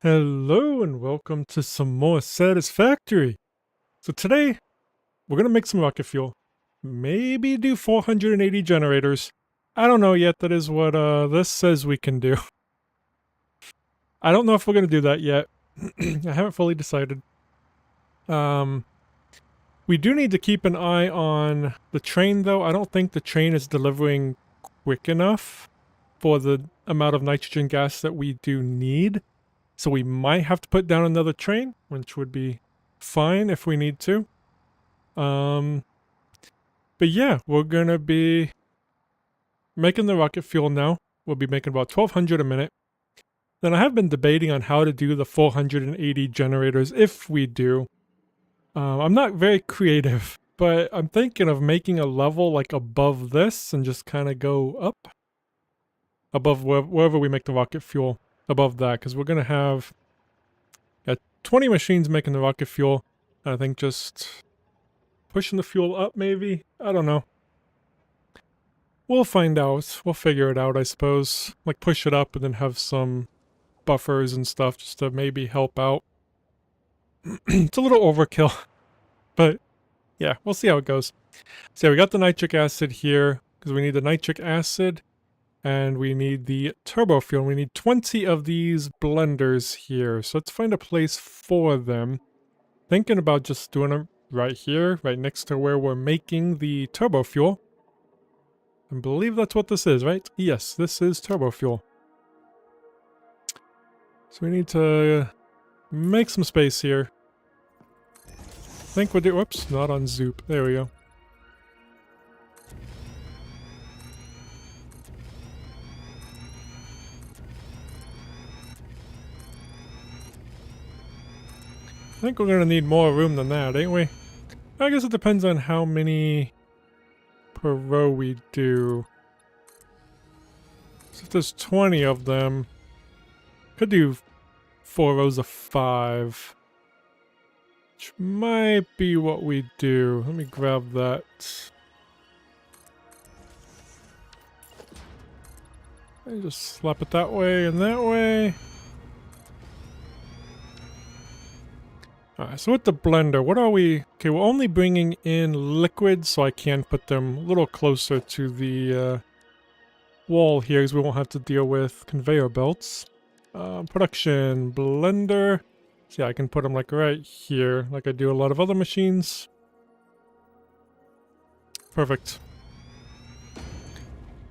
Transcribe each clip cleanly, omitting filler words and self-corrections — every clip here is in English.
Hello and welcome to some more Satisfactory. So today, we're going to make some rocket fuel. Maybe do 480 generators. I don't know yet, that is what this says we can do. I don't know if we're going to do that yet. I haven't fully decided. We do need to keep an eye on the train though. I don't think the train is delivering quick enough for the amount of nitrogen gas that we do need. So we might have to put down another train, which would be fine if we need to. But yeah, we're gonna be making the rocket fuel now. We'll be making about 1,200 a minute. Then I have been debating on how to do the 480 generators if we do. I'm not very creative, but I'm thinking of making a level like above this and just kind of go up. Above wherever we make the rocket fuel. Above that, because we're gonna have 20 machines making the rocket fuel. I think just pushing the fuel up, maybe. I don't know. We'll find out. We'll figure it out, I suppose. Like push it up and then have some buffers and stuff just to maybe help out. It's a little overkill, but yeah, we'll see how it goes. So yeah, we got the nitric acid here because we need the nitric acid. And we need the turbo fuel. We need 20 of these blenders here. So let's find a place for them. Thinking about just doing them right here, right next to where we're making the turbo fuel. I believe that's what this is, right? Yes, this is turbo fuel. So we need to make some space here. I think we'll do, whoops, not on Zoop. There we go. I think we're gonna need more room than that, ain't we? I guess it depends on how many per row we do. So if there's 20 of them, could do 4 rows of 5. Which might be what we do. Let me grab that. I just slap it that way and that way. Alright, so with the blender, what are we... Okay, we're only bringing in liquids, so I can put them a little closer to the wall here, because we won't have to deal with conveyor belts. Production blender. So yeah, I can put them like right here, like I do a lot of other machines. Perfect.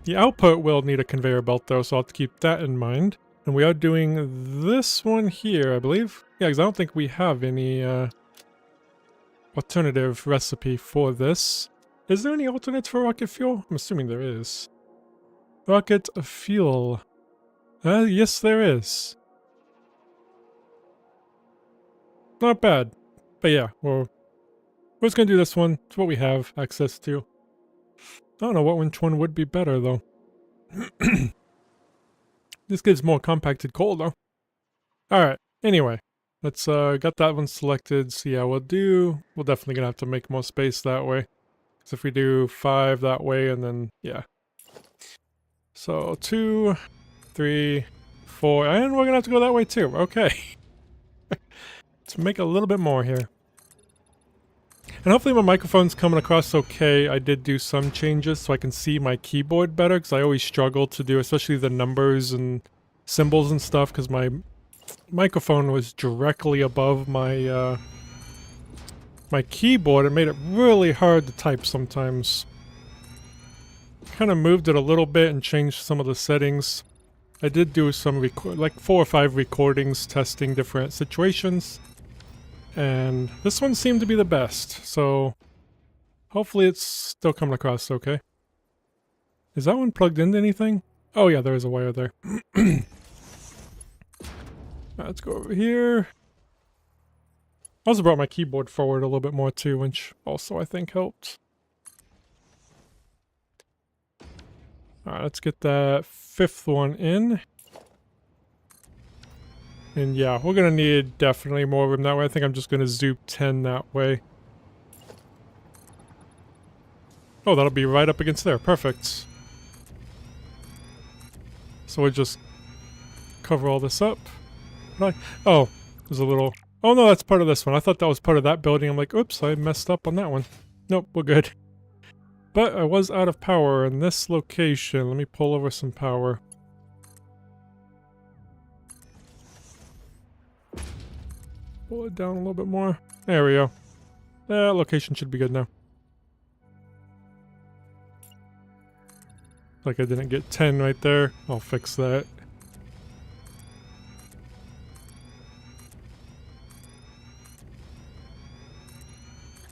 The output will need a conveyor belt though, so I'll have to keep that in mind. And we are doing this one here, I believe. Yeah, because I don't think we have any alternative recipe for this. Is there any alternates for rocket fuel? I'm assuming there is. Rocket fuel. Yes, there is. Not bad. But yeah, we're just going to do this one. It's what we have access to. I don't know which one would be better, though. This gives more compacted coal, though. Alright, anyway. Let's, got that one selected. So yeah, we're definitely gonna have to make more space that way. Because if we do 5 that way, and then, yeah. So, 2, 3, 4, and we're gonna have to go that way too. Okay. Let's make a little bit more here. And hopefully my microphone's coming across okay. I did do some changes so I can see my keyboard better, because I always struggle to do, especially the numbers and symbols and stuff, because my microphone was directly above my my keyboard. It made it really hard to type sometimes. Kind of moved it a little bit and changed some of the settings. I did do some like 4 or 5 recordings testing different situations. And this one seemed to be the best, so hopefully it's still coming across okay. Is that one plugged into anything? Oh yeah, there is a wire there. Let's go over here. I also brought my keyboard forward a little bit more too, which also I think helped. Alright, let's get that 5th one in. And yeah, we're gonna need definitely more room that way. I think I'm just gonna zoop 10 that way. Oh, that'll be right up against there. Perfect. So we'll just cover all this up. What did I... Oh, there's a little... Oh no, that's part of this one. I thought that was part of that building. I'm like, oops, I messed up on that one. Nope, we're good. But I was out of power in this location. Let me pull over some power. Pull it down a little bit more. There we go. That location should be good now. Like I didn't get 10 right there. I'll fix that.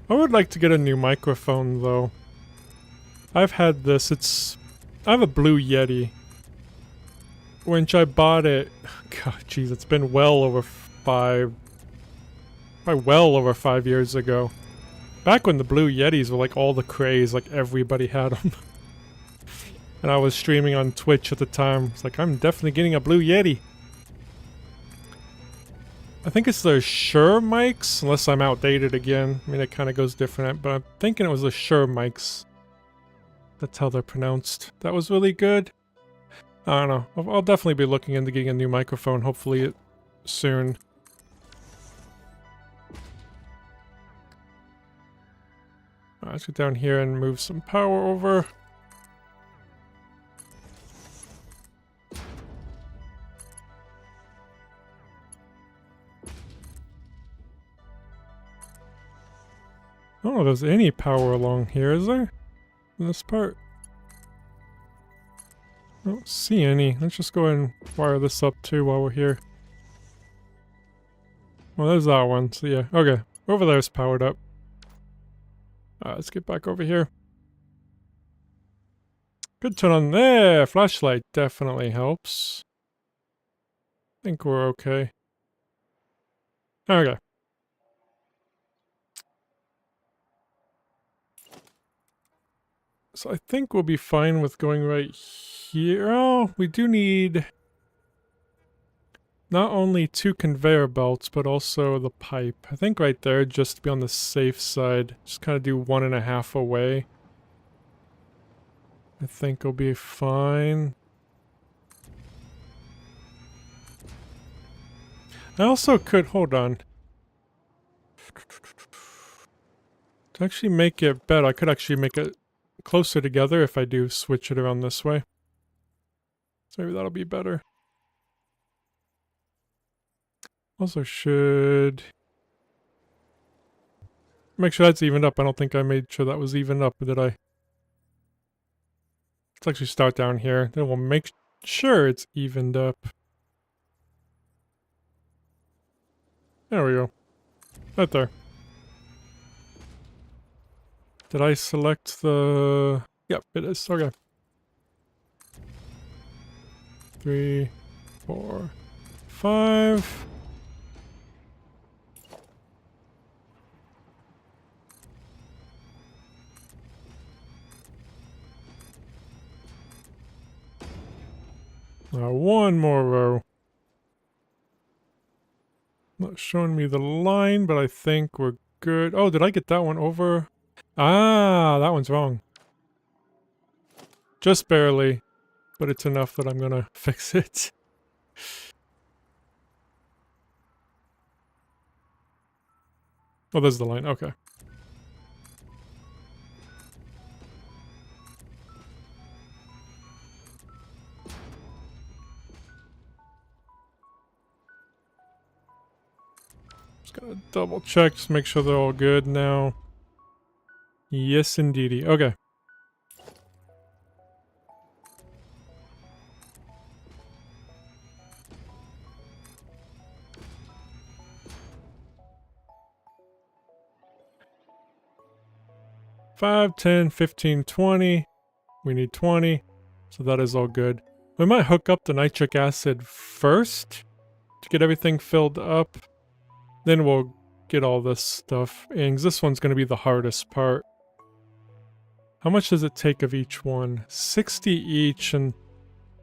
I would like to get a new microphone though. I've had this, I have a Blue Yeti. When I bought it, god jeez, it's been well over 5 years ago. Back when the Blue Yetis were like all the craze, like everybody had them. And I was streaming on Twitch at the time. It's like, I'm definitely getting a Blue Yeti. I think it's the Shure mics, unless I'm outdated again. I mean, it kind of goes different, but I'm thinking it was the Shure mics. That's how they're pronounced. That was really good. I don't know. I'll definitely be looking into getting a new microphone, hopefully soon. Let's get down here and move some power over. I don't know if there's any power along here, is there? In this part? I don't see any. Let's just go ahead and wire this up too while we're here. Well, there's that one. So yeah, okay. Over there's powered up. Let's get back over here. Good turn on there. Flashlight definitely helps. I think we're okay. Okay. So I think we'll be fine with going right here. Oh, we do need not only 2 conveyor belts, but also the pipe. I think right there, just to be on the safe side, just kind of do 1.5 away. I think we'll be fine. I also could, hold on. To actually make it better, I could actually make it closer together if I do switch it around this way. So maybe that'll be better. Also should make sure that's evened up. I don't think I made sure that was evened up, did I? Let's actually start down here. Then we'll make sure it's evened up. There we go. Right there. Did I select the... Yep, it is. Okay. 3, 4, 5. Now one more row. Not showing me the line, but I think we're good. Oh, did I get that one over? Ah, that one's wrong. Just barely, but it's enough that I'm gonna fix it. Oh, there's the line. Okay. Just gotta double check, just make sure they're all good now. Yes, indeedy. Okay. Five, 10, 15, 20. We need 20. So that is all good. We might hook up the nitric acid first to get everything filled up. Then we'll get all this stuff. And this one's going to be the hardest part. How much does it take of each one? 60 each, and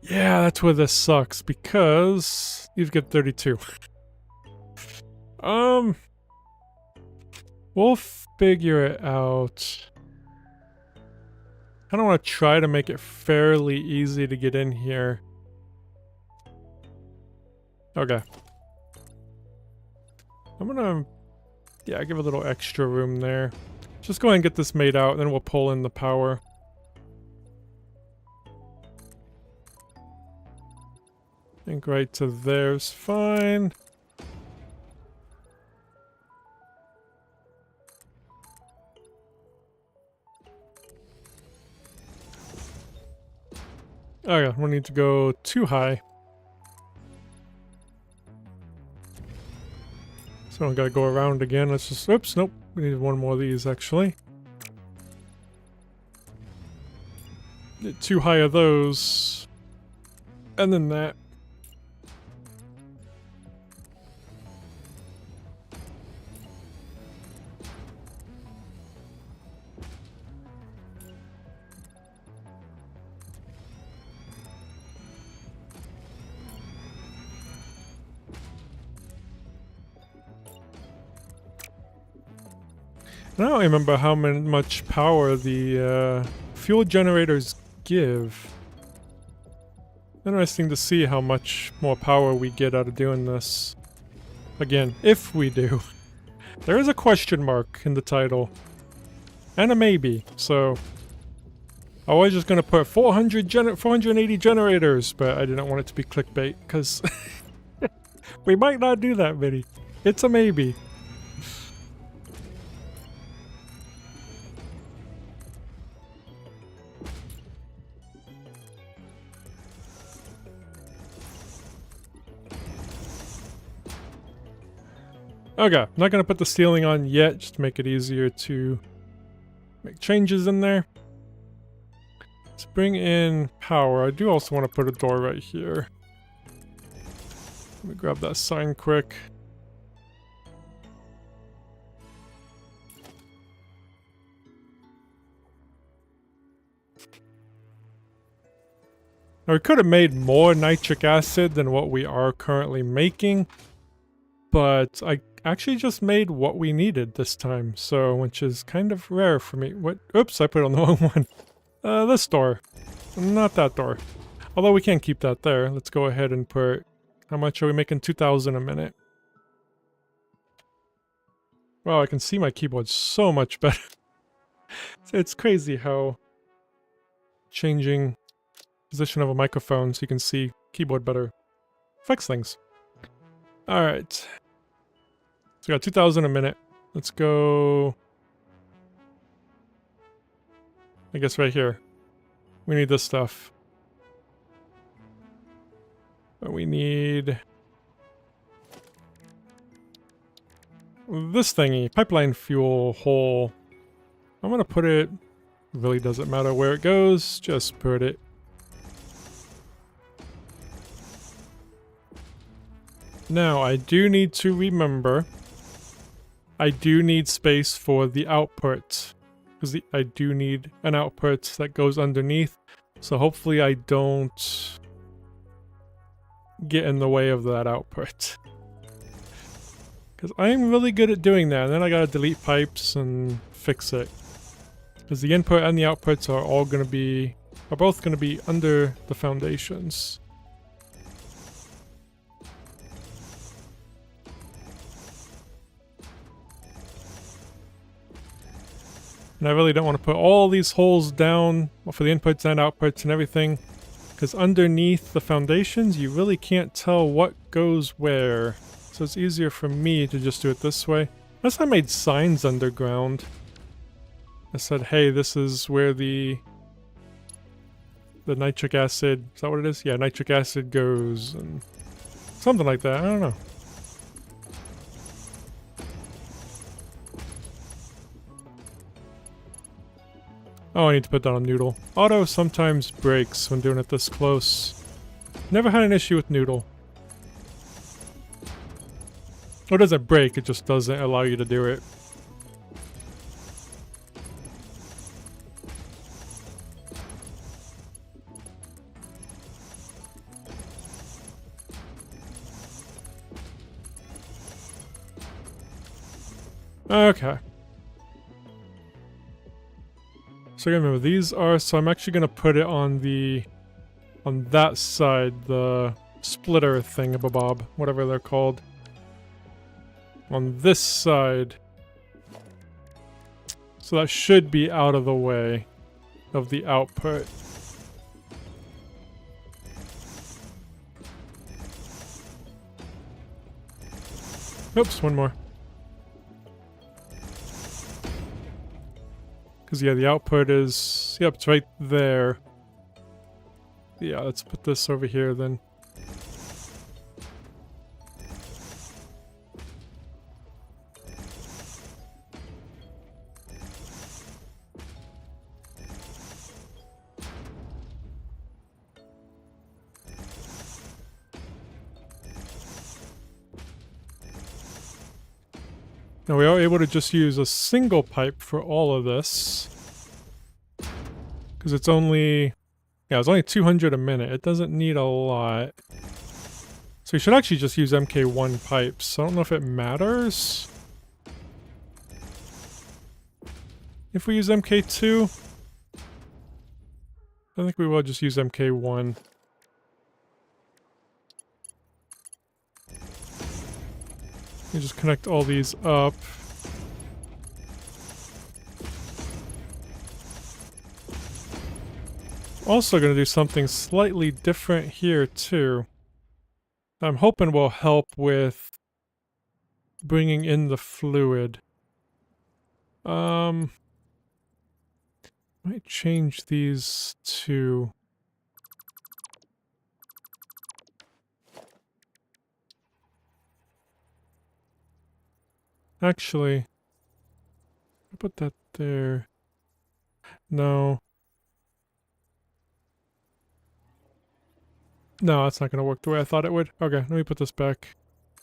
yeah, that's where this sucks, because you get 32. We'll figure it out. I don't want to try to make it fairly easy to get in here. Okay. I'm gonna, yeah, give a little extra room there. Just go ahead and get this made out, then we'll pull in the power. I think right to there's fine. Oh yeah, we need to go too high. So I gotta go around again. Let's just, oops, nope. We need one more of these actually. Get too high of those. And then that. I don't remember how much power the fuel generators give. Interesting to see how much more power we get out of doing this. Again, if we do. There is a question mark in the title. And a maybe, so... I was just gonna put 480 generators, but I didn't want it to be clickbait, because... we might not do that many. It's a maybe. Okay, I'm not going to put the ceiling on yet, just to make it easier to make changes in there. Let's bring in power. I do also want to put a door right here. Let me grab that sign quick. Now we could have made more nitric acid than what we are currently making, but I actually just made what we needed this time, so, which is kind of rare for me. What? Oops, I put it on the wrong one. This door. Not that door. Although we can't keep that there. Let's go ahead and put... How much are we making? 2,000 a minute. Wow, I can see my keyboard so much better. It's crazy how changing position of a microphone so you can see keyboard better affects things. Alright. So we got 2,000 a minute. Let's go... I guess right here. We need this stuff. But we need... this thingy. Pipeline fuel hole. I'm gonna put it... really doesn't matter where it goes. Just put it... Now, I do need to remember... I do need space for the output. Because I do need an output that goes underneath. So hopefully I don't get in the way of that output. Because I'm really good at doing that. And then I gotta delete pipes and fix it. Because the input and the outputs are all gonna be... are both gonna be under the foundations. And I really don't want to put all these holes down for the inputs and outputs and everything. Because underneath the foundations, you really can't tell what goes where. So it's easier for me to just do it this way. Unless I made signs underground. I said, hey, this is where the nitric acid, is that what it is? Yeah, nitric acid goes, and something like that, I don't know. Oh, I need to put that on Noodle. Auto sometimes breaks when doing it this close. Never had an issue with Noodle. Or it doesn't break, it just doesn't allow you to do it. Okay. So remember, these are, so I'm actually gonna put it on that side, the splitter thingamabob, whatever they're called. on this side. So that should be out of the way of the output. Oops, one more. Because, yeah, the output is... Yep, it's right there. Yeah, let's put this over here then. Now we are able to just use a single pipe for all of this. Because it's only... Yeah, it's only 200 a minute. It doesn't need a lot. So you should actually just use MK1 pipes. I don't know if it matters. If we use MK2, I think we will just use MK1. You just connect all these up. Also going to do something slightly different here too. I'm hoping will help with bringing in the fluid. Might change these to... Actually, I'll put that there. No. No, that's not going to work the way I thought it would. Okay, let me put this back.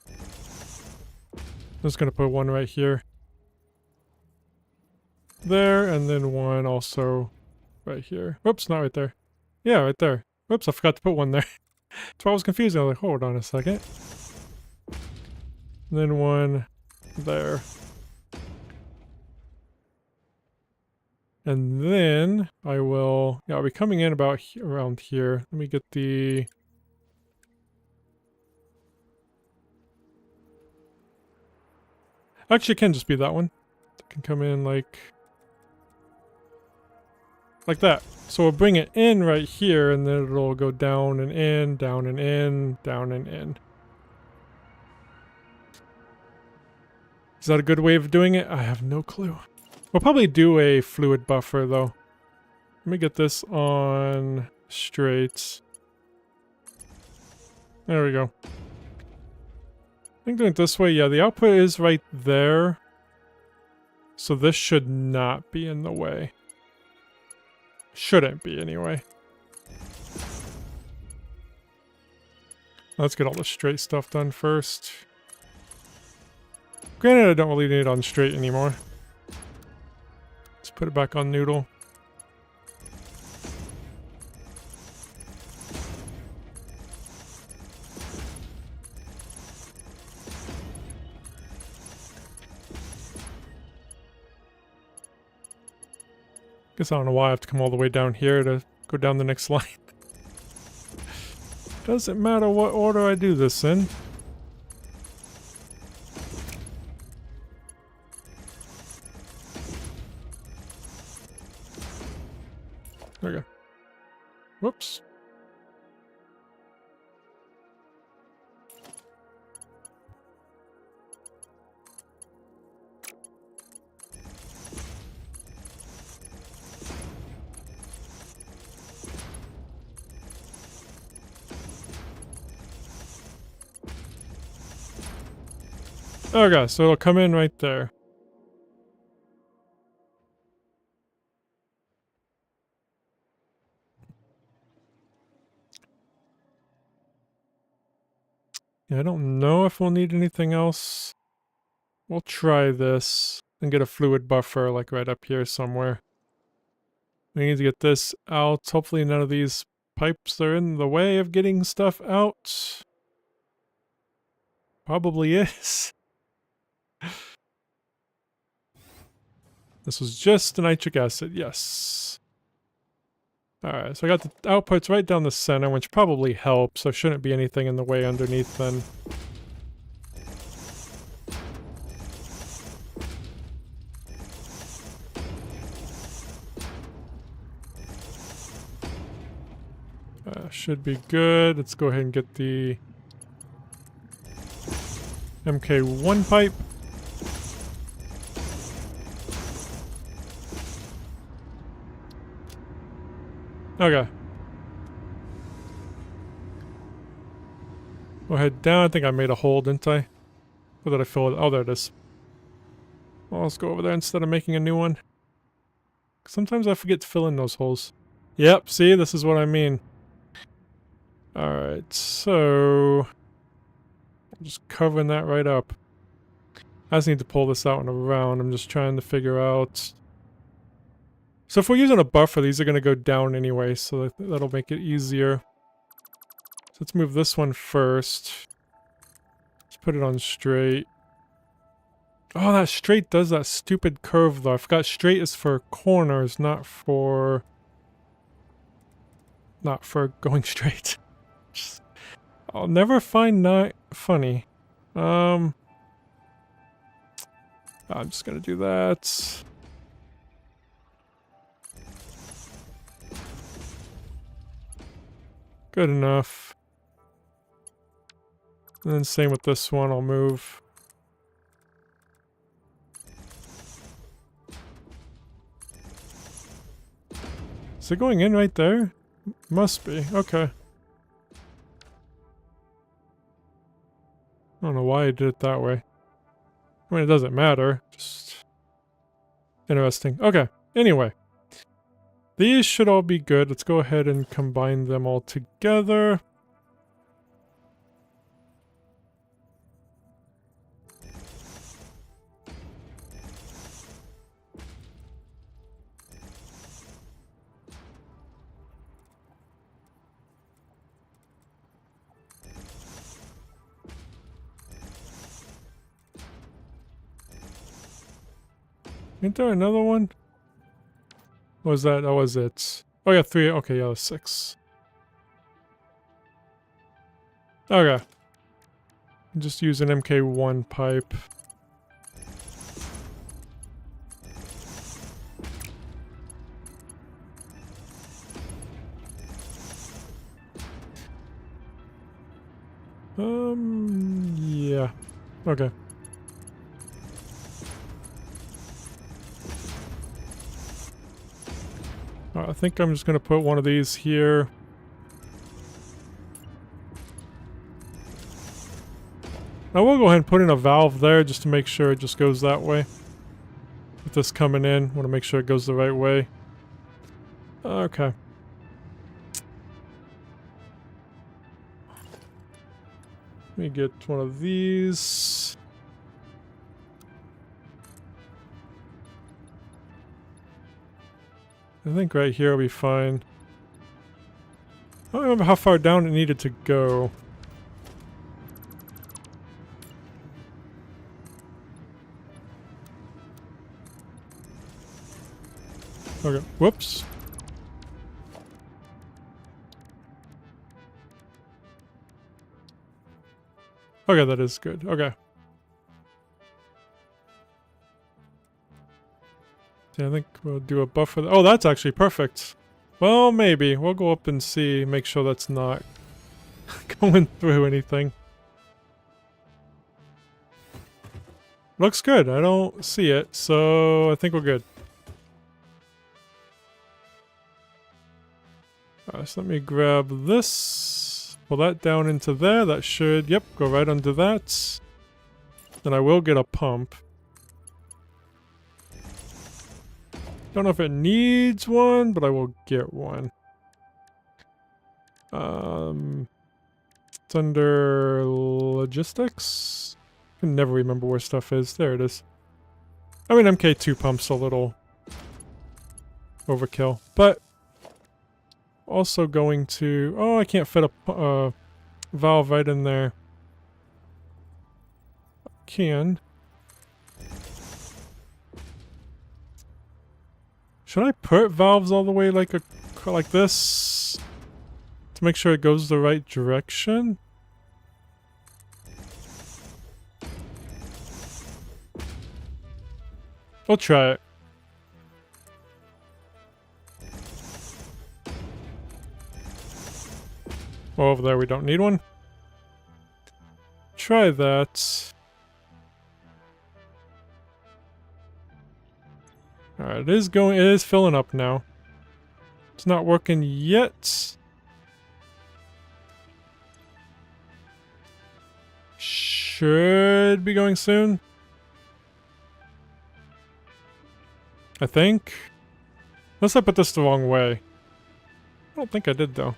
I'm just going to put one right here. There, and then one also right here. Whoops, not right there. Yeah, right there. Whoops, I forgot to put one there. That's why I was confused. I was like, hold on a second. And then one there. And then I will... Yeah, I'll be coming in about around here. Let me get the... Actually, it can just be that one. It can come in like that. So we'll bring it in right here, and then it'll go down and in, down and in, down and in. Is that a good way of doing it? I have no clue. We'll probably do a fluid buffer, though. Let me get this on straight. There we go. I think doing it this way, yeah, the output is right there. So this should not be in the way. Shouldn't be, anyway. Let's get all the straight stuff done first. Granted, I don't really need it on straight anymore. Let's put it back on noodle. Guess I don't know why I have to come all the way down here to go down the next line. Doesn't matter what order I do this in. There we go. Whoops. Okay, so it'll come in right there. Yeah, I don't know if we'll need anything else. We'll try this and get a fluid buffer like right up here somewhere. We need to get this out. Hopefully none of these pipes are in the way of getting stuff out. Probably is. This was just the nitric acid, yes. Alright, so I got the outputs right down the center, which probably helps. There shouldn't be anything in the way underneath then. Should be good. Let's go ahead and get the MK1 pipe. Okay. We'll head down. I think I made a hole, didn't I? Or did I fill it? Oh, there it is. Well, let's go over there instead of making a new one. Sometimes I forget to fill in those holes. Yep, see? This is what I mean. Alright, so... I'm just covering that right up. I just need to pull this out and around. I'm just trying to figure out... So if we're using a buffer, these are going to go down anyway, so that'll make it easier. So let's move this one first. Let's put it on straight. Oh, that straight does that stupid curve though. I forgot straight is for corners, not for going straight. I'll never find that funny. I'm just gonna do that. Good enough. And then same with this one, I'll move. Is it going in right there? Must be. Okay. I don't know why I did it that way. I mean, it doesn't matter. Just interesting. Okay. Anyway. These should all be good. Let's go ahead and combine them all together. Ain't there another one? What was that? That was it. Oh yeah, 3. Okay, yeah, 6. Okay. Just use an MK1 pipe. Yeah. Okay. I think I'm just going to put one of these here. I will go ahead and put in a valve there just to make sure it just goes that way. With this coming in, want to make sure it goes the right way. Okay. Let me get one of these. I think right here will be fine. I don't remember how far down it needed to go. Okay, whoops. Okay, that is good. Okay. Yeah, I think we'll do a buffer. Oh, that's actually perfect. Well, maybe. We'll go up and see, make sure that's not going through anything. Looks good. I don't see it, so I think we're good. So let me grab this. Pull that down into there. That should, yep, go right under that. Then I will get a pump. Don't know if it needs one, but I will get one. It's under logistics. I can never remember where stuff is. There it is. I mean, MK2 pump's a little overkill, but also going to... Oh, I can't fit a valve right in there. I can. Should I put valves all the way like this to make sure it goes the right direction? I'll try it. Oh, over there we don't need one. Try that. Alright, it is filling up now. It's not working yet. Should be going soon. I think. Unless I put this the wrong way. I don't think I did though.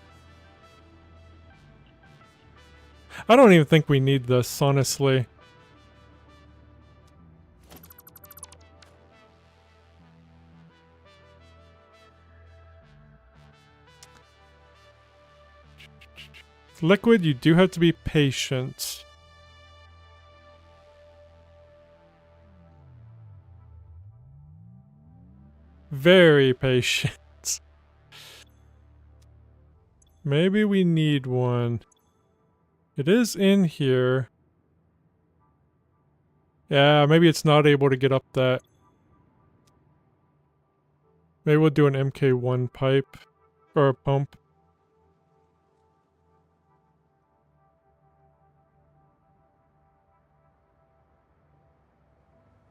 I don't even think we need this, honestly. Liquid, you do have to be patient. Very patient. Maybe we need one. It is in here. Yeah, maybe it's not able to get up that. Maybe we'll do an MK1 pipe. Or a pump.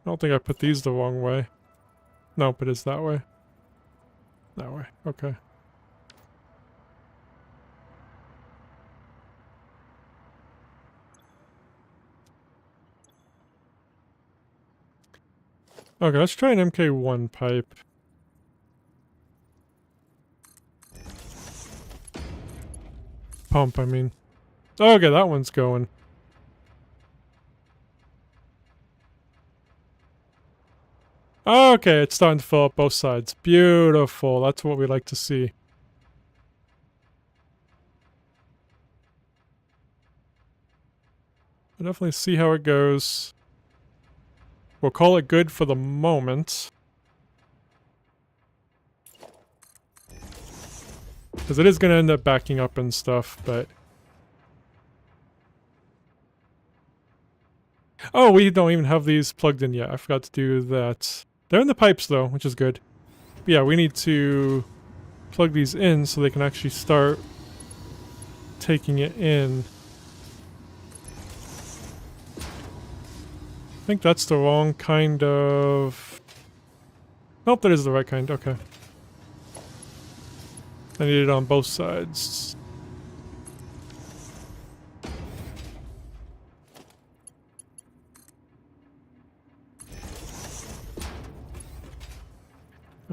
I don't think I put these the wrong way. Nope, it is that way. That way, okay. Okay, let's try an MK1 pipe. Pump, I mean. Okay, that one's going. Okay, it's starting to fill up both sides. Beautiful. That's what we like to see. I'll definitely see how it goes. We'll call it good for the moment. Because it is going to end up backing up and stuff, but... Oh, we don't even have these plugged in yet. I forgot to do that. They're in the pipes though, which is good. But yeah, we need to plug these in so they can actually start taking it in. I think that's the wrong kind of... Nope, that is the right kind. Okay. I need it on both sides.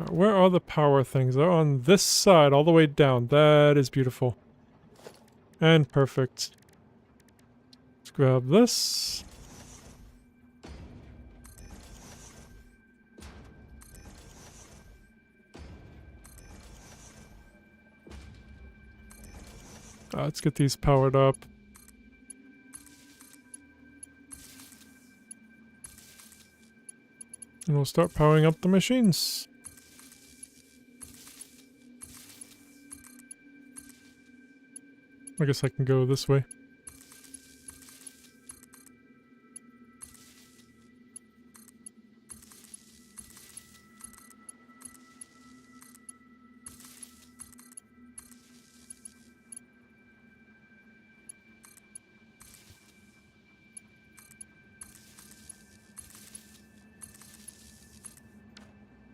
Where are the power things? They're on this side, all the way down. That is beautiful. And perfect. Let's grab this. Let's get these powered up. And we'll start powering up the machines. I guess I can go this way.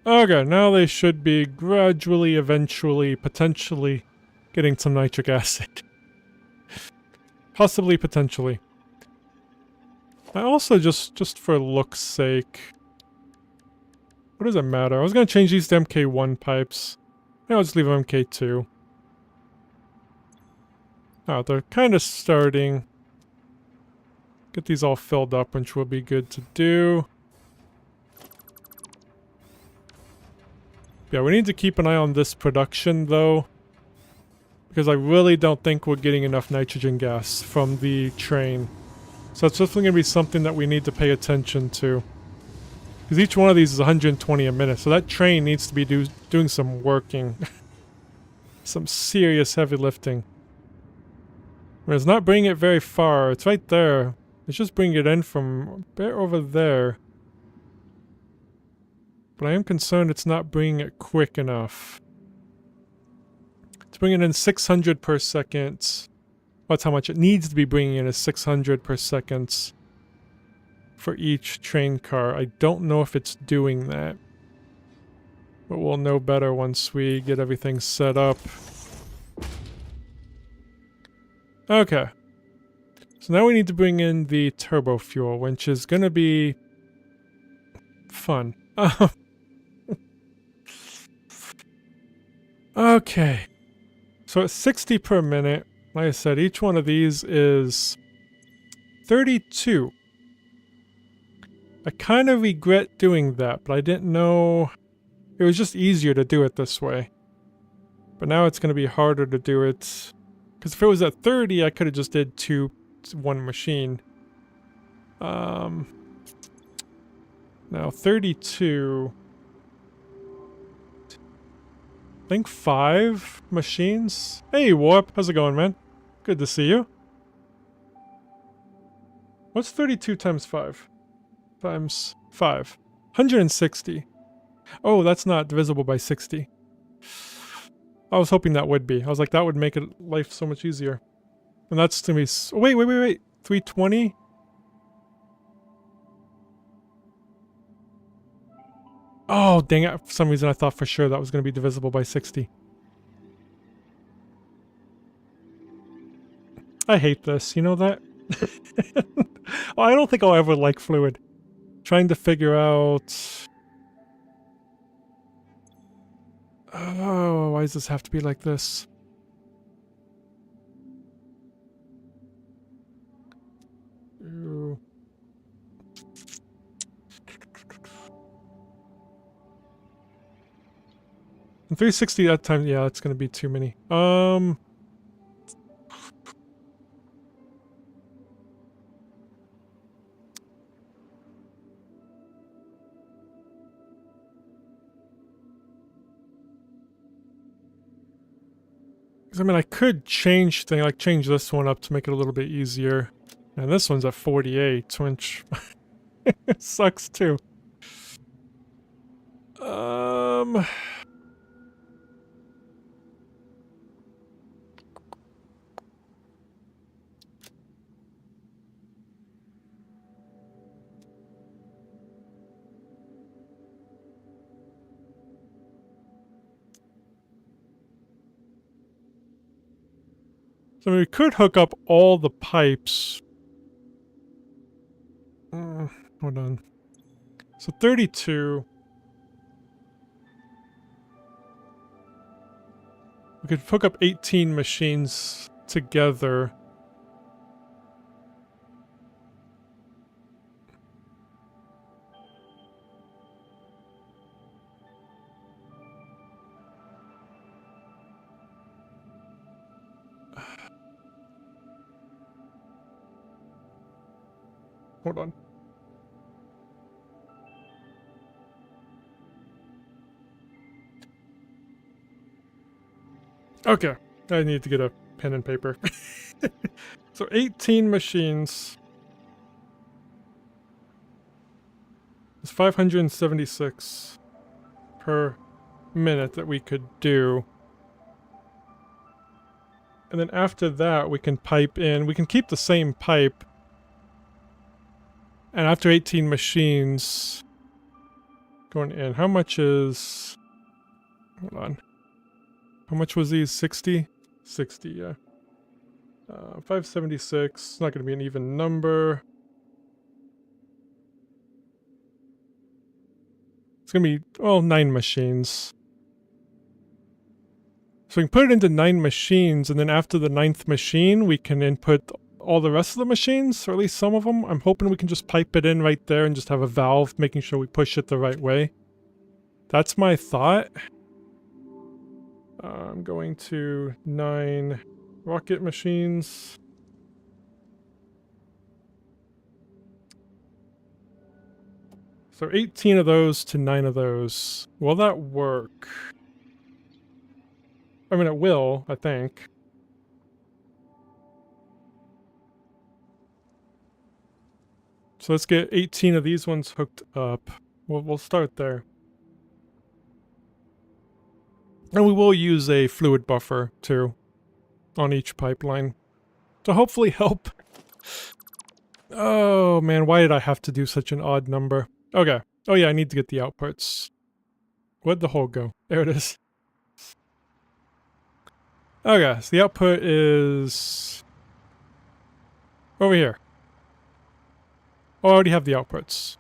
Okay, now they should be gradually, eventually, potentially getting some nitric acid. Possibly, potentially. I also, just for look's sake... What does it matter? I was gonna change these to MK1 pipes. Now I'll just leave them MK2. Oh, they're kind of starting. Get these all filled up, which will be good to do. Yeah, we need to keep an eye on this production, though. Because I really don't think we're getting enough nitrogen gas from the train. So it's definitely going to be something that we need to pay attention to. Because each one of these is 120 a minute, so that train needs to be doing some working. Some serious heavy lifting. I mean, it's not bringing it very far, it's right there. It's just bringing it in from a bit over there. But I am concerned it's not bringing it quick enough. It's bringing in 600 per second. That's how much it needs to be bringing in, is 600 per second for each train car. I don't know if it's doing that, but we'll know better once we get everything set up. Okay. So now we need to bring in the turbo fuel, which is going to be fun. Okay. So at 60 per minute, like I said, each one of these is 32. I kind of regret doing that, but I didn't know. It was just easier to do it this way. But now it's going to be harder to do it. Because if it was at 30, I could have just did one machine. Now 32. I think 5 machines. Hey Warp, how's it going, man? Good to see you. What's 32 times 5? Times 5. 160. Oh, that's not divisible by 60. I was hoping that would be. I was like, that would make life so much easier. And that's to me. Wait. 320? Oh, dang it. For some reason, I thought for sure that was going to be divisible by 60. I hate this. You know that? Oh, I don't think I'll ever like fluid. Trying to figure out... Oh, why does this have to be like this? Ooh. And 360 that time, yeah, that's gonna be too many. I mean, I could change change this one up to make it a little bit easier. And this one's at 48, which sucks too. So we could hook up all the pipes. Hold on. So 32. We could hook up 18 machines together. Hold on. Okay, I need to get a pen and paper. So 18 machines. It's 576 per minute that we could do. And then after that, we can pipe in. We can keep the same pipe. And after 18 machines going in, how much is... Hold on. How much was these? 60? 60, yeah. 576. It's not going to be an even number. It's going to be, well, 9 machines. So we can put it into 9 machines, and then after the 9th machine, we can input all the rest of the machines, or at least some of them. I'm hoping we can just pipe it in right there and just have a valve, making sure we push it the right way. That's my thought. I'm going to 9 rocket machines. So 18 of those to 9 of those. Will that work? I mean, it will, I think. So let's get 18 of these ones hooked up. We'll start there. And we will use a fluid buffer, too, on each pipeline to hopefully help. Oh man, why did I have to do such an odd number? Okay. Oh yeah, I need to get the outputs. Where'd the hole go? There it is. Okay, so the output is over here. Oh, I already have the outputs.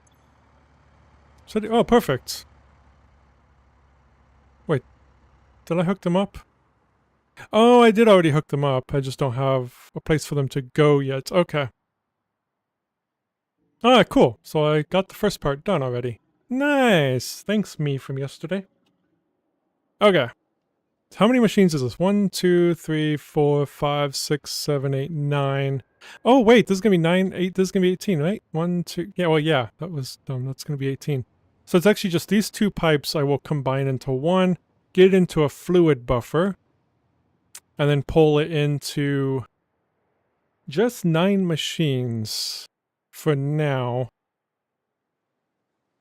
So, oh, perfect. Wait, did I hook them up? Oh, I did already hook them up. I just don't have a place for them to go yet. Okay. Ah, cool. So I got the first part done already. Nice. Thanks, me from yesterday. Okay. So how many machines is this? 1, 2, 3, 4, 5, 6, 7, 8, 9. Oh, wait. This is going to be 9, 8. This is going to be 18, right? 1, 2. Yeah, well, yeah. That was dumb. That's going to be 18. So it's actually just these two pipes I will combine into one, get it into a fluid buffer, and then pull it into just 9 machines for now.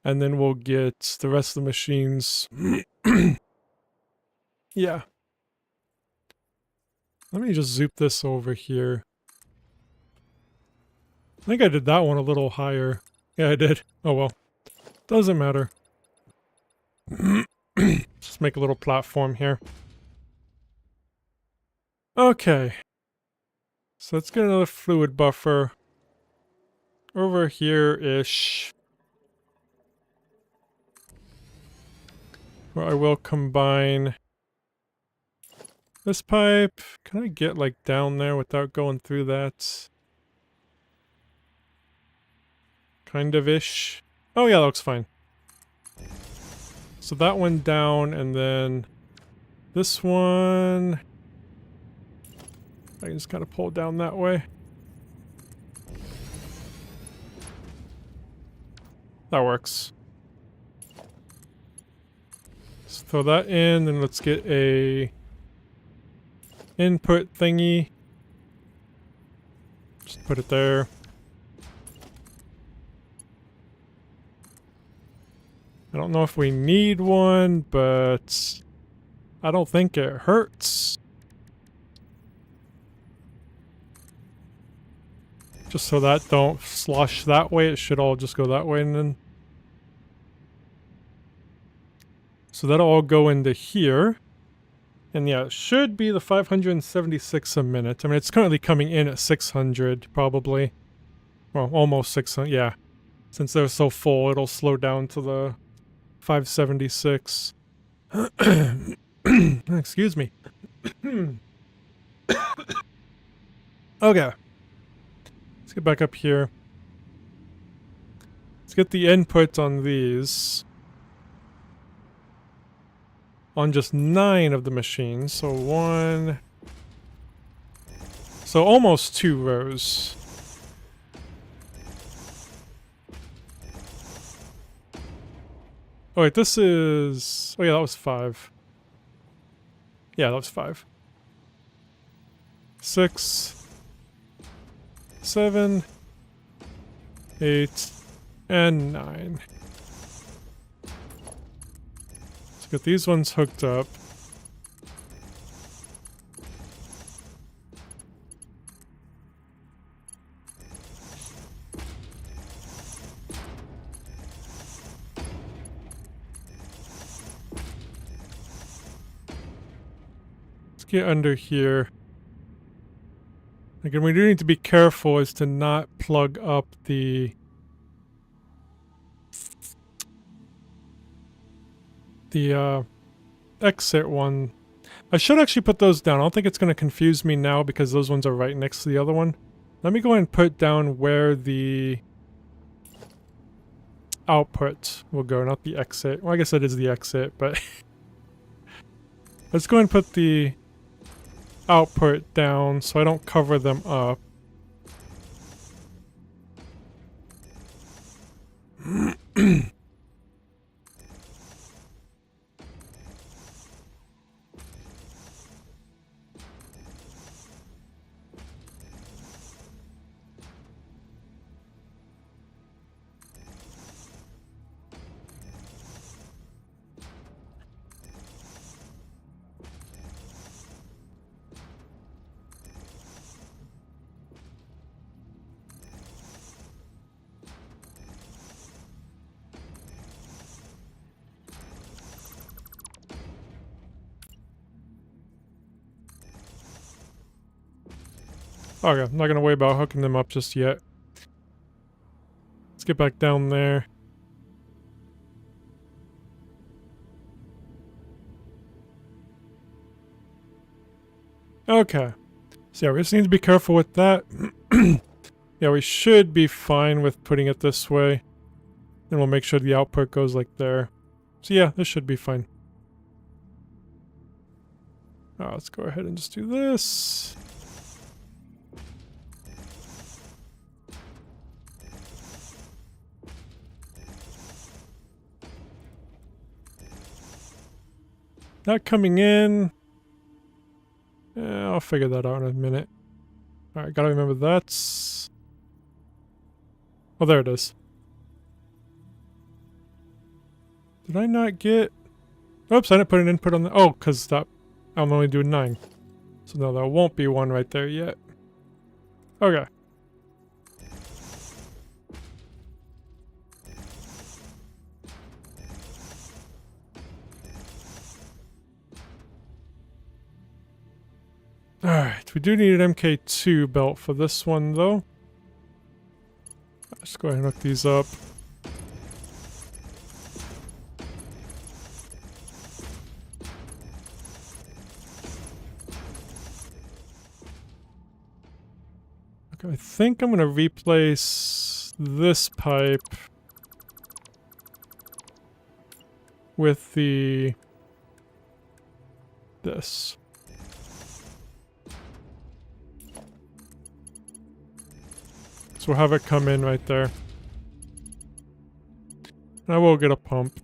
And then we'll get the rest of the machines. Yeah. Let me just zoop this over here. I think I did that one a little higher. Yeah, I did. Oh well. Doesn't matter. Just make a little platform here. Okay. So let's get another fluid buffer. Over here-ish. Where I will combine this pipe. Can I get like down there without going through that? Kind of-ish. Oh yeah, that looks fine. So that one down, and then this one... I can just kind of pull it down that way. That works. Let's throw that in, and let's get a input thingy. Just put it there. I don't know if we need one, but I don't think it hurts. Just so that don't slosh that way, it should all just go that way, and then... So that'll all go into here. And yeah, it should be the 576 a minute. I mean, it's currently coming in at 600, probably. Well, almost 600, yeah. Since they're so full, it'll slow down to the 576. Excuse me. Okay. Let's get back up here. Let's get the input on these. On just 9 of the machines. So 1... So almost 2 rows. Oh wait, this is... Oh yeah, that was 5. Yeah, that was 5. 6... 7... 8... and 9. Let's get these ones hooked up. Let's get under here. Again, we do need to be careful as to not plug up the exit one. I should actually put those down. I don't think it's going to confuse me now because those ones are right next to the other one. Let me go ahead and put down where the output will go, not the exit. Well, I guess that is the exit, but... Let's go ahead and put the output down so I don't cover them up. Okay, I'm not gonna worry about hooking them up just yet. Let's get back down there. Okay. So yeah, we just need to be careful with that. Yeah, we should be fine with putting it this way. And we'll make sure the output goes like there. So yeah, this should be fine. Let's go ahead and just do this. That coming in. I'll figure that out in a minute. Alright, gotta remember that's... Oh, there it is. Did I not get... Oops, I didn't put an input on the... Oh, because that... I'm only doing 9. So no, there won't be one right there yet. Okay. Alright, we do need an MK2 belt for this one, though. Let's go ahead and hook these up. Okay, I think I'm going to replace this pipe with this. So we'll have it come in right there. And I will get a pump.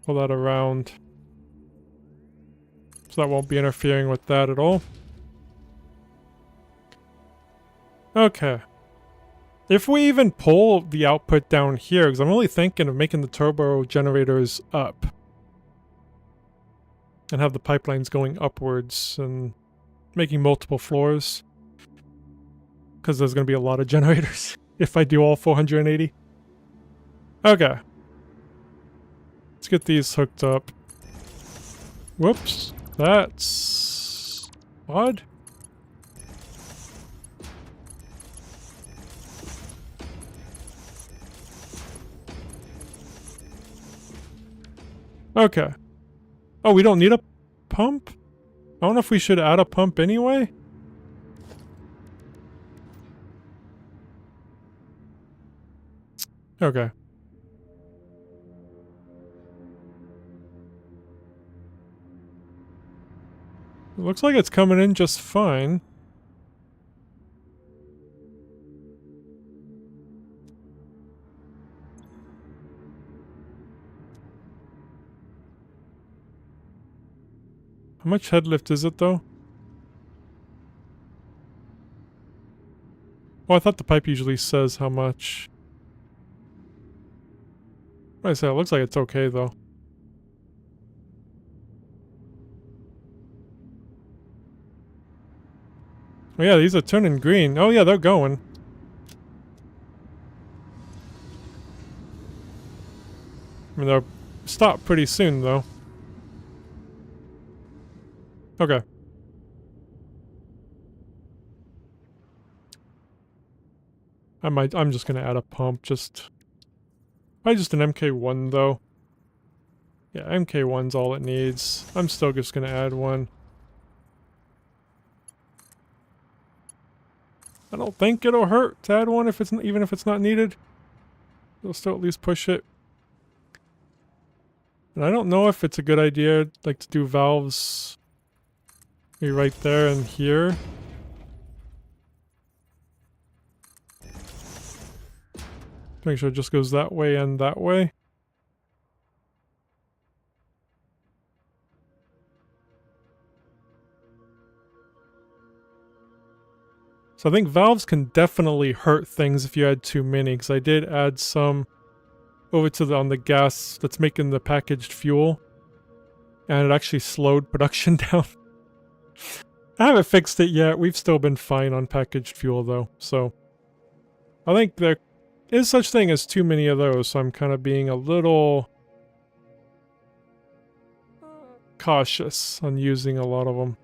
Pull that around. So that won't be interfering with that at all. Okay. If we even pull the output down here, because I'm really thinking of making the turbo generators up. And have the pipelines going upwards and making multiple floors. Because there's going to be a lot of generators if I do all 480. Okay. Let's get these hooked up. Whoops. That's... odd. Okay. Oh, we don't need a pump? I don't know if we should add a pump anyway. Okay. It looks like it's coming in just fine. How much head lift is it, though? Oh, I thought the pipe usually says how much. Like I said, it looks like it's okay, though. Oh yeah, these are turning green. Oh yeah, they're going. I mean, they'll stop pretty soon, though. Okay. I'm just gonna add a pump, probably just an MK1, though. Yeah, MK1's all it needs. I'm still just gonna add one. I don't think it'll hurt to add one if it's even if it's not needed. It'll still at least push it. And I don't know if it's a good idea, like, to do valves maybe right there and here. Make sure it just goes that way and that way. So I think valves can definitely hurt things if you add too many, because I did add some over to on the gas that's making the packaged fuel, and it actually slowed production down. I haven't fixed it yet. We've still been fine on packaged fuel, though, so I think there is such thing as too many of those, so I'm kind of being a little cautious on using a lot of them.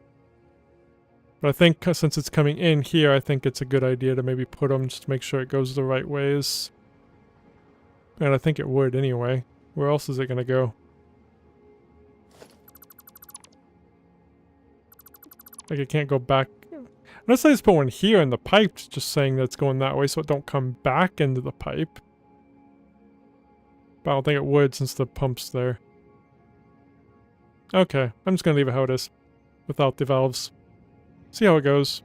But I think since it's coming in here, I think it's a good idea to maybe put them just to make sure it goes the right ways. And I think it would anyway. Where else is it going to go? Like it can't go back. Unless I just put one here in the pipe, just saying that it's going that way so it don't come back into the pipe. But I don't think it would since the pump's there. Okay, I'm just going to leave it how it is. Without the valves. See how it goes.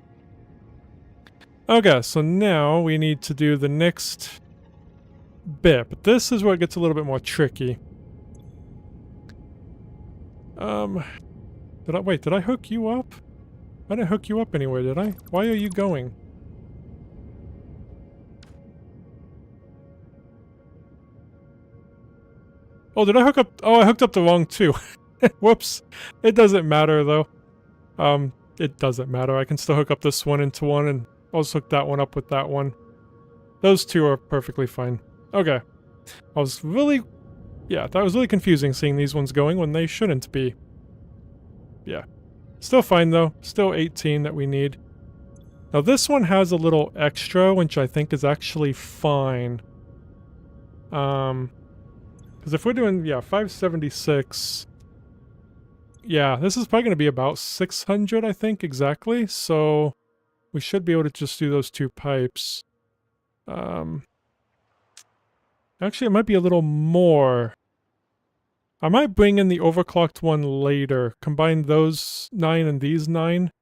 Okay, so now we need to do the next bit. But this is where it gets a little bit more tricky. Did I hook you up? I didn't hook you up anywhere, did I? Why are you going? Oh, did I hook up? Oh, I hooked up the wrong two. Whoops. It doesn't matter, though. It doesn't matter. I can still hook up this one into one, and I'll just hook that one up with that one. Those two are perfectly fine. Okay. I was really... Yeah, that was really confusing seeing these ones going when they shouldn't be. Yeah. Still fine, though. Still 18 that we need. Now, this one has a little extra, which I think is actually fine. Because if we're doing, yeah, 576... Yeah, this is probably going to be about 600, I think, exactly. So, we should be able to just do those two pipes. Actually, it might be a little more. I might bring in the overclocked one later. Combine those 9 and these 9.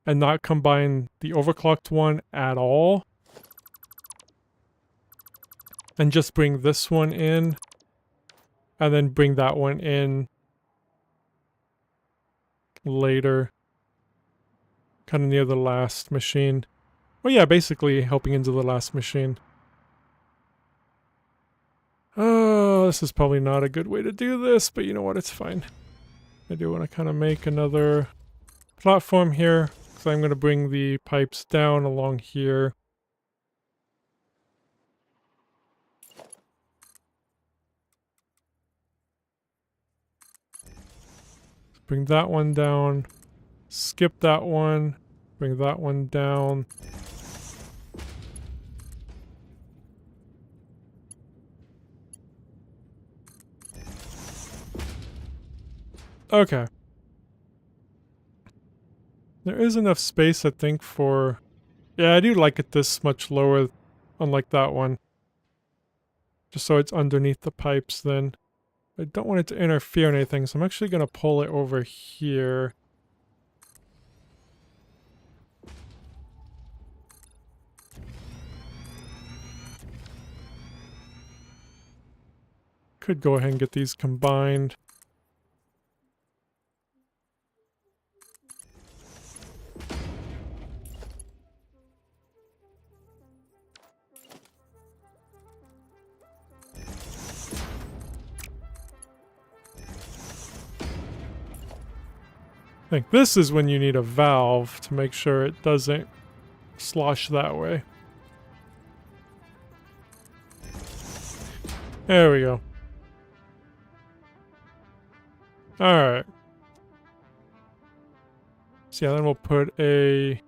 And not combine the overclocked one at all. And just bring this one in. And then bring that one in later. Kind of near the last machine. Well, yeah, basically helping into the last machine. Oh, this is probably not a good way to do this, but you know what, it's fine. I do want to kind of make another platform here, because I'm going to bring the pipes down along here. Bring that one down. Skip that one. Bring that one down. Okay. There is enough space, I think, for... Yeah, I do like it this much lower, unlike that one. Just so it's underneath the pipes then. I don't want it to interfere in anything, so I'm actually going to pull it over here. Could go ahead and get these combined. I think this is when you need a valve to make sure it doesn't slosh that way. There we go. Alright. So yeah, then we'll put a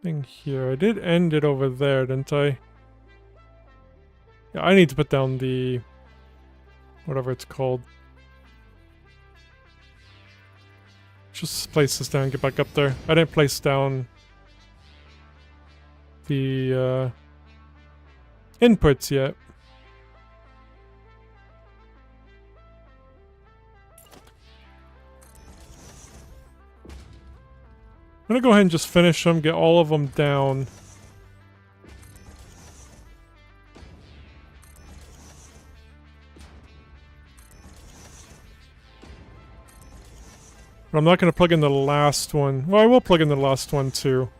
thing here. I did end it over there, didn't I? Yeah, I need to put down the... whatever it's called. Just place this down and get back up there. I didn't place down the inputs yet. I'm gonna go ahead and just finish them, get all of them down. But I'm not gonna plug in the last one. Well, I will plug in the last one too.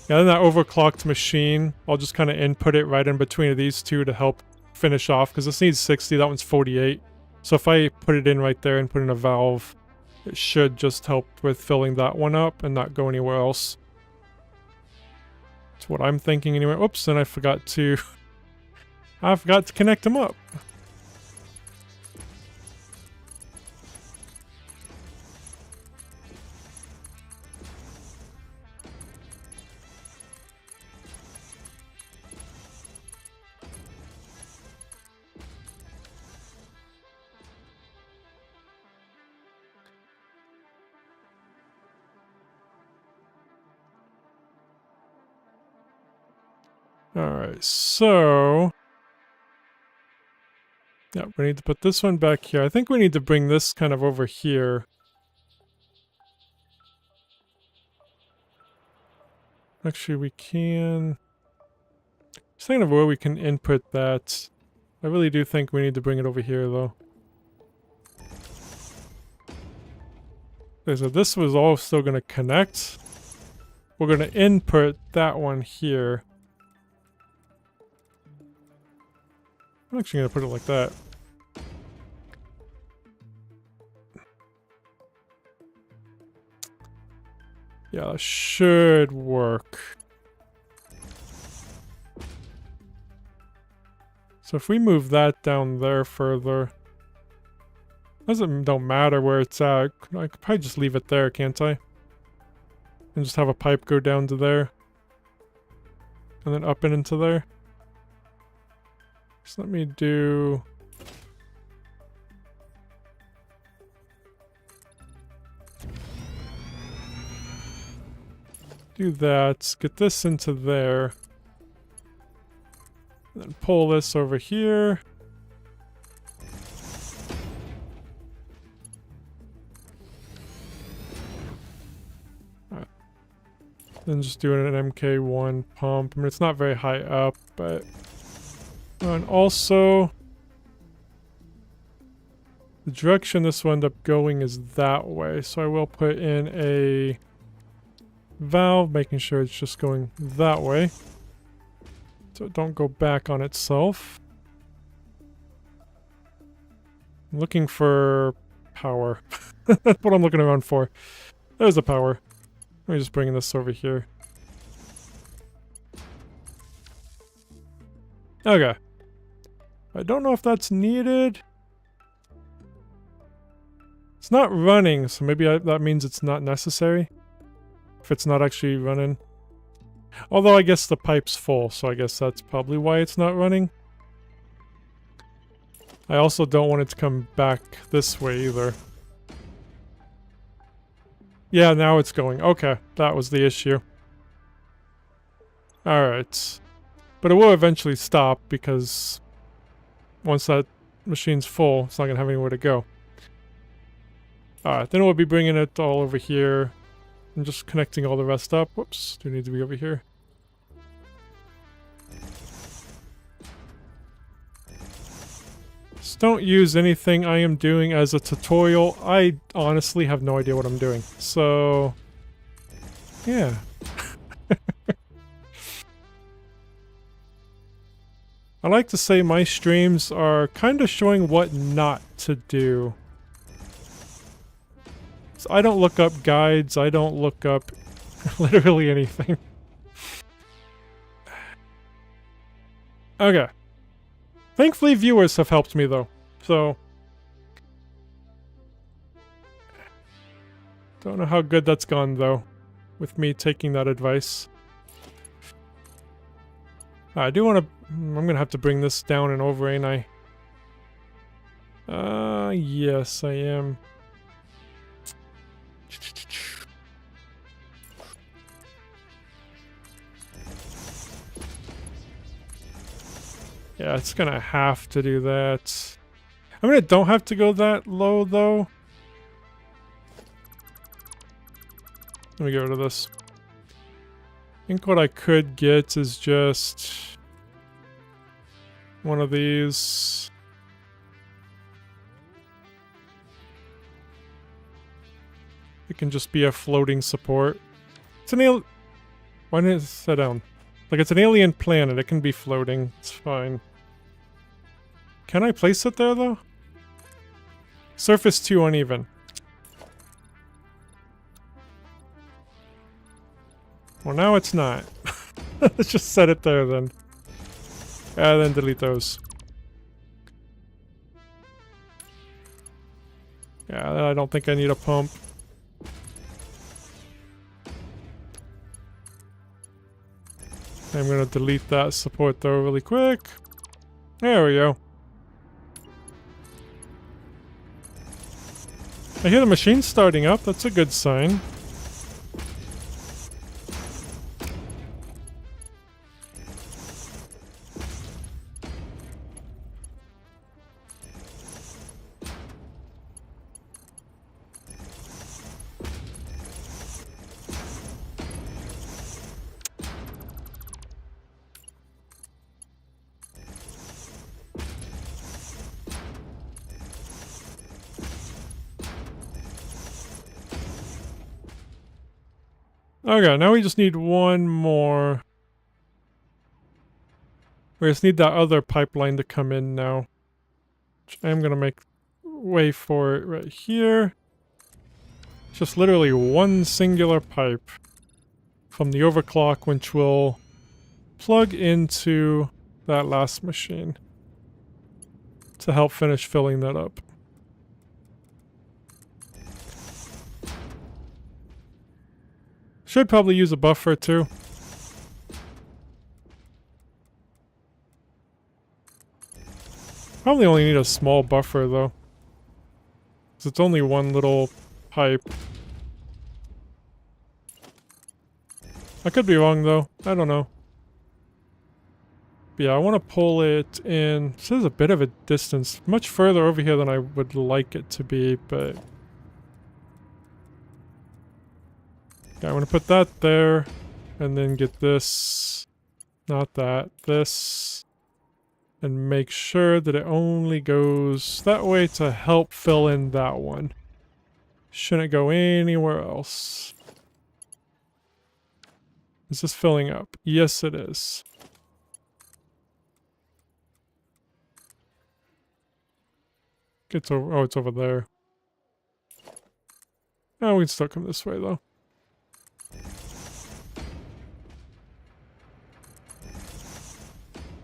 Yeah, then that overclocked machine, I'll just kind of input it right in between of these two to help finish off, because this needs 60, that one's 48. So if I put it in right there and put in a valve, it should just help with filling that one up and not go anywhere else. That's what I'm thinking anyway. Oops, and I forgot to... I forgot to connect them up. Alright, so... yeah, we need to put this one back here. I think we need to bring this kind of over here. Actually, we can... just thinking of where we can input that. I really do think we need to bring it over here, though. Okay, so this was all still going to connect. We're going to input that one here. I'm actually going to put it like that. Yeah, that should work. So if we move that down there further, don't matter where it's at. I could probably just leave it there, can't I? And just have a pipe go down to there. And then up and into there. So let me do... do that. Get this into there. And then pull this over here. Alright. Then just doing an MK1 pump. I mean, it's not very high up, but... and also... the direction this will end up going is that way, so I will put in a valve, making sure it's just going that way. So it don't go back on itself. I'm looking for power. That's what I'm looking around for. There's the power. Let me just bring this over here. Okay. I don't know if that's needed. It's not running, so maybe that means it's not necessary. If it's not actually running. Although I guess the pipe's full, so I guess that's probably why it's not running. I also don't want it to come back this way either. Yeah, now it's going. Okay, that was the issue. Alright. But it will eventually stop because once that machine's full, it's not going to have anywhere to go. Alright, then we'll be bringing it all over here. I'm just connecting all the rest up. Whoops, do need to be over here. Just don't use anything I am doing as a tutorial. I honestly have no idea what I'm doing. So, yeah. I like to say my streams are kind of showing what not to do. I don't look up guides, I don't look up literally anything. Okay. Thankfully viewers have helped me though, so... don't know how good that's gone though, with me taking that advice. I do want to... I'm gonna have to bring this down and over, ain't I? Yes I am. Yeah, it's gonna have to do that. I mean, it don't have to go that low, though. Let me get rid of this. I think what I could get is just one of these. It can just be a floating support. It's an alien... why didn't it sit down? Like, it's an alien planet. It can be floating. It's fine. Can I place it there, though? Surface too uneven. Well, now it's not. Let's just set it there, then. And then delete those. Yeah, I don't think I need a pump. I'm gonna delete that support though really quick. There we go. I hear the machine starting up, that's a good sign. Okay, now we just need one more. We just need that other pipeline to come in now. Which I am going to make way for it right here. It's just literally one singular pipe from the overclock, which will plug into that last machine to help finish filling that up. Should probably use a buffer too. Probably only need a small buffer though, because it's only one little pipe. I could be wrong though, I don't know. But yeah, I want to pull it in. This is a bit of a distance, much further over here than I would like it to be, but... Okay, I want to put that there, and then get this, not that, this, and make sure that it only goes that way to help fill in that one. Shouldn't go anywhere else. Is this filling up? Yes, it is. It's over. Oh, it's over there. Oh, we can still come this way though.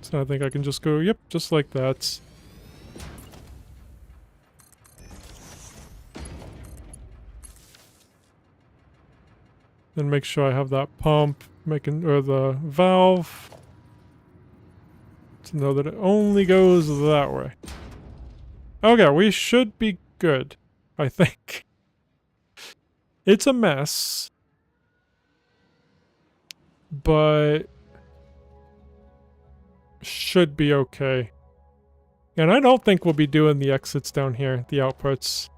So I think I can just go, yep, just like that. Then make sure I have that pump, or the valve, to know that it only goes that way. Okay, we should be good, I think. It's a mess, but should be okay. And I don't think we'll be doing the exits down here, the outputs.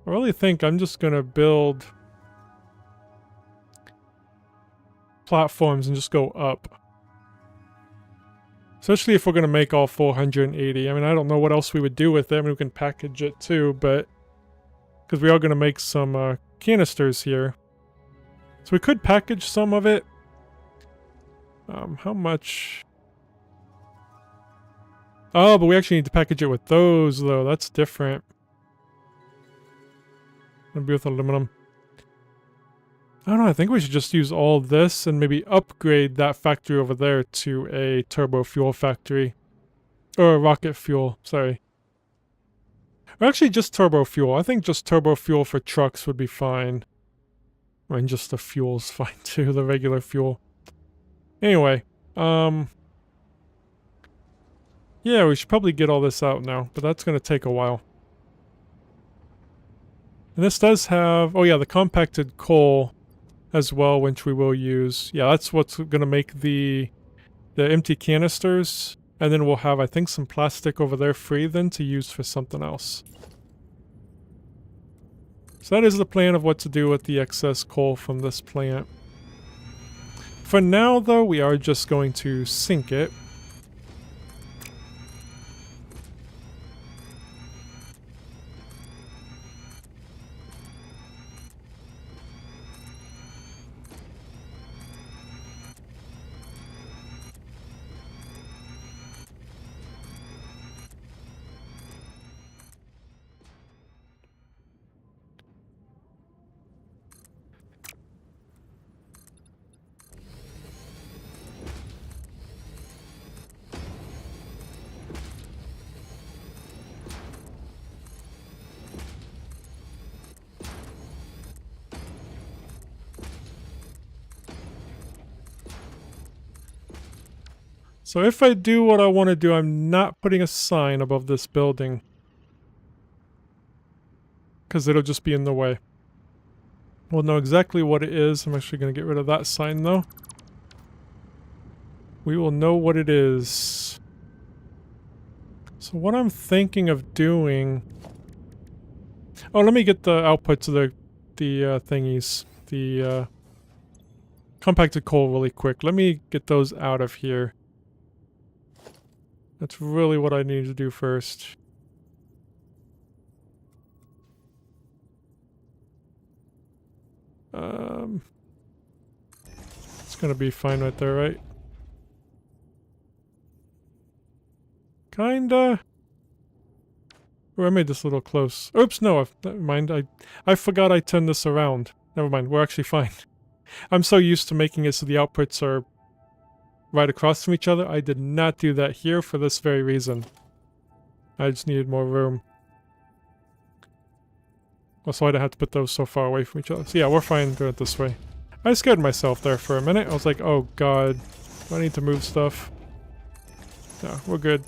I really think I'm just gonna build platforms and just go up. Especially if we're gonna make all 480. I mean, I don't know what else we would do with it. I mean, we can package it too, but... because we are gonna make some canisters here. So we could package some of it. How much... oh, but we actually need to package it with those, though. That's different. It'll be with aluminum. I don't know, I think we should just use all this and maybe upgrade that factory over there to a turbo fuel factory. Or rocket fuel, sorry. Or actually just turbo fuel. I think just turbo fuel for trucks would be fine. I mean, just the fuel's fine too, the regular fuel. Anyway, yeah, we should probably get all this out now, but that's going to take a while. And this does have, oh yeah, the compacted coal as well, which we will use. Yeah, that's what's going to make the empty canisters. And then we'll have, I think, some plastic over there free then to use for something else. So that is the plan of what to do with the excess coal from this plant. For now, though, we are just going to sink it. So if I do what I want to do, I'm not putting a sign above this building. Because it'll just be in the way. We'll know exactly what it is. I'm actually going to get rid of that sign though. We will know what it is. So what I'm thinking of doing... oh, let me get the outputs of the thingies. The compacted coal really quick. Let me get those out of here. That's really what I need to do first. It's gonna be fine right there, right? Kinda. Oh, I made this a little close. Oops, no, never mind. I forgot I turned this around. Never mind, we're actually fine. I'm so used to making it so the outputs are right across from each other. I did not do that here for this very reason. I just needed more room. Also, I don't have to put those so far away from each other. So yeah, we're fine doing it this way. I scared myself there for a minute. I was like, oh god, do I need to move stuff? No, we're good.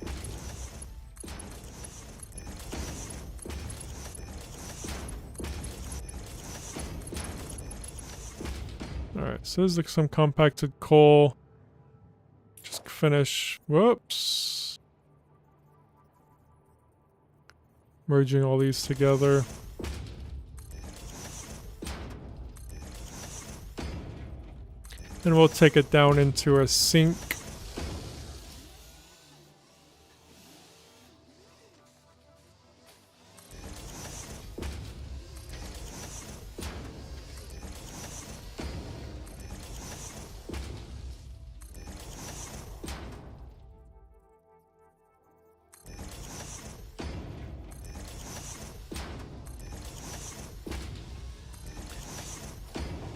Alright, so there's like some compacted coal. Just finish. Whoops. Merging all these together. And we'll take it down into a sink.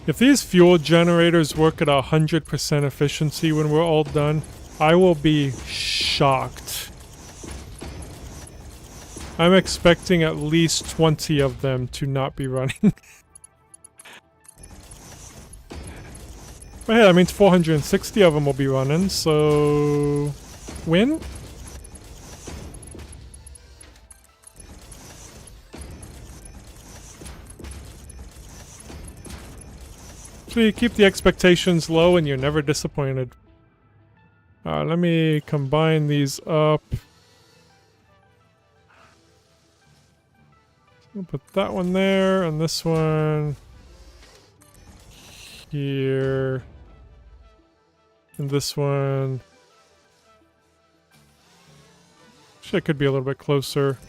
If these fuel generators work at 100% efficiency when we're all done, I will be shocked. I'm expecting at least 20 of them to not be running. But yeah, that means 460 of them will be running, so... win? So you keep the expectations low and you're never disappointed. Let me combine these up. I'll put that one there and this one here. And this one. Actually, it could be a little bit closer.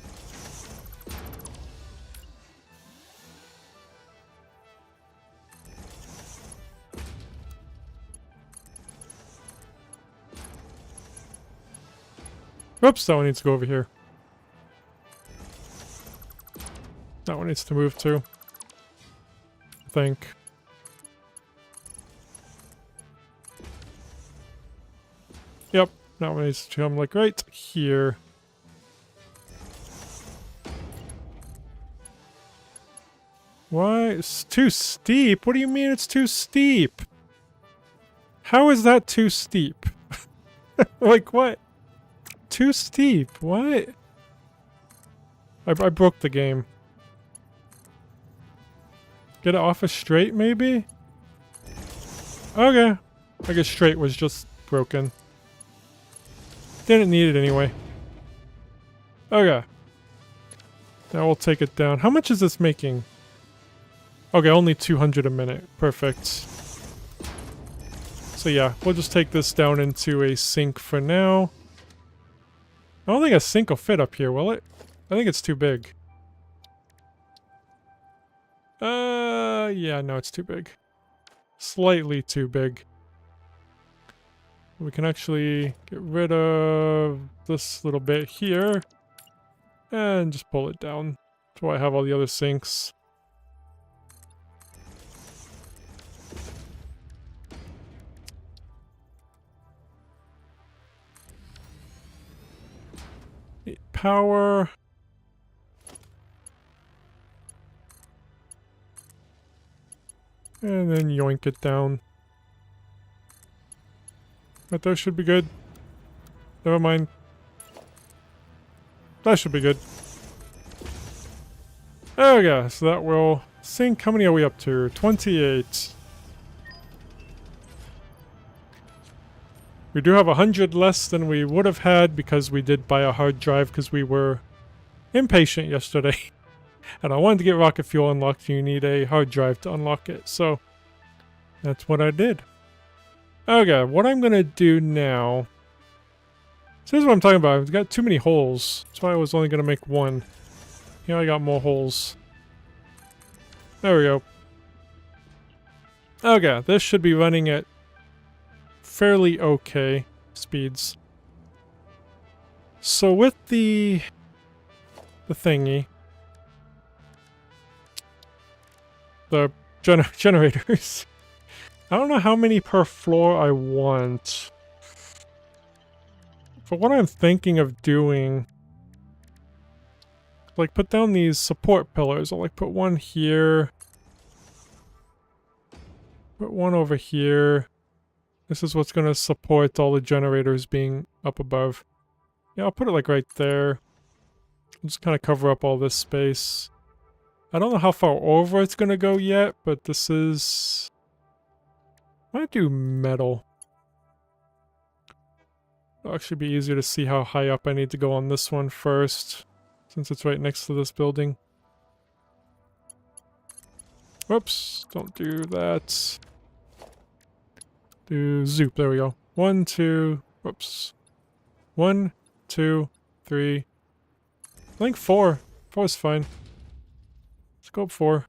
Oops, that one needs to go over here. That one needs to move too. I think. Yep, that one needs to come like right here. Why? It's too steep? What do you mean it's too steep? How is that too steep? Like what? Too steep. What? I broke the game. Get it off a straight, maybe? Okay. I guess straight was just broken. Didn't need it anyway. Okay. Now we'll take it down. How much is this making? Okay, only 200 a minute. Perfect. So yeah, we'll just take this down into a sink for now. I don't think a sink will fit up here, will it? I think it's too big. Yeah, no, it's too big. Slightly too big. We can actually get rid of this little bit here. And just pull it down. That's why I have all the other sinks. Power. And then yoink it down. But that should be good. Never mind. That should be good. There we go. So that will sink. How many are we up to? 28. We do have 100 less than we would have had because we did buy a hard drive because we were impatient yesterday. And I wanted to get rocket fuel unlocked and you need a hard drive to unlock it. So that's what I did. Okay, what I'm going to do now... So this is what I'm talking about. I've got too many holes. That's why I was only going to make one. Here I got more holes. There we go. Okay, this should be running at fairly okay speeds. So with the thingy, the generators, I don't know how many per floor I want. But what I'm thinking of doing, like put down these support pillars. I'll like put one here, put one over here. This is what's going to support all the generators being up above. Yeah, I'll put it like right there. I'll just kind of cover up all this space. I don't know how far over it's going to go yet, but this is... I might do metal. It'll actually be easier to see how high up I need to go on this one first, since it's right next to this building. Whoops, don't do that. Do zoop, there we go. 1, 2, whoops. 1, 2, 3. I think 4. 4 is fine. Let's go up 4.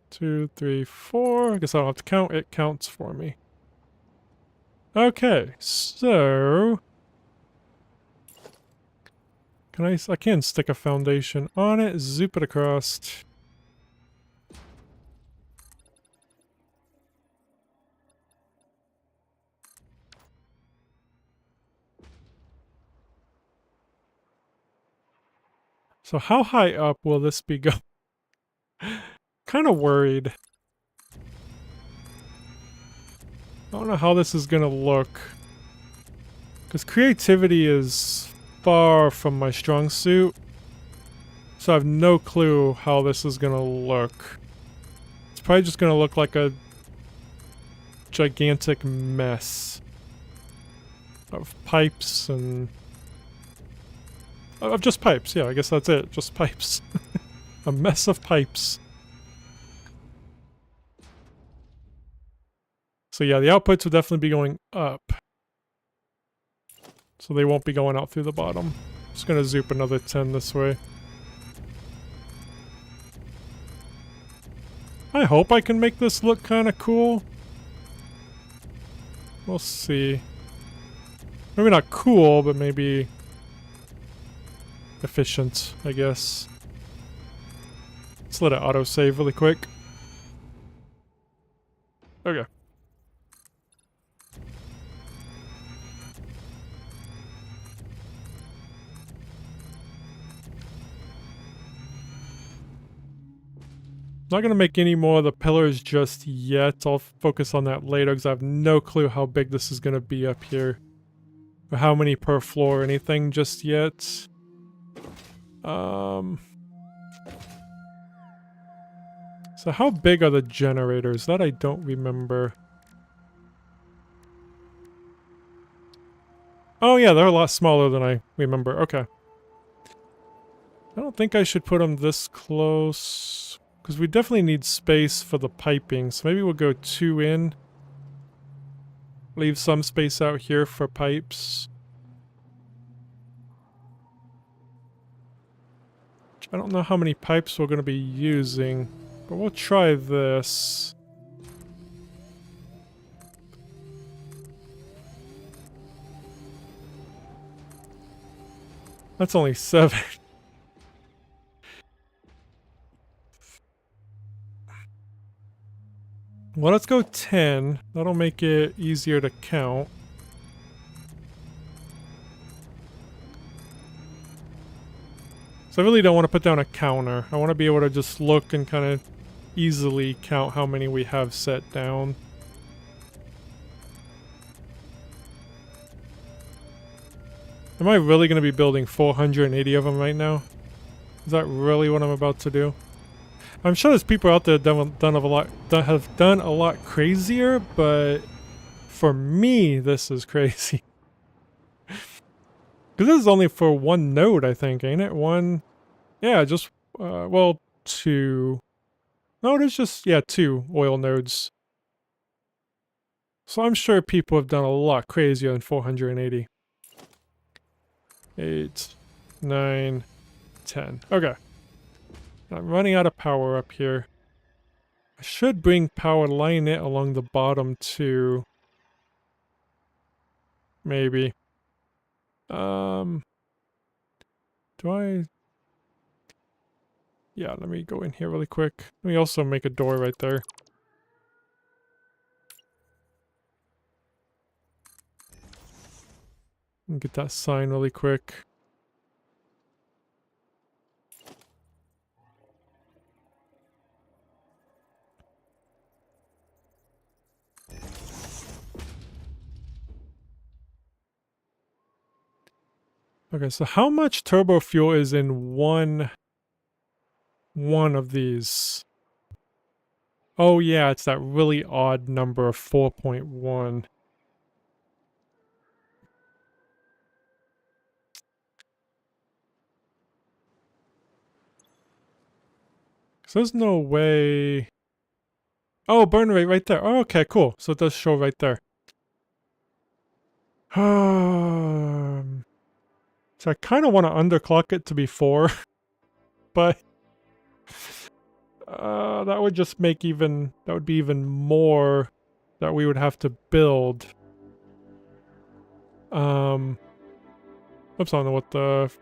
2, 3, 4. I guess I don't have to count. It counts for me. Okay, so... I can stick a foundation on it, zoop it across. So how high up will this be going? Kind of worried. I don't know how this is gonna look. Because creativity is far from my strong suit. So I have no clue how this is gonna look. It's probably just gonna look like a gigantic mess of pipes and... of just pipes, yeah, I guess that's it. Just pipes. A mess of pipes. So yeah, the outputs will definitely be going up. So they won't be going out through the bottom. Just gonna zoop another 10 this way. I hope I can make this look kinda cool. We'll see. Maybe not cool, but maybe efficient, I guess. Let's let it autosave really quick. Okay. Not going to make any more of the pillars just yet. I'll focus on that later because I have no clue how big this is going to be up here. Or how many per floor or anything just yet. So how big are the generators? That I don't remember. Oh yeah, they're a lot smaller than I remember. Okay. I don't think I should put them this close. Because we definitely need space for the piping, so maybe we'll go 2 in. Leave some space out here for pipes. I don't know how many pipes we're going to be using, but we'll try this. That's only 7. Well, let's go 10. That'll make it easier to count. So I really don't want to put down a counter. I want to be able to just look and kind of easily count how many we have set down. Am I really going to be building 480 of them right now? Is that really what I'm about to do? I'm sure there's people out there that have done a lot crazier, but for me, this is crazy. Because this is only for one node, I think, ain't it? One, yeah, just, well, 2. No, it is just, yeah, 2 oil nodes. So I'm sure people have done a lot crazier than 480. 8, 9, 10. Okay. I'm running out of power up here. I should bring power line it along the bottom too. Maybe. Do I... Yeah, let me go in here really quick. Let me also make a door right there. And get that sign really quick. Okay, so how much turbo fuel is in one of these? Oh yeah, it's that really odd number of 4.1. So there's no way... Oh, burn rate right there. Oh, okay, cool. So it does show right there. So I kind of want to underclock it to be 4. But... that would just make even... That would be even more that we would have to build. Oops, I don't know what the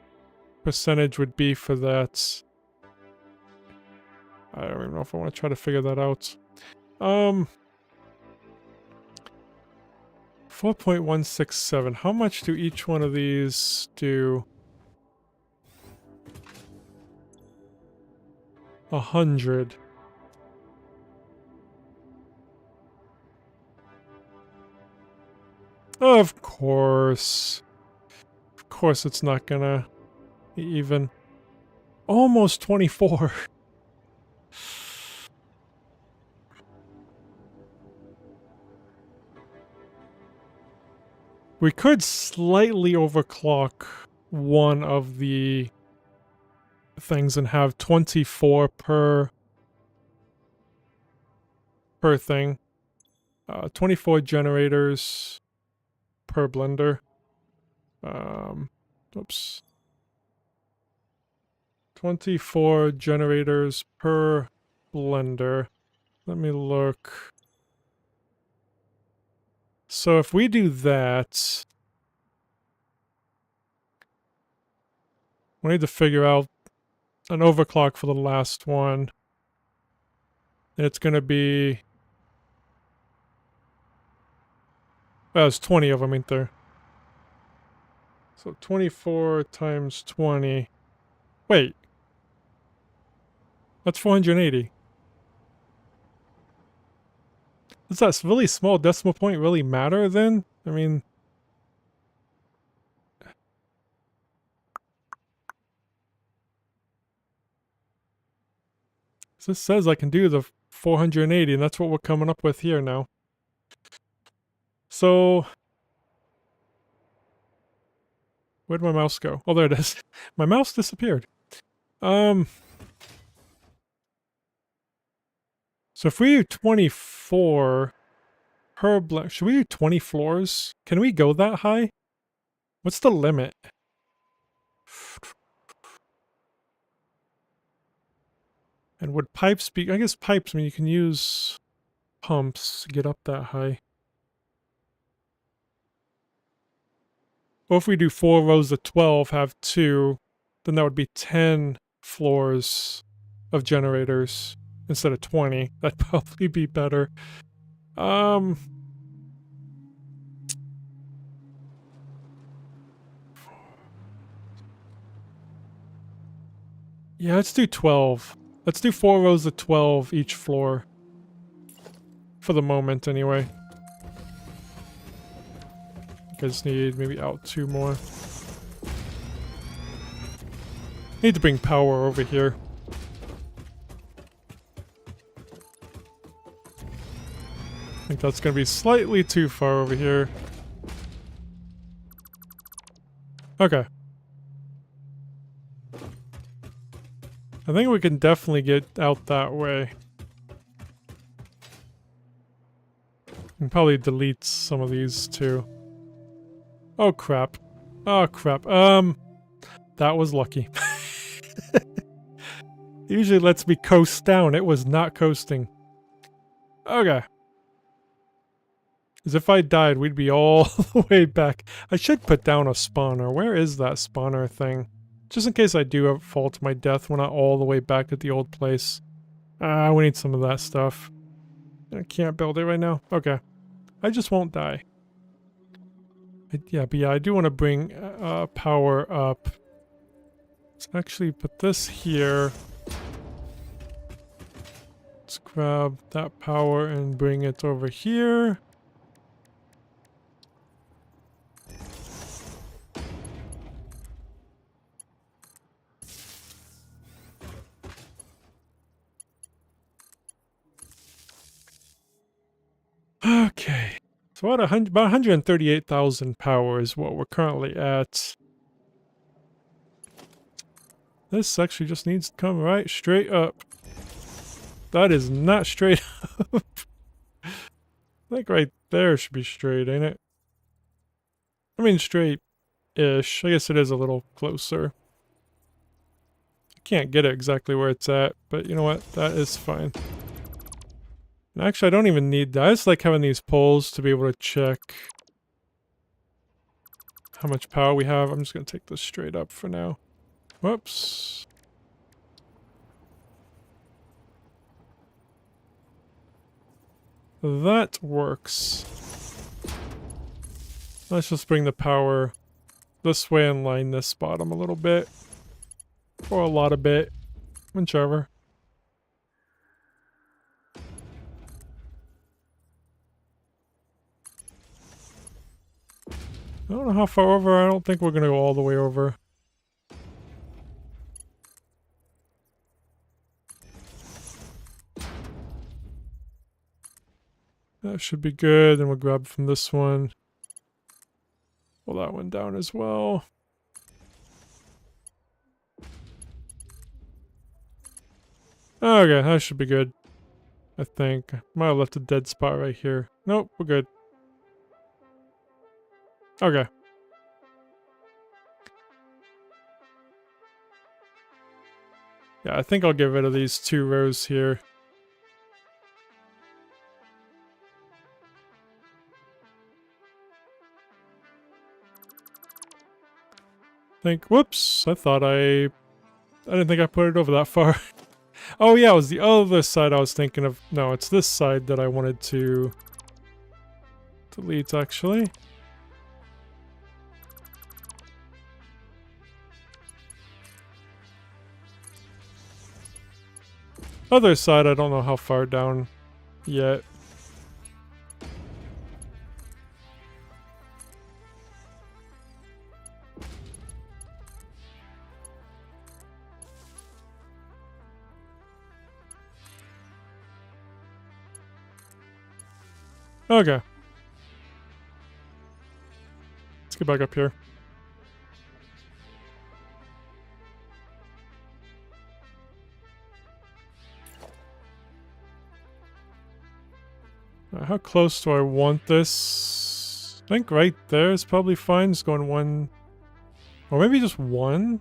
percentage would be for that. I don't even know if I want to try to figure that out. 4.167. How much do each one of these do? 100. Of course. Of course it's not gonna be even. Almost 24. We could slightly overclock one of the things and have 24 per thing. 24 generators per blender. Oops. 24 generators per blender. Let me look. So if we do that, we need to figure out an overclock for the last one. And it's going to be... Well, there's 20 of them, ain't there? So 24 times 20. Wait. That's 480. Does that really small decimal point really matter then? I mean... This says I can do the 480, and that's what we're coming up with here now. So... Where'd my mouse go? Oh, there it is. My mouse disappeared. So if we do 24 per block, should we do 20 floors? Can we go that high? What's the limit? And would pipes be... I guess pipes, I mean, you can use pumps to get up that high. Well, if we do 4 rows of 12, have 2, then that would be 10 floors of generators instead of 20. That'd probably be better. Yeah, let's do 12. Let's do 4 rows of 12 each floor. For the moment, anyway. I just need maybe out 2 more. Need to bring power over here. I think that's gonna be slightly too far over here. Okay. I think we can definitely get out that way. And probably delete some of these too. Oh crap. Oh crap. That was lucky. Usually lets me coast down. It was not coasting. Okay. Because if I died, we'd be all the way back. I should put down a spawner. Where is that spawner thing? Just in case I do fall to my death, we're not all the way back at the old place. We need some of that stuff. I can't build it right now. Okay. I just won't die. But yeah, I do want to bring power up. Let's actually put this here. Let's grab that power and bring it over here. Okay. So about 138,000 power is what we're currently at. This actually just needs to come right straight up. That is not straight up. I think right there should be straight, ain't it? I mean straight-ish. I guess it is a little closer. I can't get it exactly where it's at, but you know what? That is fine. And actually, I don't even need that. I just like having these poles to be able to check how much power we have. I'm just going to take this straight up for now. Whoops. That works. Let's just bring the power this way and line this bottom a little bit. Or a lot of bit. Whichever. I don't know how far over. I don't think we're going to go all the way over. That should be good. Then we'll grab from this one. Pull that one down as well. Okay, that should be good. I think. Might have left a dead spot right here. Nope, we're good. Okay. Yeah, I think I'll get rid of these 2 rows here. Whoops, I didn't think I put it over that far. Oh yeah, it was the other side I was thinking of. No, it's this side that I wanted to delete actually. Other side, I don't know how far down yet. Okay. Let's get back up here. How close do I want this? I think right there is probably fine. Just going 1... Or maybe just 1?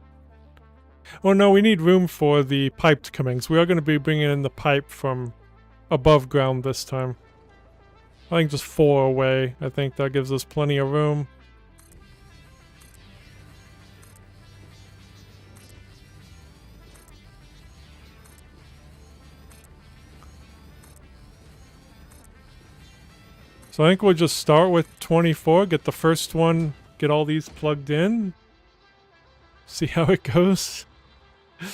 Oh no, we need room for the pipe to come in. So we are going to be bringing in the pipe from above ground this time. I think just 4 away. I think that gives us plenty of room. So I think we'll just start with 24, get the first one, get all these plugged in. See how it goes. We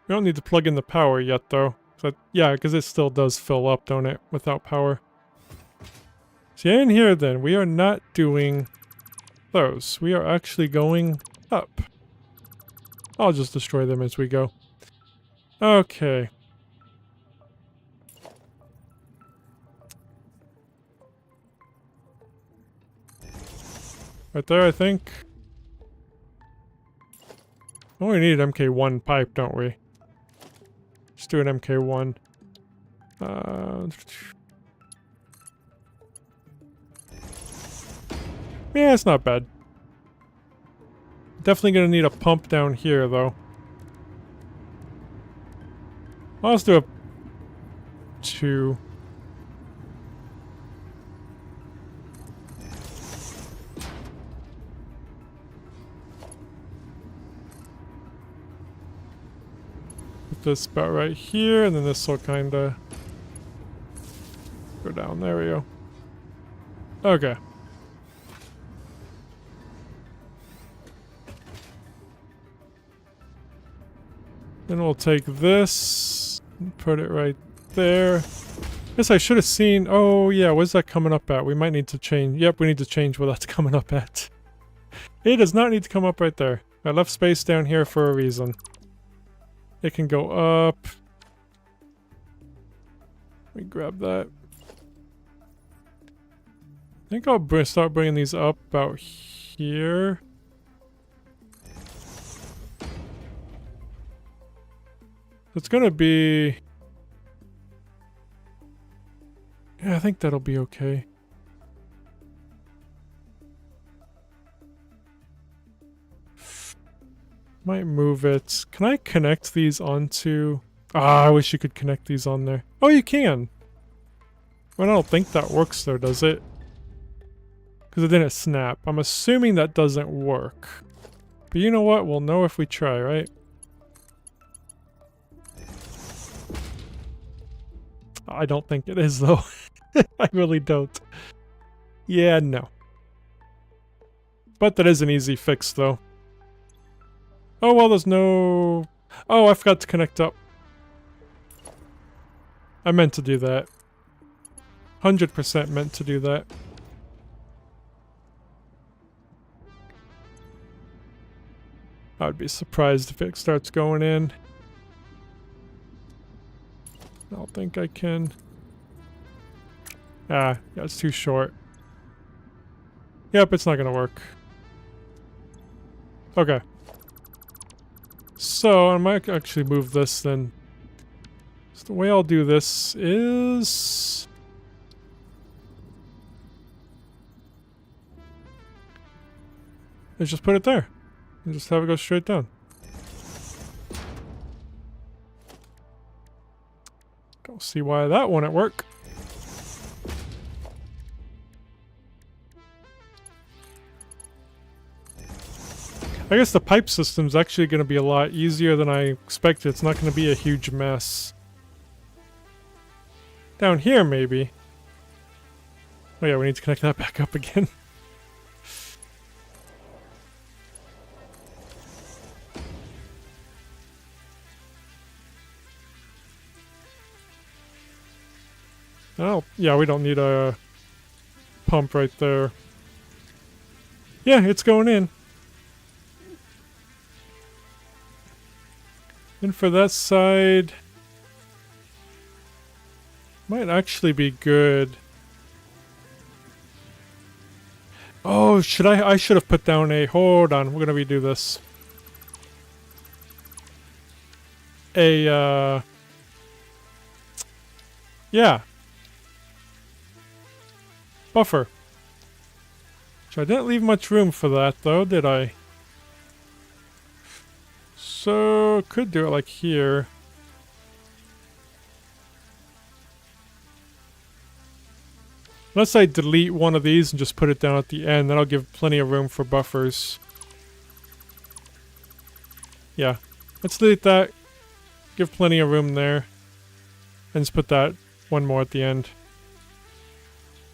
don't need to plug in the power yet though. But yeah, because it still does fill up, don't it, without power. So in here then, we are not doing those. We are actually going up. I'll just destroy them as we go. Okay. Right there, I think. Oh, we need an MK1 pipe, don't we? Let's do an MK1. Yeah, it's not bad. Definitely gonna need a pump down here, though. Well, let's do a to... Put this about right here, and then this will kind of go down. There we go. Okay. Then we'll take this and put it right there. Guess I should have seen... Oh, yeah, where's that coming up at? We might need to change... Yep, we need to change where that's coming up at. It does not need to come up right there. I left space down here for a reason. It can go up. Let me grab that. I think I'll start bringing these up about here. It's gonna be... Yeah, I think that'll be okay. Might move it. Can I connect these onto... Ah, I wish you could connect these on there. Oh, you can! Well, I don't think that works though, does it? Because it didn't snap. I'm assuming that doesn't work. But you know what? We'll know if we try, right? I don't think it is though. I really don't. Yeah, no. But that is an easy fix though. Oh, well, there's no... Oh, I forgot to connect up. I meant to do that. 100% meant to do that. I would be surprised if it starts going in. I don't think I can. Ah, yeah, it's too short. Yep, it's not gonna work. Okay. So, I might actually move this then. So the way I'll do this is... just put it there. And just have it go straight down. Don't see why that wouldn't work. I guess the pipe system's actually going to be a lot easier than I expected. It's not going to be a huge mess. Down here, maybe. Oh yeah, we need to connect that back up again. Oh, yeah, we don't need a pump right there. Yeah, it's going in. And for that side, might actually be good. Oh, should I should have put down a... Hold on, we're gonna redo this. Yeah. Buffer. So I didn't leave much room for that though, did I? So, could do it like here. Unless I delete one of these and just put it down at the end, then I'll give plenty of room for buffers. Yeah, let's delete that. Give plenty of room there. And just put that one more at the end.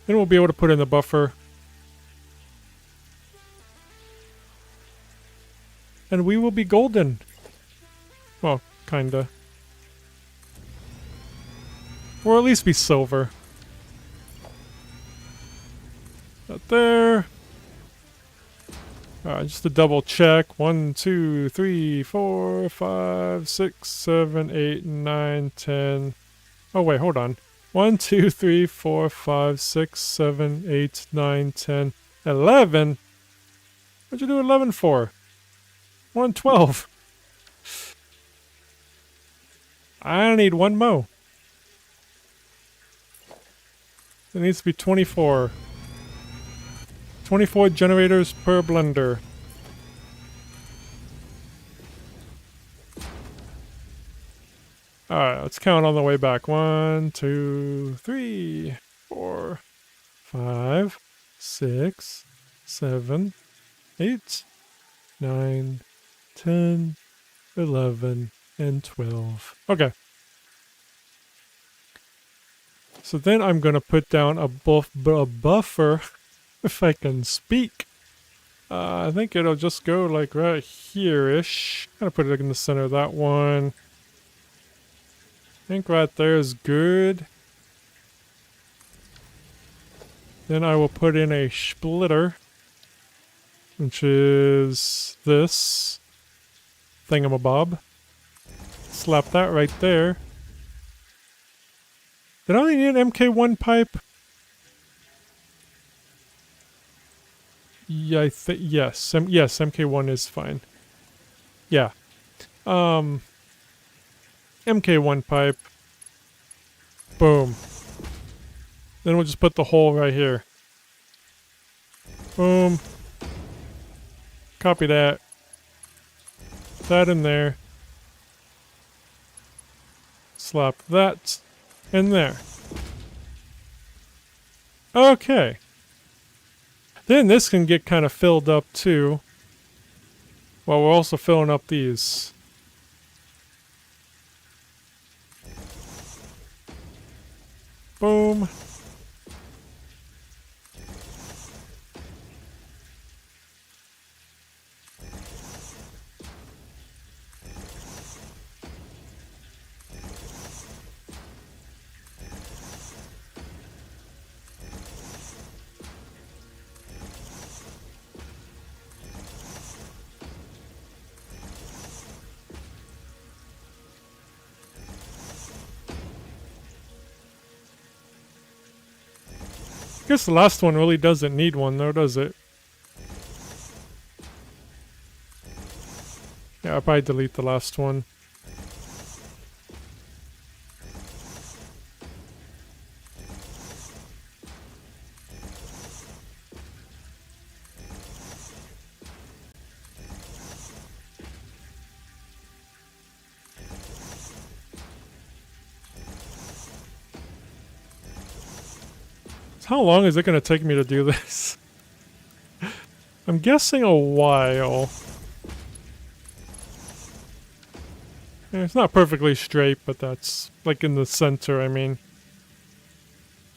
Then we'll be able to put in the buffer. And we will be golden. Well, kinda. Or at least be silver. That there. Just to double check. 1, 2, 3, 4, 5, 6, 7, 8, 9, 10. Oh wait, hold on. 1, 2, 3, 4, 5, 6, 7, 8, 9, 10, 11? What'd you do 11 for? 112. I need one mo. It needs to be 24. 24 generators per blender. Alright, Yeah, let's count on the way back. 1, 2, 3, 4, 5, 6, 7, 8, 9, 10, 11, and 12. Okay. So then I'm going to put down a buffer, if I can speak. I think it'll just go like right here-ish. Gotta put it in the center of that one. I think right there is good. Then I will put in a splitter, which is this thingamabob. Slap that right there. Did I only need an MK1 pipe? Yeah, yes. Yes, MK1 is fine. Yeah. MK1 pipe. Boom. Then we'll just put the hole right here. Boom. Copy that. That in there. Slap that in there. Okay. Then this can get kind of filled up too. While we're also filling up these. Boom. I guess the last one really doesn't need one though, does it? Yeah, I'll probably delete the last one. How long is it going to take me to do this? I'm guessing a while. Yeah, it's not perfectly straight, but that's like in the center, I mean.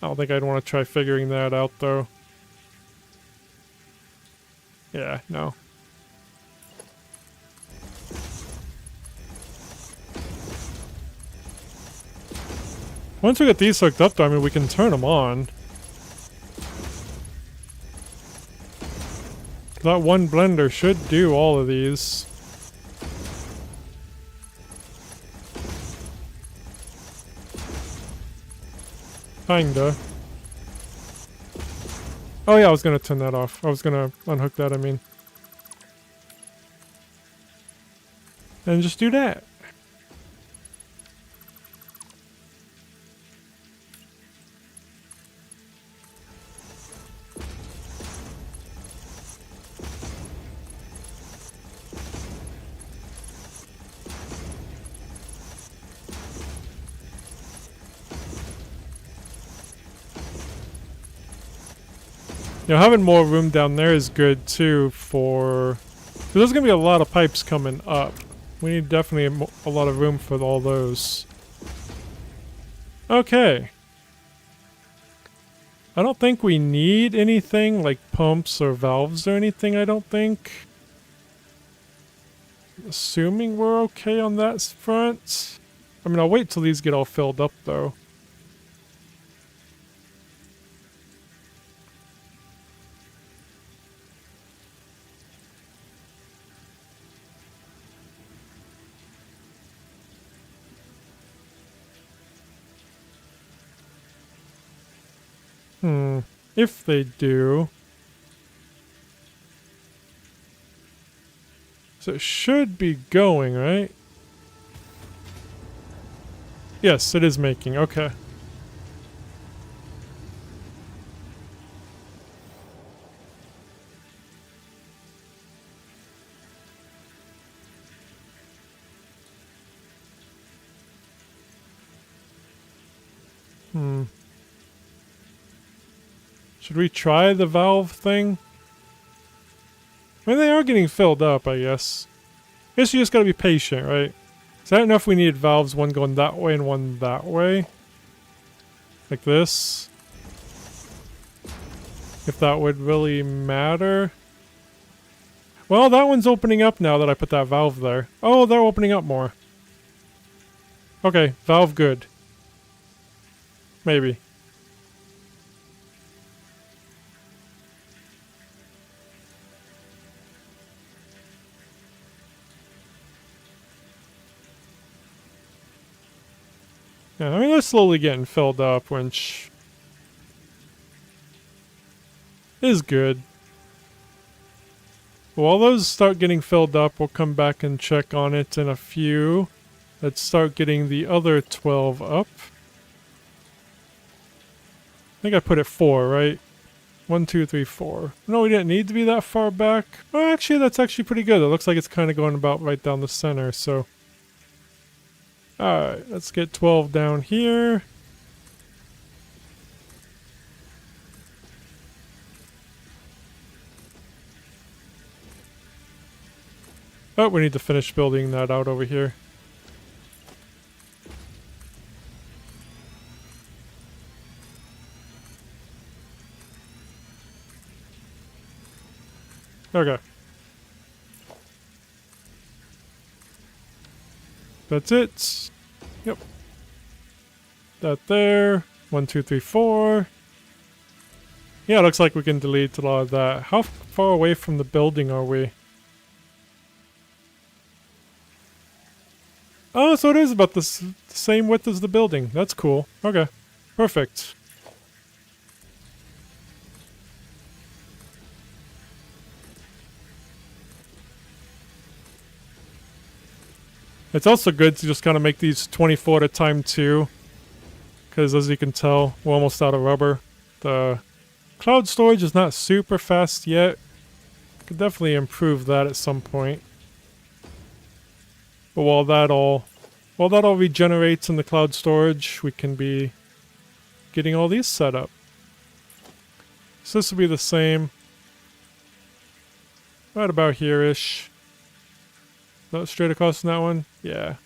I don't think I'd want to try figuring that out though. Yeah, no. Once we get these hooked up though, I mean, we can turn them on. That one blender should do all of these. Kinda. Oh yeah, I was gonna turn that off. I was gonna unhook that, I mean. And just do that. You know, having more room down there is good too for... There's gonna be a lot of pipes coming up. We need definitely a lot of room for all those. Okay. I don't think we need anything like pumps or valves or anything, I don't think. Assuming we're okay on that front. I mean, I'll wait till these get all filled up though. If they do. So it should be going, right? Yes, it is making. Okay. Should we try the valve thing? I mean, they are getting filled up, I guess. I guess you just gotta be patient, right? So I don't know if we needed valves, one going that way and one that way. Like this. If that would really matter. Well, that one's opening up now that I put that valve there. Oh, they're opening up more. Okay, valve good. Maybe. Yeah, I mean, they're slowly getting filled up, which is good. While those start getting filled up, we'll come back and check on it in a few. Let's start getting the other 12 up. I think I put it 4, right? 1, 2, 3, 4. No, we didn't need to be that far back. Oh, actually, that's actually pretty good. It looks like it's kind of going about right down the center, so... Alright, let's get 12 down here. Oh, we need to finish building that out over here. Okay. That's it. Yep. That there. 1, 2, 3, 4. Yeah, it looks like we can delete a lot of that. How far away from the building are we? Oh, so it is about the same width as the building. That's cool. Okay. Perfect. It's also good to just kind of make these 24 at a time too. Because as you can tell, we're almost out of rubber. The cloud storage is not super fast yet. Could definitely improve that at some point. But while that all regenerates in the cloud storage, we can be getting all these set up. So this will be the same. Right about here-ish. Not straight across from that one? Yeah.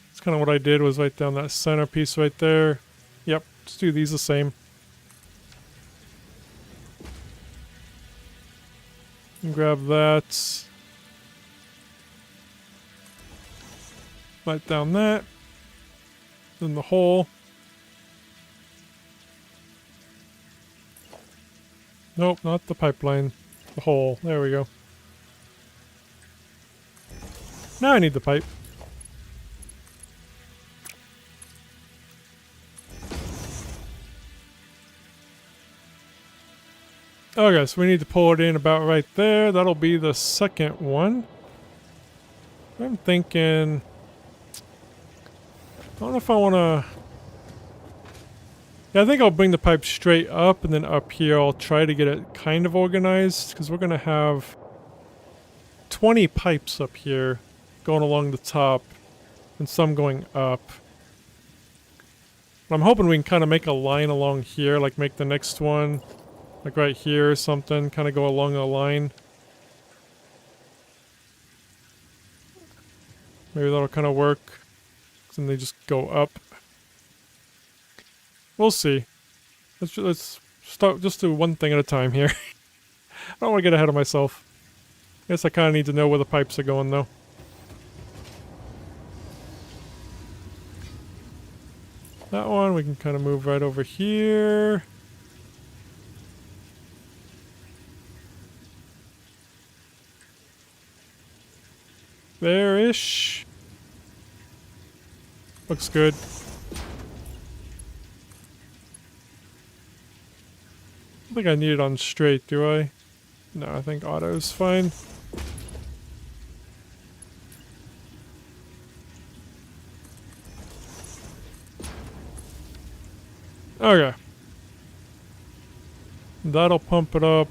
That's kind of what I did, was right down that center piece right there. Yep, let's do these the same. And grab that. Right down that. Then the hole. Nope, not the pipeline. The hole. There we go. Now I need the pipe. Okay, so we need to pull it in about right there. That'll be the second one. I'm thinking... I don't know if I want to... Yeah, I think I'll bring the pipe straight up, and then up here I'll try to get it kind of organized, because we're going to have 20 pipes up here going along the top, and some going up. I'm hoping we can kind of make a line along here, like make the next one, like right here or something, kind of go along a line. Maybe that'll kind of work. And they just go up. We'll see. Let's start, just do one thing at a time here. I don't want to get ahead of myself. Guess I kind of need to know where the pipes are going though. That one we can kind of move right over here. There-ish. Looks good. I don't think I need it on straight, do I? No, I think auto's fine. Okay. That'll pump it up.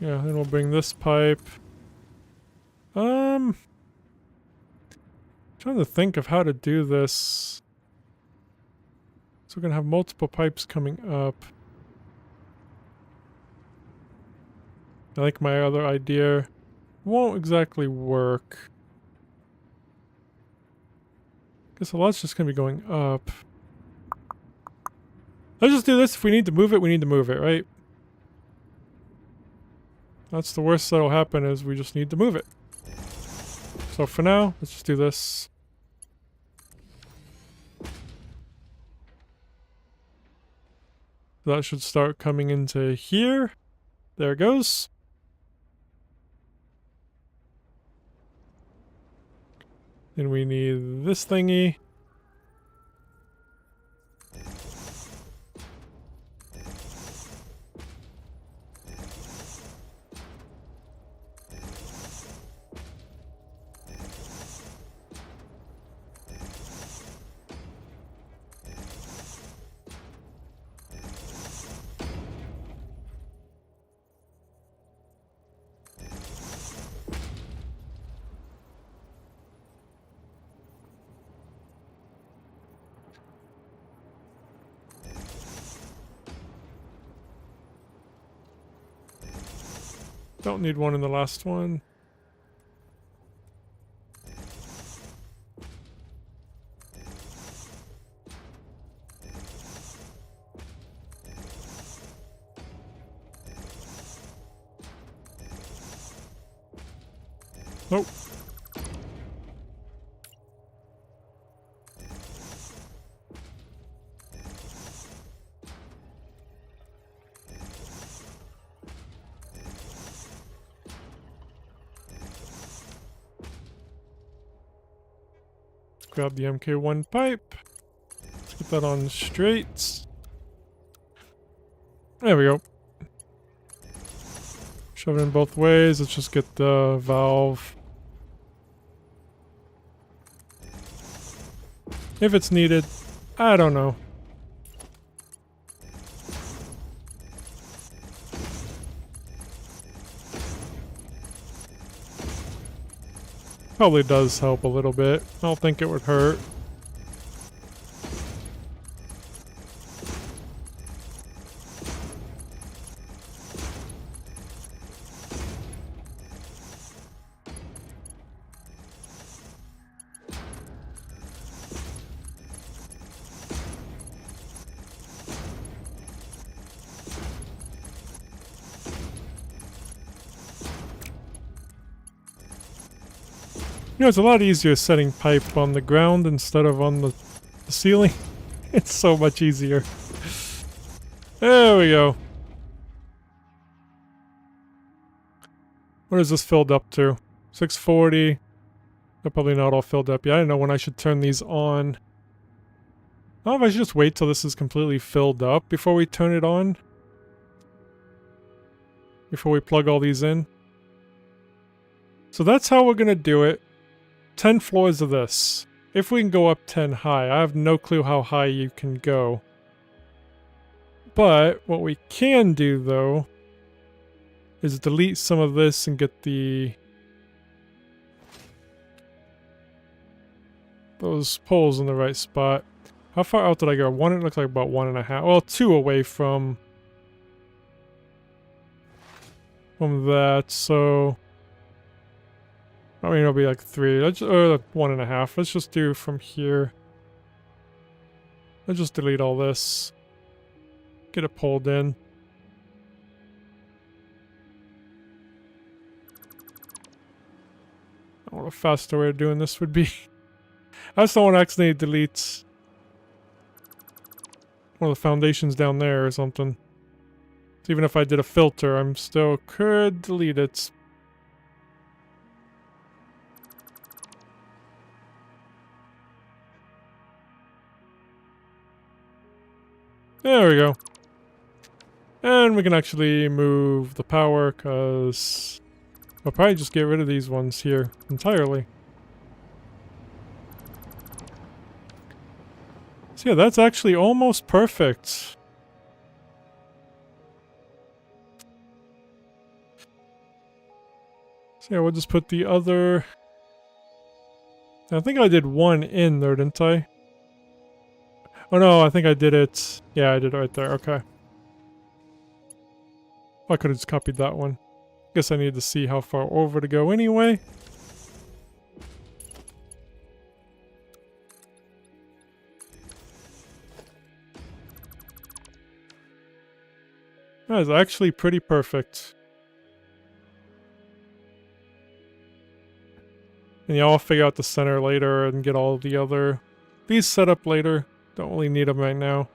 Yeah, then we'll bring this pipe Trying to think of how to do this. So we're gonna have multiple pipes coming up. I like my other idea. Won't exactly work. Guess a lot's just gonna be going up. Let's just do this. If we need to move it, we need to move it, right? That's the worst that'll happen, is we just need to move it. So for now, let's just do this. That should start coming into here. There it goes. Then we need this thingy. Don't need one in the last one. Nope. Grab the MK1 pipe. Let's get that on straight. There we go. Shove it in both ways. Let's just get the valve. If it's needed, I don't know. Probably does help a little bit. I don't think it would hurt. You know, it's a lot easier setting pipe on the ground instead of on the ceiling. It's so much easier. There we go. What is this filled up to? 640. They're probably not all filled up yet. I don't know when I should turn these on. I don't know if I should just wait till this is completely filled up before we turn it on. Before we plug all these in. So that's how we're gonna do it. 10 floors of this. If we can go up 10 high. I have no clue how high you can go. But what we can do, though, is delete some of this and get those poles in the right spot. How far out did I go? One, it looks like about 1.5. Well, 2 away from that, so I mean, it'll be like 3, or 1.5. Let's just do from here. Let's just delete all this. Get it pulled in. I don't know what a faster way of doing this would be. I just don't want to accidentally delete one of the foundations down there or something. So even if I did a filter, I'm still could delete it. There we go. And we can actually move the power, because I'll probably just get rid of these ones here entirely. So yeah, that's actually almost perfect. Yeah, we'll just put the other... I think I did one in there, didn't I? Oh no, I think I did it... Yeah, I did it right there, okay. I could have just copied that one. Guess I need to see how far over to go anyway. That is actually pretty perfect. And yeah, I'll figure out the center later and get all the other... These set up later. Don't really need them right now.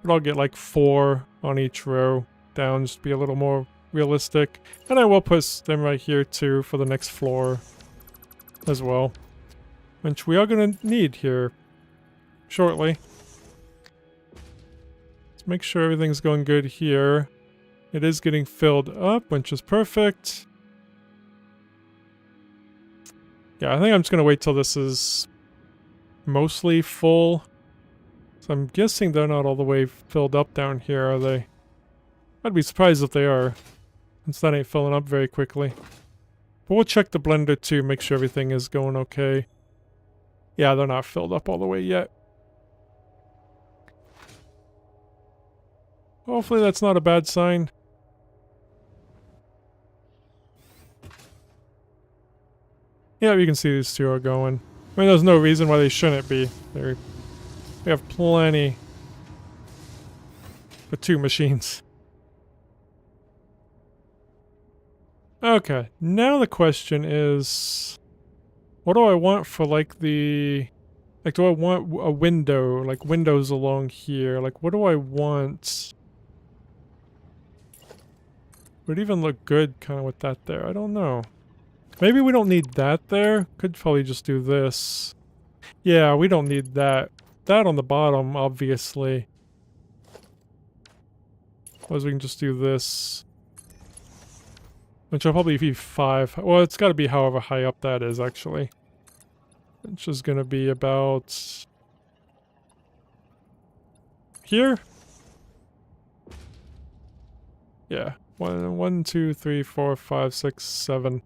But I'll get like 4 on each row down just to be a little more realistic. And I will put them right here too for the next floor as well. Which we are going to need here shortly. Let's make sure everything's going good here. It is getting filled up, which is perfect. Yeah, I think I'm just going to wait till this is mostly full. So I'm guessing they're not all the way filled up down here, are they? I'd be surprised if they are, since that ain't filling up very quickly. But we'll check the blender too, make sure everything is going okay. Yeah, they're not filled up all the way yet. Hopefully that's not a bad sign. Yeah, you can see these two are going. I mean, there's no reason why they shouldn't be. We have plenty for 2 machines. Okay, now the question is... What do I want for, like, the... Like, do I want a window? Like, windows along here? Like, what do I want? Would even look good, kind of, with that there. I don't know. Maybe we don't need that there. Could probably just do this. Yeah, we don't need that. That on the bottom, obviously. Otherwise we can just do this. Which will probably be 5. Well, it's got to be however high up that is, actually. Which is going to be about... Here? Yeah. 1, 2, 3, 4, 5, 6, 7.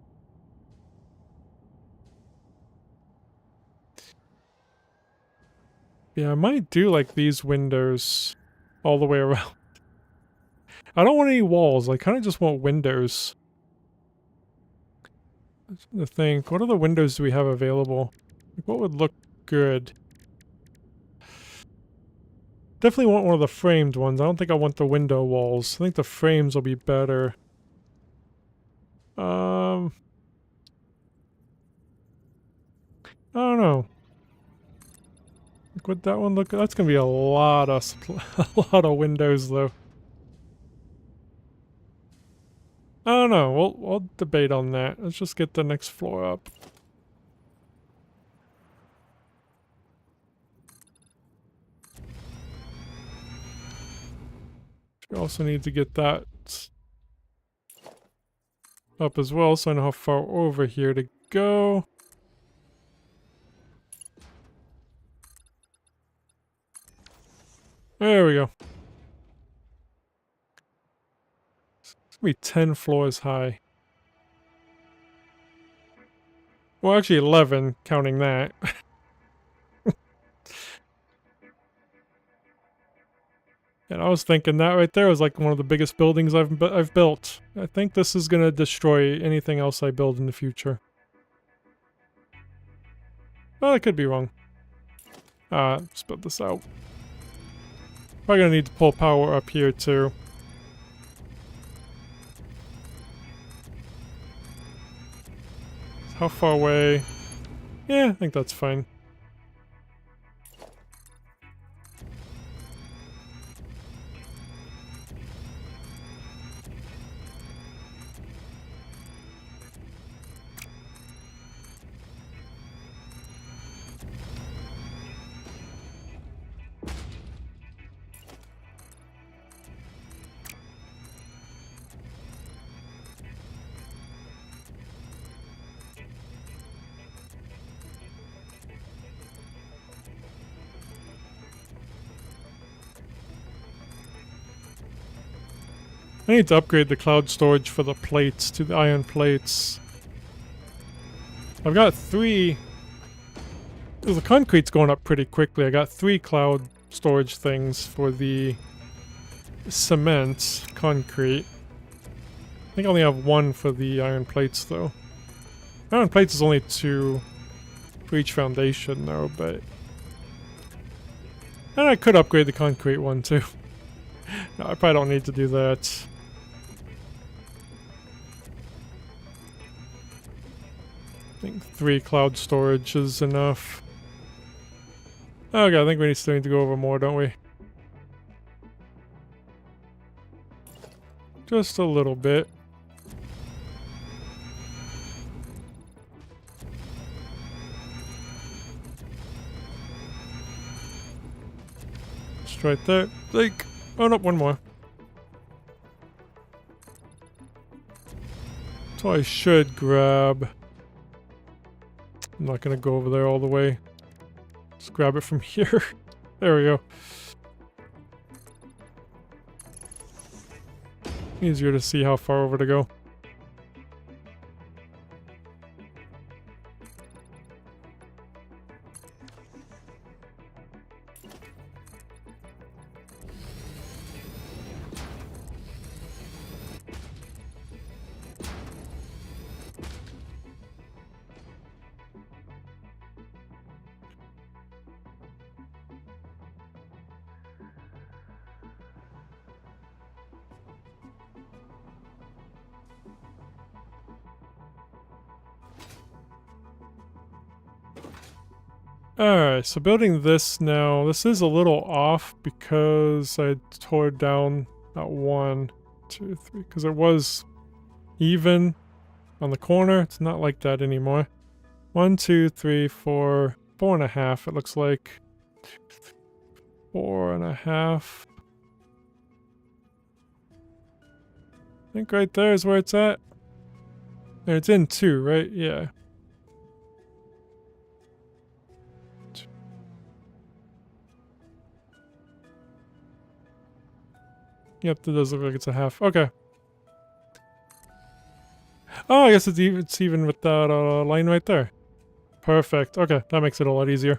Yeah, I might do like these windows all the way around. I don't want any walls, I kind of just want windows. That's the thing. What other windows do we have available? Like, what would look good? Definitely want one of the framed ones. I don't think I want the window walls. I think the frames will be better. I don't know. Like, would that one look? That's gonna be a lot of a lot of windows, though. I don't know. We'll debate on that. Let's just get the next floor up. We also need to get that up as well, so I know how far over here to go. There we go. It's gonna be 10 floors high. Well, actually 11, counting that. And I was thinking that right there was like one of the biggest buildings I've built. I think this is gonna destroy anything else I build in the future. Well, I could be wrong. Let's build this out. Probably gonna need to pull power up here too. How far away? Yeah, I think that's fine. I need to upgrade the cloud storage for the plates to the iron plates. I've got 3... The concrete's going up pretty quickly. I got 3 cloud storage things for the cement concrete. I think I only have 1 for the iron plates, though. Iron plates is only 2 for each foundation, though, but... And I could upgrade the concrete one, too. No, I probably don't need to do that. I think 3 cloud storage is enough. Okay, I think we still need to go over more, don't we? Just a little bit. Just right there. Like, oh no, 1 more. So I should grab... I'm not gonna go over there all the way. Just grab it from here. There we go. Easier to see how far over to go. Alright, so building this now, this is a little off because I tore down that 1, 2, 3, because it was even on the corner. It's not like that anymore. 1, 2, 3, 4, 4.5, it looks like. 4.5. I think right there is where it's at. And it's in 2, right? Yeah. Yep, that does look like it's a half. Okay. Oh, I guess it's even with that line right there. Perfect. Okay, that makes it a lot easier.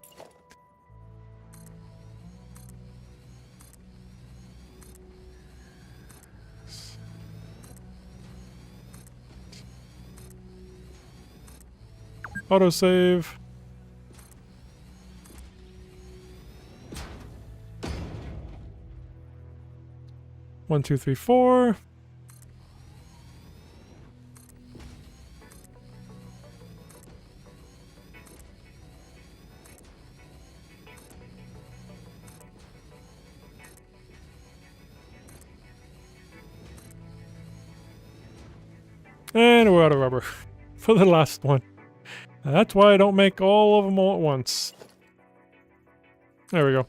Autosave. One, two, three, 4. And we're out of rubber for the last one. That's why I don't make all of them all at once. There we go.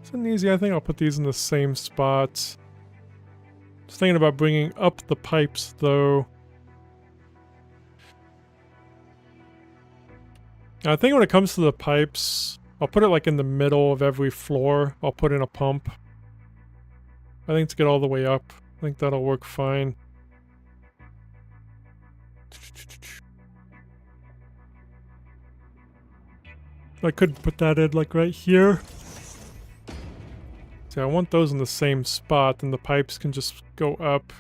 It's an easy. I think I'll put these in the same spot. Just thinking about bringing up the pipes, though. I think when it comes to the pipes, I'll put it like in the middle of every floor. I'll put in a pump. I think to get all the way up. I think that'll work fine. I could put that in like right here. See, I want those in the same spot, and the pipes can just go up.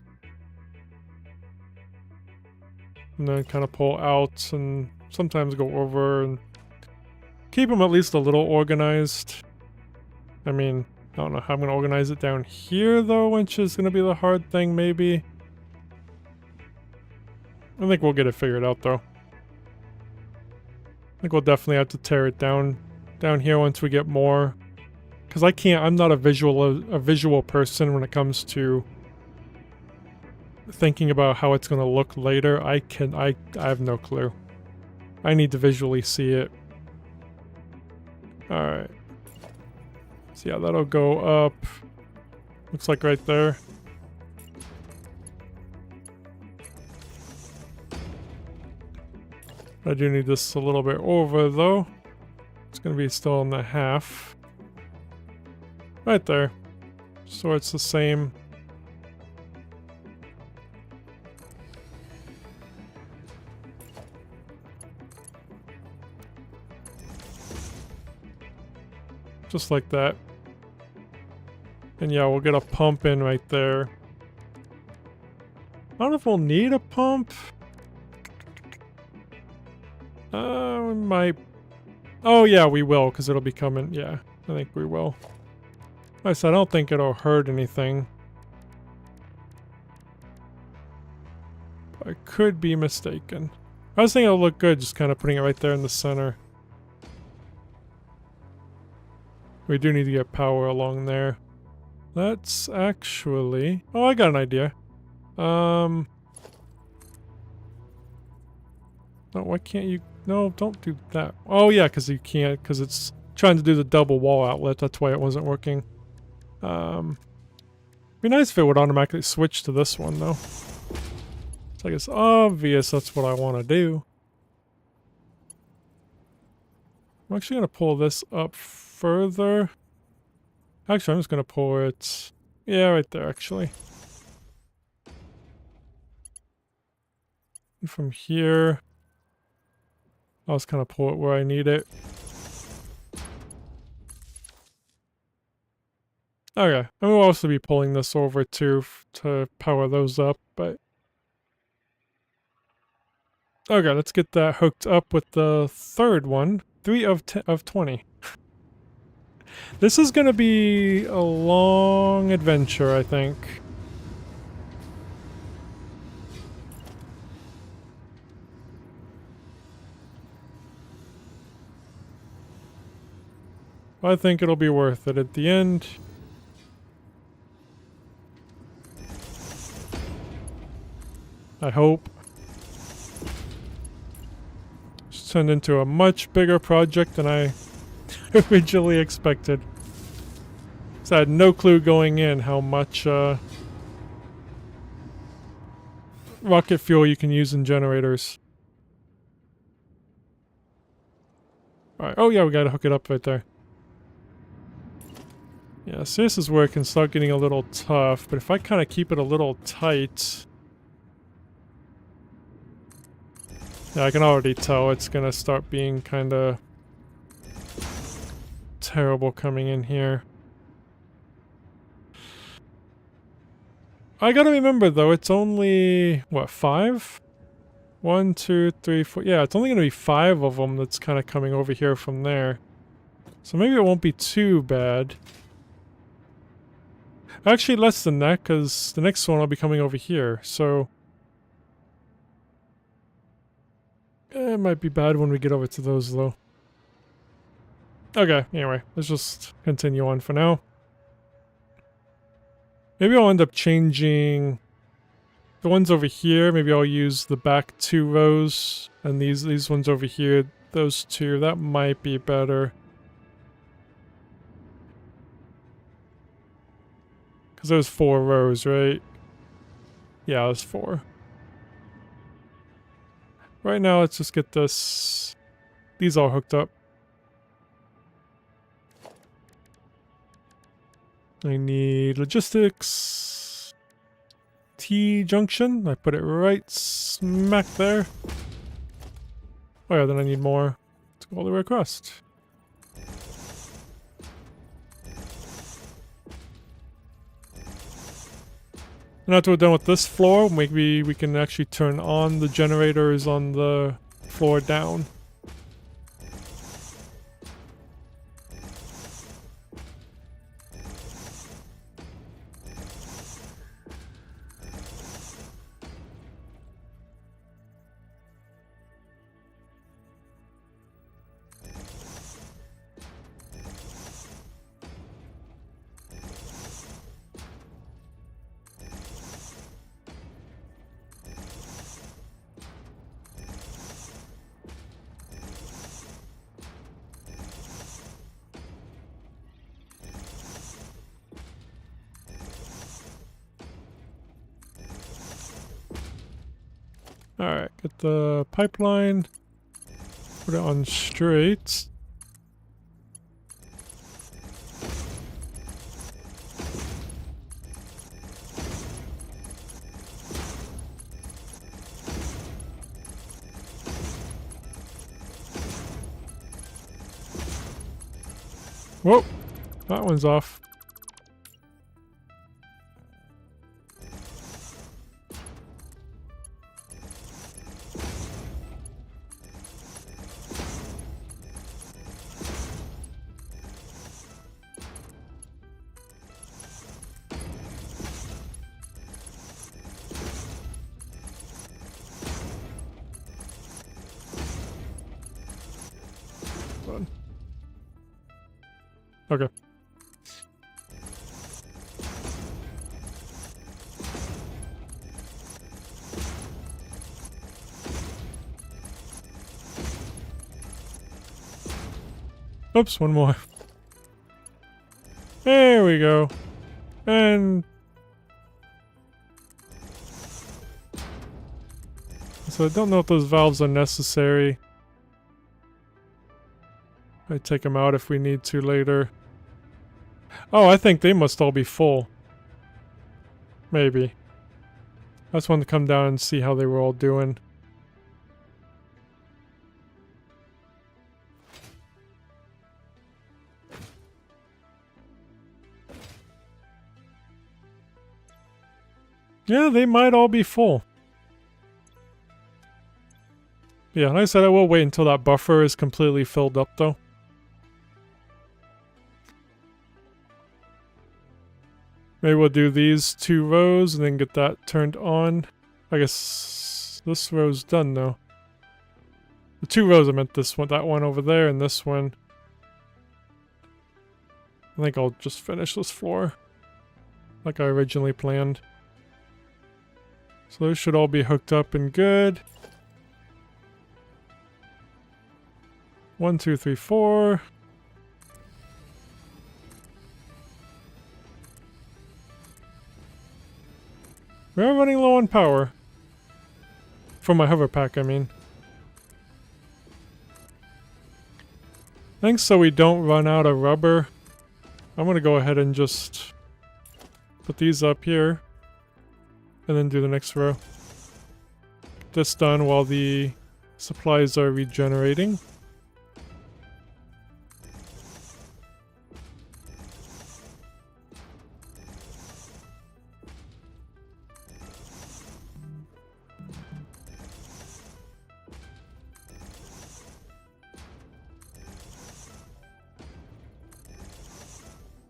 And then kind of pull out, and sometimes go over, and keep them at least a little organized. I mean, I don't know how I'm going to organize it down here, though, which is going to be the hard thing, maybe. I think we'll get it figured out, though. I think we'll definitely have to tear it down here once we get more. Because I'm not a visual person when it comes to thinking about how it's going to look later. I have no clue. I need to visually see it. Alright. So yeah, that'll go up. Looks like right there. I do need this a little bit over, though. gonna be still in the half. Right there. So it's the same. Just like that. And yeah, we'll get a pump in right there. I don't know if we'll need a pump. We might. Oh yeah, we will, because it'll be coming. Yeah, I think we will. Like I said, I don't think it'll hurt anything. I could be mistaken. I was thinking it'll look good, just kind of putting it right there in the center. We do need to get power along there. Let's actually... Oh, I got an idea. No, why can't you... No, don't do that. Oh, yeah, because you can't, because it's trying to do the double wall outlet. That's why it wasn't working. Be nice if it would automatically switch to this one, though. It's like it's obvious that's what I want to do. I'm actually going to pull this up further. Actually, I'm just going to pull it... Yeah, right there, actually. And from here... I'll just kind of pull it where I need it. Okay, and we'll also be pulling this over too to power those up, but... Okay, let's get that hooked up with the third one. 3 of 20. This is gonna be a long adventure, I think. I think it'll be worth it at the end. I hope. It's turned into a much bigger project than I originally expected. So I had no clue going in how much rocket fuel you can use in generators. Alright, oh yeah, we gotta hook it up right there. Yeah, so this is where it can start getting a little tough, but if I kind of keep it a little tight... Yeah, I can already tell it's gonna start being kind of terrible coming in here. I gotta remember though, it's only, what, 5? 1, 2, 3, 4, yeah, it's only gonna be 5 of them that's kind of coming over here from there. So maybe it won't be too bad. Actually, less than that, because the next one will be coming over here, so... It might be bad when we get over to those, though. Okay, anyway, let's just continue on for now. Maybe I'll end up changing the ones over here. Maybe I'll use the back 2 rows, and these ones over here, those 2. That might be better. Because there's 4 rows, right? Yeah, there's 4. Right now, let's just get these all hooked up. I need logistics. T-junction. I put it right smack there. Oh yeah, then I need more to go all the way across. And after we're done with this floor, maybe we can actually turn on the generators on the floor down. Alright, get the pipeline, put it on straight. Whoa! That one's off. Okay. Oops, one more. There we go. And so I don't know if those valves are necessary. I take them out if we need to later. Oh, I think they must all be full. Maybe. I just wanted to come down and see how they were all doing. Yeah, they might all be full. Yeah, like I said, I will wait until that buffer is completely filled up, though. Maybe we'll do these 2 rows and then get that turned on. I guess this row's done, though. The 2 rows, I meant this one, that one over there, and this one. I think I'll just finish this floor like I originally planned. So those should all be hooked up and good. 1, 2, 3, 4. We are running low on power. For my hover pack, I mean. I think so we don't run out of rubber. I'm gonna go ahead and just put these up here. And then do the next row. Get this done while the supplies are regenerating.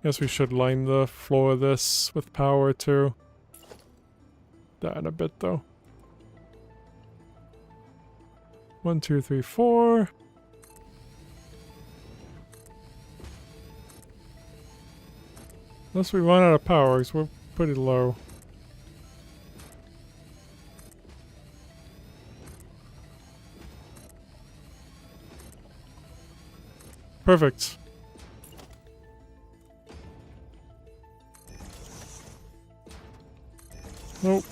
Guess we should line the floor of this with power too. That in a bit though. 1, 2, 3, 4. Unless we run out of power, because we're pretty low. Perfect. Nope.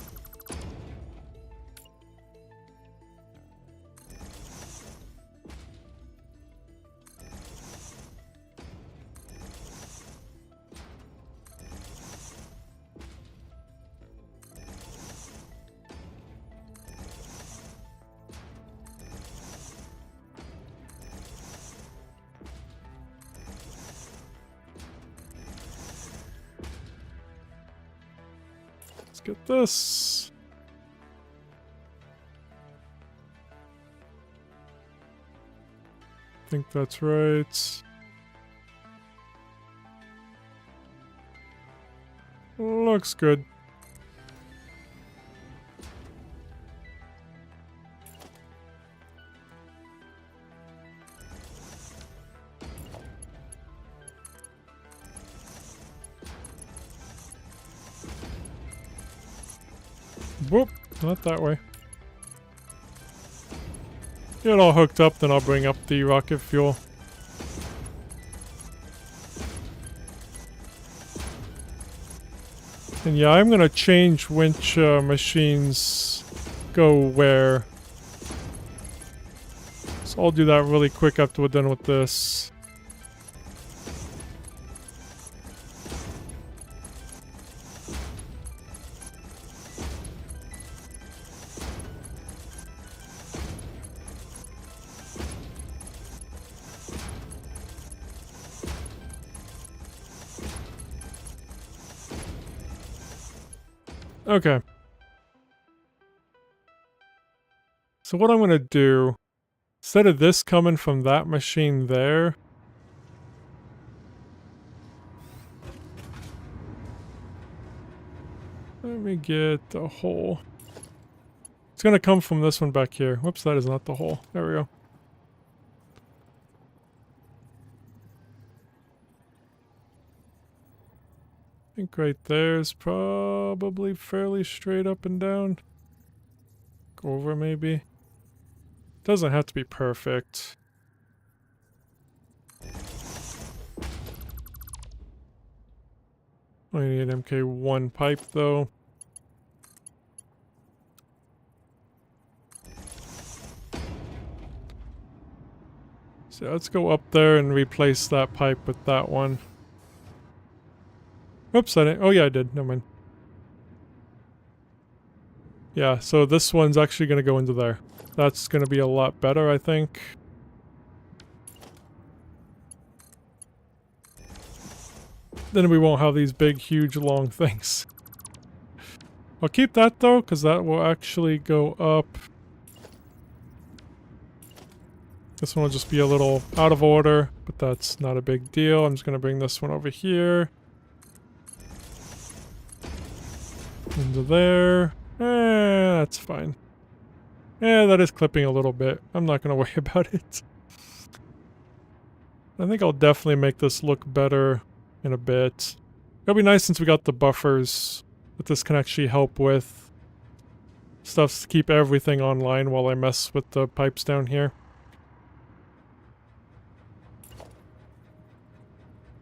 Let's get this. I think that's right. Looks good. Whoop, not that way. Get it all hooked up, then I'll bring up the rocket fuel. And yeah, I'm gonna change which machines go where. So I'll do that really quick after we're done with this. Okay. So what I'm gonna do, instead of this coming from that machine there, let me get the hole. It's gonna come from this one back here. Whoops, that is not the hole. There we go. I think right there is probably fairly straight up and down. Go over maybe. Doesn't have to be perfect. I need an MK1 pipe though. So let's go up there and replace that pipe with that one. Oops, I didn't. Oh yeah, I did. Never mind. Yeah, so this one's actually going to go into there. That's going to be a lot better, I think. Then we won't have these big, huge, long things. I'll keep that though, because that will actually go up. This one will just be a little out of order, but that's not a big deal. I'm just going to bring this one over here. Into there. That's fine. Yeah, that is clipping a little bit. I'm not going to worry about it. I think I'll definitely make this look better in a bit. It'll be nice since we got the buffers that this can actually help with. Stuff to keep everything online while I mess with the pipes down here.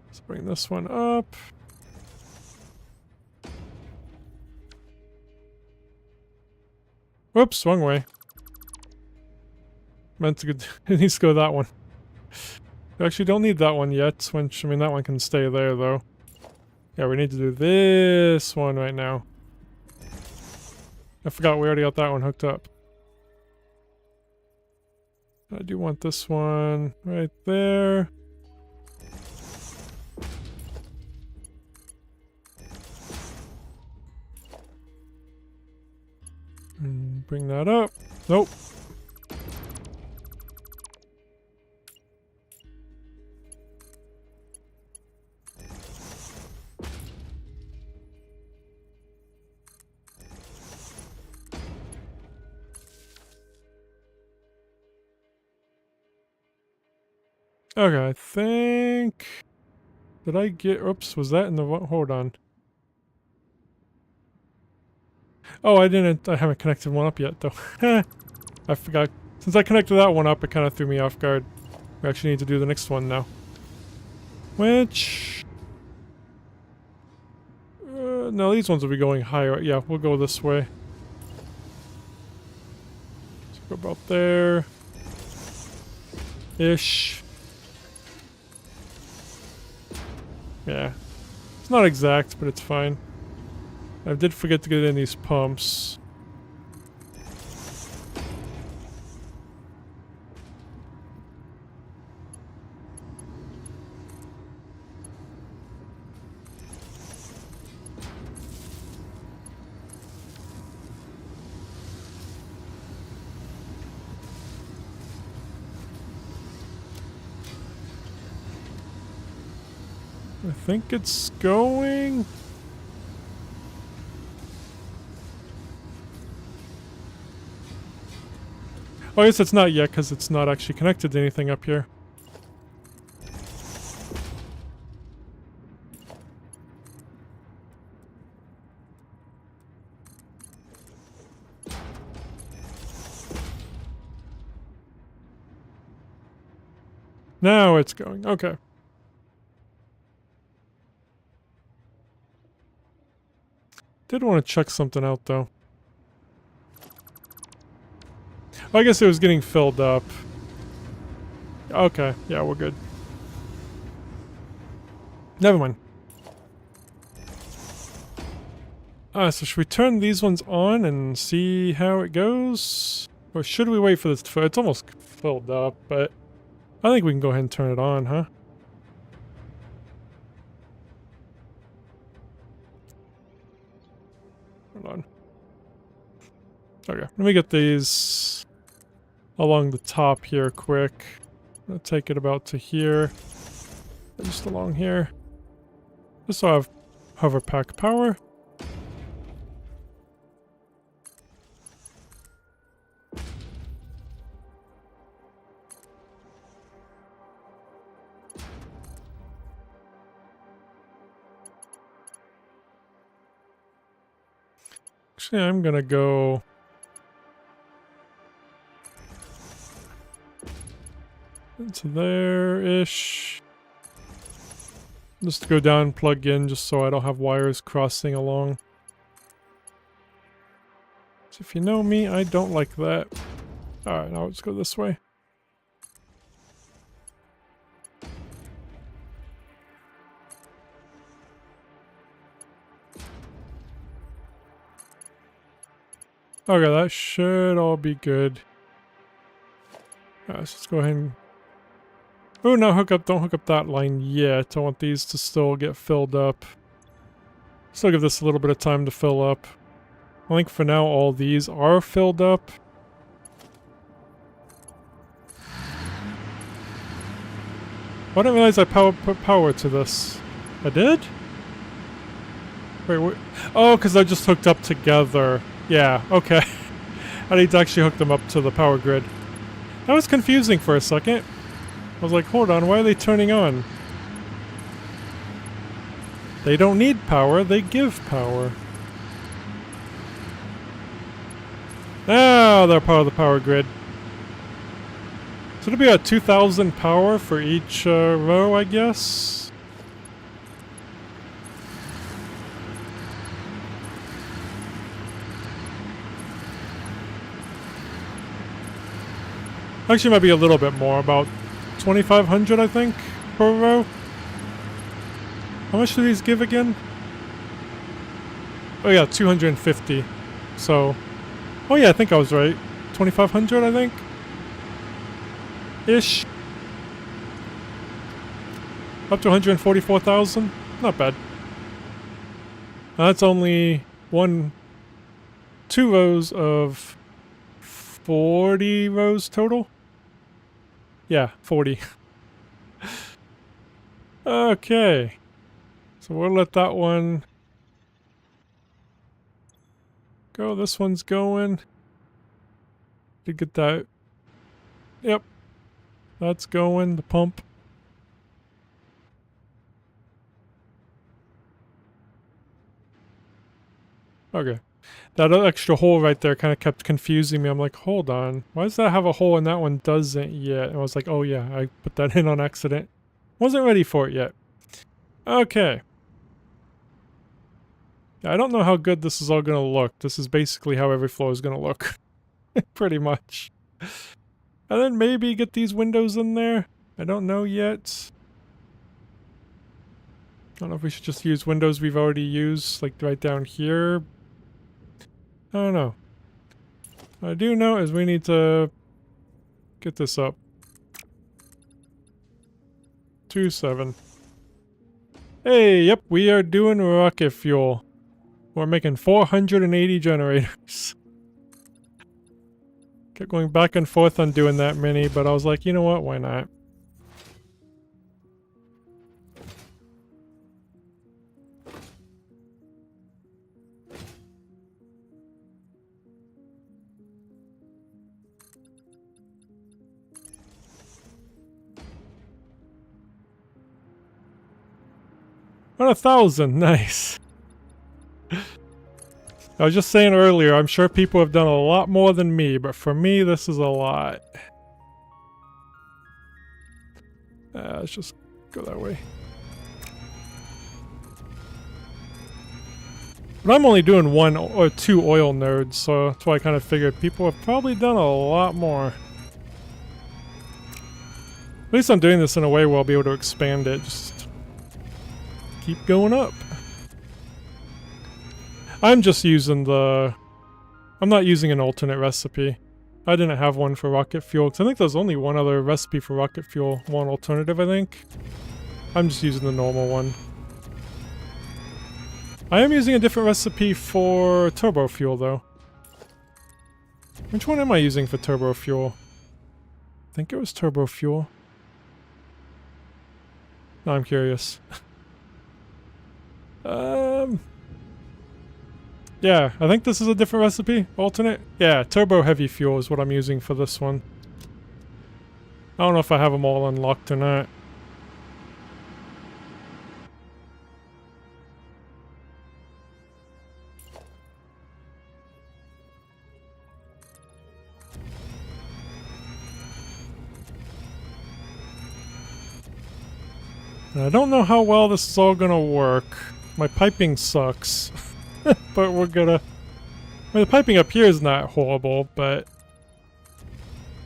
Let's bring this one up. Whoops, wrong way. Meant to go, it needs to go that one. We actually don't need that one yet, which, I mean, that one can stay there, though. Yeah, we need to do this one right now. I forgot we already got that one hooked up. I do want this one right there. And bring that up. Nope. Okay, I think... Did I get... Oops, was that in the... Hold on. Oh, I haven't connected one up yet, though. I forgot. Since I connected that one up, it kind of threw me off guard. We actually need to do the next one now. Which... no, these ones will be going higher. Yeah, we'll go this way. Let's go about there. Ish. Yeah. It's not exact, but it's fine. I did forget to get in these pumps. I think it's going... Oh, I guess it's not yet, because it's not actually connected to anything up here. Now it's going. Okay. Did want to check something out, though. Oh, I guess it was getting filled up. Okay, yeah, we're good. Never mind. So should we turn these ones on and see how it goes? Or should we wait for this to fill? It's almost filled up, but I think we can go ahead and turn it on, huh? Hold on. Okay, let me get these along the top here quick. I'll take it about to here. Just along here. Just so I have hover pack power. Actually, I'm gonna go into there-ish. Just go down and plug in just so I don't have wires crossing along. So if you know me, I don't like that. Alright, now let's go this way. Okay, that should all be good. Alright, so let's go ahead and... Oh, no, don't hook up that line yet. I want these to still get filled up. Still give this a little bit of time to fill up. I think for now all these are filled up. I didn't realize I put power to this. I did? Wait, what? Oh, because they're just hooked up together. Yeah, okay. I need to actually hook them up to the power grid. That was confusing for a second. I was like, hold on, why are they turning on? They don't need power, they give power. Ah, they're part of the power grid. So it'll be at 2,000 power for each row, I guess. Actually, might be a little bit more, about 2,500, I think, per row. How much do these give again? Oh yeah, 250. So, oh yeah, I think I was right. 2,500, I think. Ish. Up to 144,000. Not bad. That's only two rows of 40 rows total. Yeah, 40. Okay. So we'll let that one go. This one's going. Did get that. Yep. That's going. The pump. Okay. That extra hole right there kind of kept confusing me. I'm like, hold on. Why does that have a hole and that one doesn't yet? And I was like, oh yeah, I put that in on accident. Wasn't ready for it yet. Okay. I don't know how good this is all going to look. This is basically how every floor is going to look. Pretty much. And then maybe get these windows in there. I don't know yet. I don't know if we should just use windows we've already used, like right down here. I don't know. What I do know is we need to get this up. 2.7. Hey, yep, we are doing rocket fuel. We're making 480 generators. Kept going back and forth on doing that many, but I was like, you know what, why not? On 1,000, nice. I was just saying earlier, I'm sure people have done a lot more than me, but for me, this is a lot. Let's just go that way. But I'm only doing 1 or 2 oil nodes, so that's why I kind of figured people have probably done a lot more. At least I'm doing this in a way where I'll be able to expand it, just keep going up. I'm just using the... I'm not using an alternate recipe. I didn't have one for rocket fuel, because I think there's only one other recipe for rocket fuel. One alternative, I think. I'm just using the normal one. I am using a different recipe for turbo fuel, though. Which one am I using for turbo fuel? I think it was turbo fuel. No, I'm curious. Yeah, I think this is a different recipe. Alternate? Yeah, turbo heavy fuel is what I'm using for this one. I don't know if I have them all unlocked or not. And I don't know how well this is all gonna work. My piping sucks. But we're gonna... I mean, the piping up here is not horrible, but...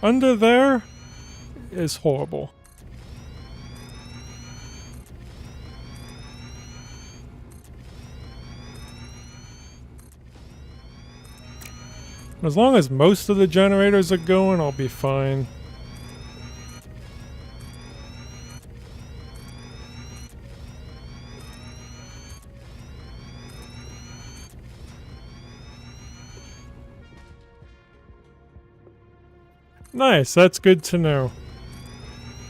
under there is horrible. As long as most of the generators are going, I'll be fine. Nice, that's good to know.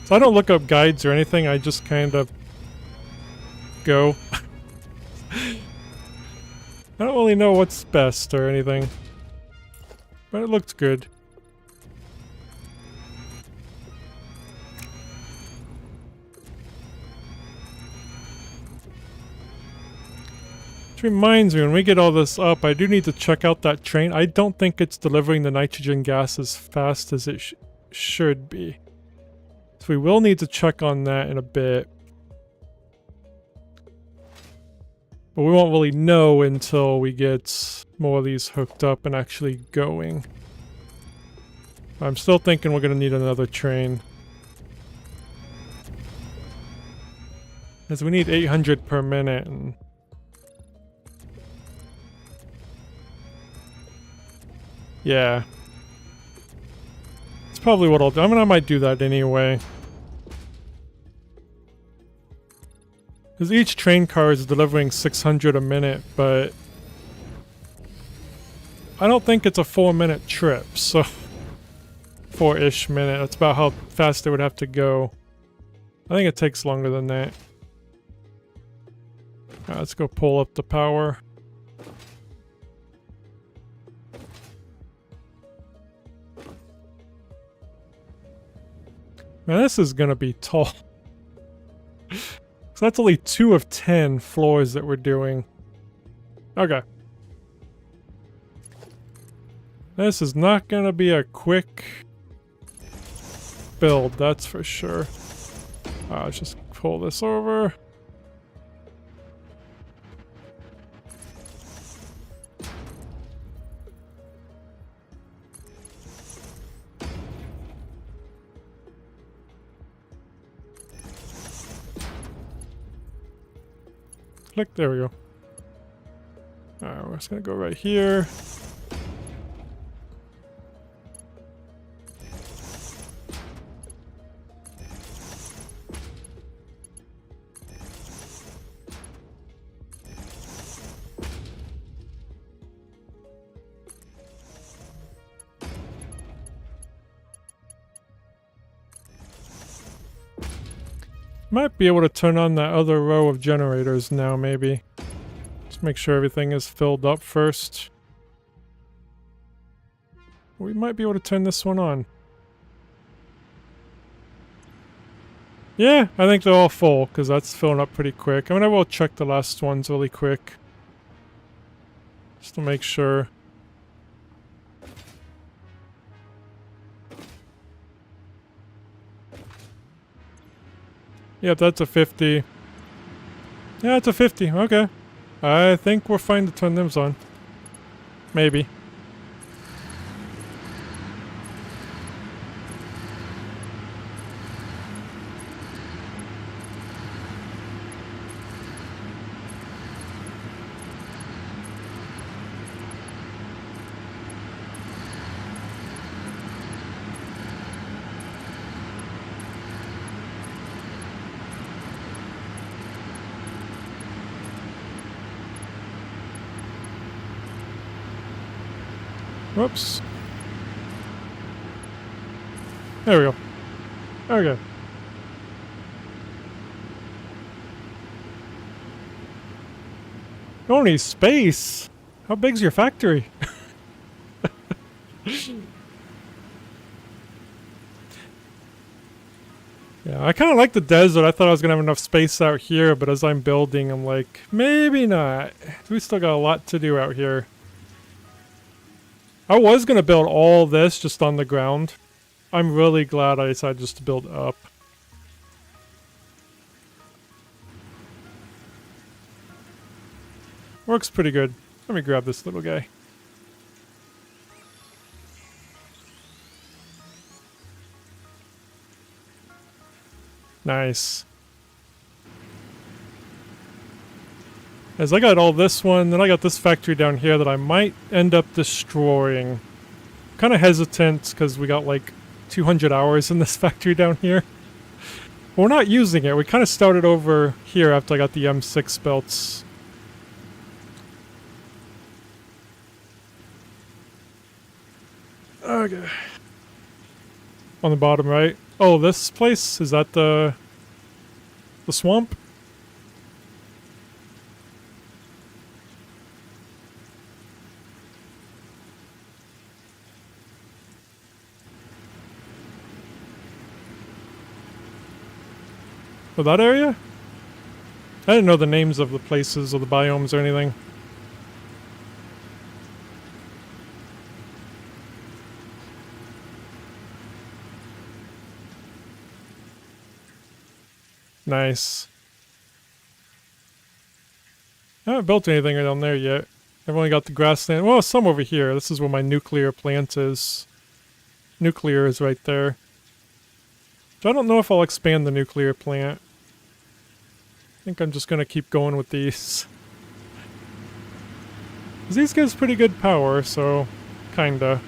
So I don't look up guides or anything, I just kind of go. I don't really know what's best or anything. But it looked good. Which reminds me, when we get all this up, I do need to check out that train. I don't think it's delivering the nitrogen gas as fast as it should be. So we will need to check on that in a bit. But we won't really know until we get more of these hooked up and actually going. I'm still thinking we're going to need another train. Because we need 800 per minute. And yeah. It's probably what I'll do. I mean, I might do that anyway. Because each train car is delivering 600 a minute, but I don't think it's a 4-minute trip, so 4-ish minute. That's about how fast they would have to go. I think it takes longer than that. Alright, let's go pull up the power. Man, this is gonna be tall. So that's only 2 of 10 floors that we're doing. Okay. This is not gonna be a quick build, that's for sure. Let's just pull this over. Click, there we go. Alright, we're just gonna go right here. Might be able to turn on that other row of generators now, maybe. Just make sure everything is filled up first. We might be able to turn this one on. Yeah, I think they're all full, because that's filling up pretty quick. I mean, I will check the last ones really quick. Just to make sure. Yep, that's a 50. Yeah, it's a 50. Okay. I think we're fine to turn them on. Maybe. Whoops. There we go. Okay. Don't need space. How big's your factory? Yeah, I kind of like the desert. I thought I was going to have enough space out here, but as I'm building, I'm like, maybe not. We still got a lot to do out here. I was going to build all this just on the ground. I'm really glad I decided just to build up. Works pretty good. Let me grab this little guy. Nice. As I got all this one, then I got this factory down here that I might end up destroying. Kind of hesitant because we got like 200 hours in this factory down here. We're not using it. We kind of started over here after I got the M6 belts. Okay. On the bottom right. Oh, this place? Is that the swamp? Oh, that area? I didn't know the names of the places or the biomes or anything. Nice. I haven't built anything down there yet. I've only got the grassland. Well, some over here. This is where my nuclear plant is. Nuclear is right there. So I don't know if I'll expand the nuclear plant. I think I'm just going to keep going with these. 'Cause these gives pretty good power, so kinda.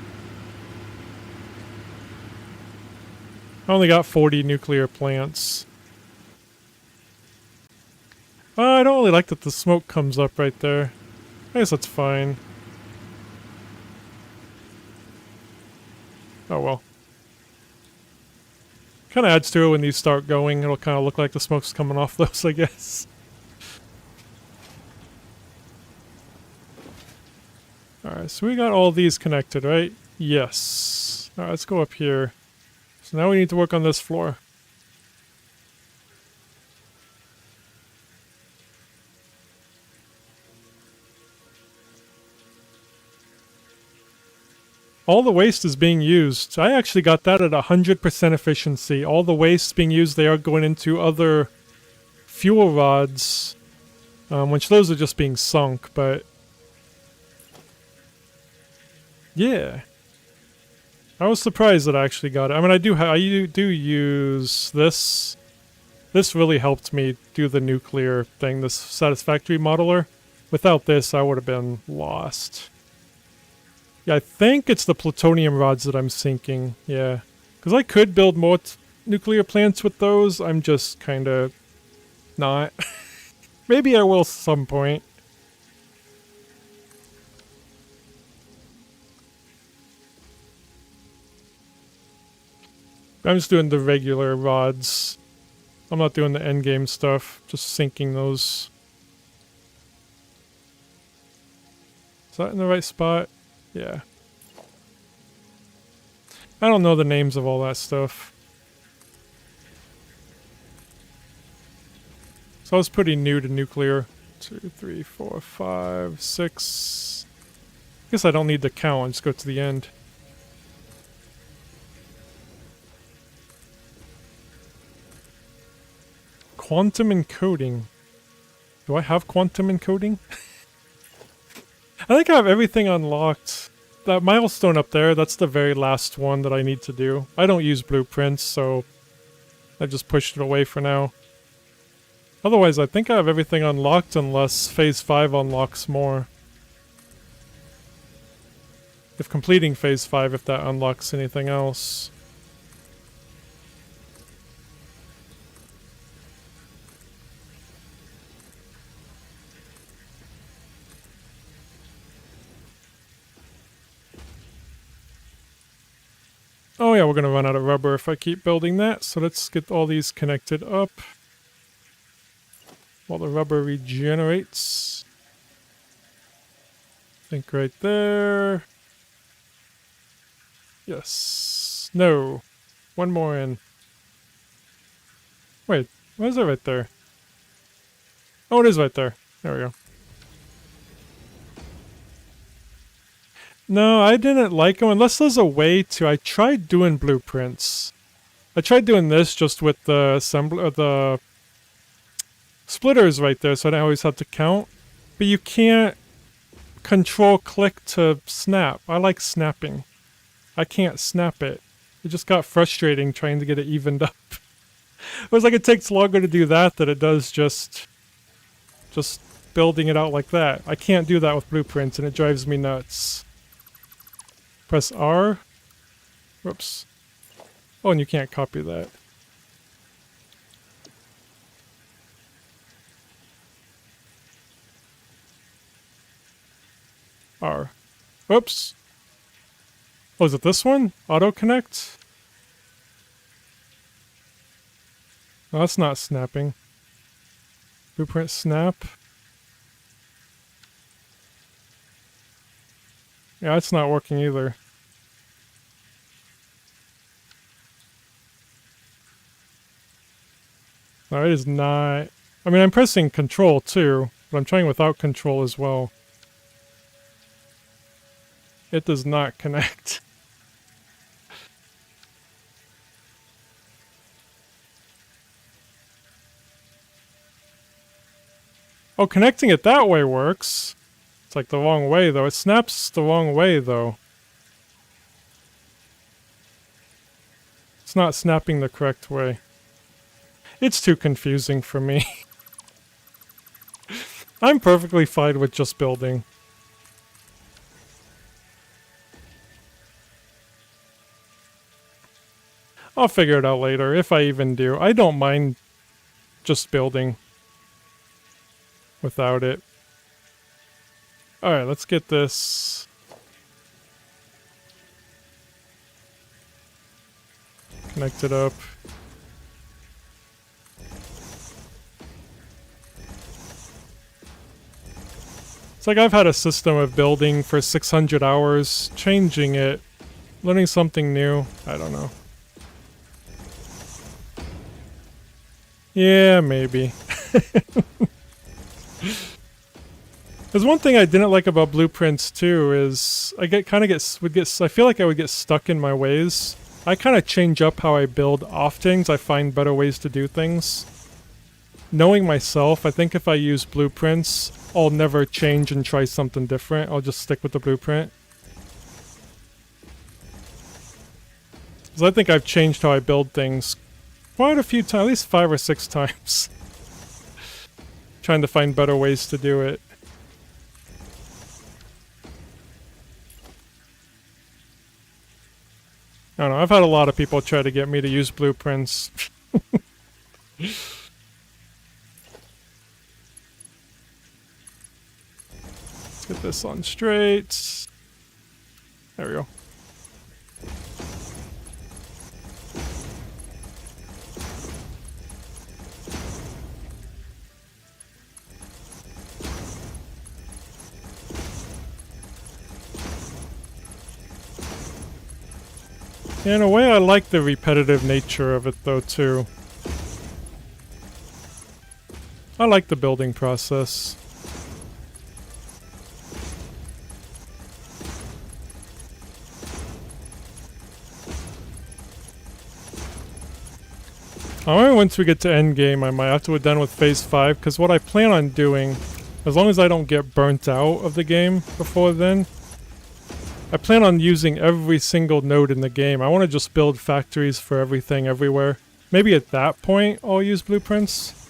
I only got 40 nuclear plants. I don't really like that the smoke comes up right there. I guess that's fine. Oh well. Kind of adds to it when these start going. It'll kind of look like the smoke's coming off those, I guess. Alright, so we got all these connected, right? Yes. Alright, let's go up here. So now we need to work on this floor. All the waste is being used. I actually got that at 100% efficiency. All the waste being used, they are going into other fuel rods, which those are just being sunk, but yeah. I was surprised that I actually got it. I mean, I do use this. This really helped me do the nuclear thing, this Satisfactory modeler. Without this, I would have been lost. Yeah, I think it's the plutonium rods that I'm sinking. Yeah. Because I could build more nuclear plants with those. I'm just kind of not. Maybe I will some point. I'm just doing the regular rods. I'm not doing the endgame stuff. Just sinking those. Is that in the right spot? Yeah. I don't know the names of all that stuff. So I was pretty new to nuclear. 2, 3, 4, 5, 6. I guess I don't need to count. I just go to the end. Quantum encoding. Do I have quantum encoding? I think I have everything unlocked. That milestone up there, that's the very last one that I need to do. I don't use blueprints, so I just pushed it away for now. Otherwise, I think I have everything unlocked unless Phase 5 unlocks more. If completing Phase 5, if that unlocks anything else. Oh yeah, we're gonna run out of rubber if I keep building that, so let's get all these connected up while the rubber regenerates. I think right there. Yes. No. One more in. Wait, what is it right there? Oh, it is right there. There we go. No, I didn't like them unless there's a way to. I tried doing blueprints. I tried doing this just with the assembler, the splitters right there, so I didn't always have to count. But you can't control click to snap. I like snapping. I can't snap it. It just got frustrating trying to get it evened up. It was like it takes longer to do that than it does just building it out like that. I can't do that with blueprints and it drives me nuts. Press R. Whoops. Oh, and you can't copy that. R. Whoops. Oh, is it this one? Auto connect? No, that's not snapping. Blueprint snap. Yeah, it's not working either. No, it is not. I mean, I'm pressing control too, but I'm trying without control as well. It does not connect. Oh, connecting it that way works. It's like the wrong way though. It snaps the wrong way though. It's not snapping the correct way. It's too confusing for me. I'm perfectly fine with just building. I'll figure it out later, if I even do. I don't mind just building without it. Alright, let's get this connected up. It's like I've had a system of building for 600 hours, changing it, learning something new. I don't know. Yeah, maybe. There's one thing I didn't like about blueprints too is I feel like I would get stuck in my ways. I kind of change up how I build off things. I find better ways to do things. Knowing myself, I think if I use blueprints, I'll never change and try something different. I'll just stick with the blueprint. Because I think I've changed how I build things quite a few times, at least 5 or 6 times. Trying to find better ways to do it. I don't know, I've had a lot of people try to get me to use blueprints. Let's get this on straight. There we go. In a way, I like the repetitive nature of it, though, too. I like the building process. Once we get to endgame, I might, after we're done with Phase 5, because what I plan on doing, as long as I don't get burnt out of the game before then, I plan on using every single node in the game. I want to just build factories for everything everywhere. Maybe at that point I'll use blueprints.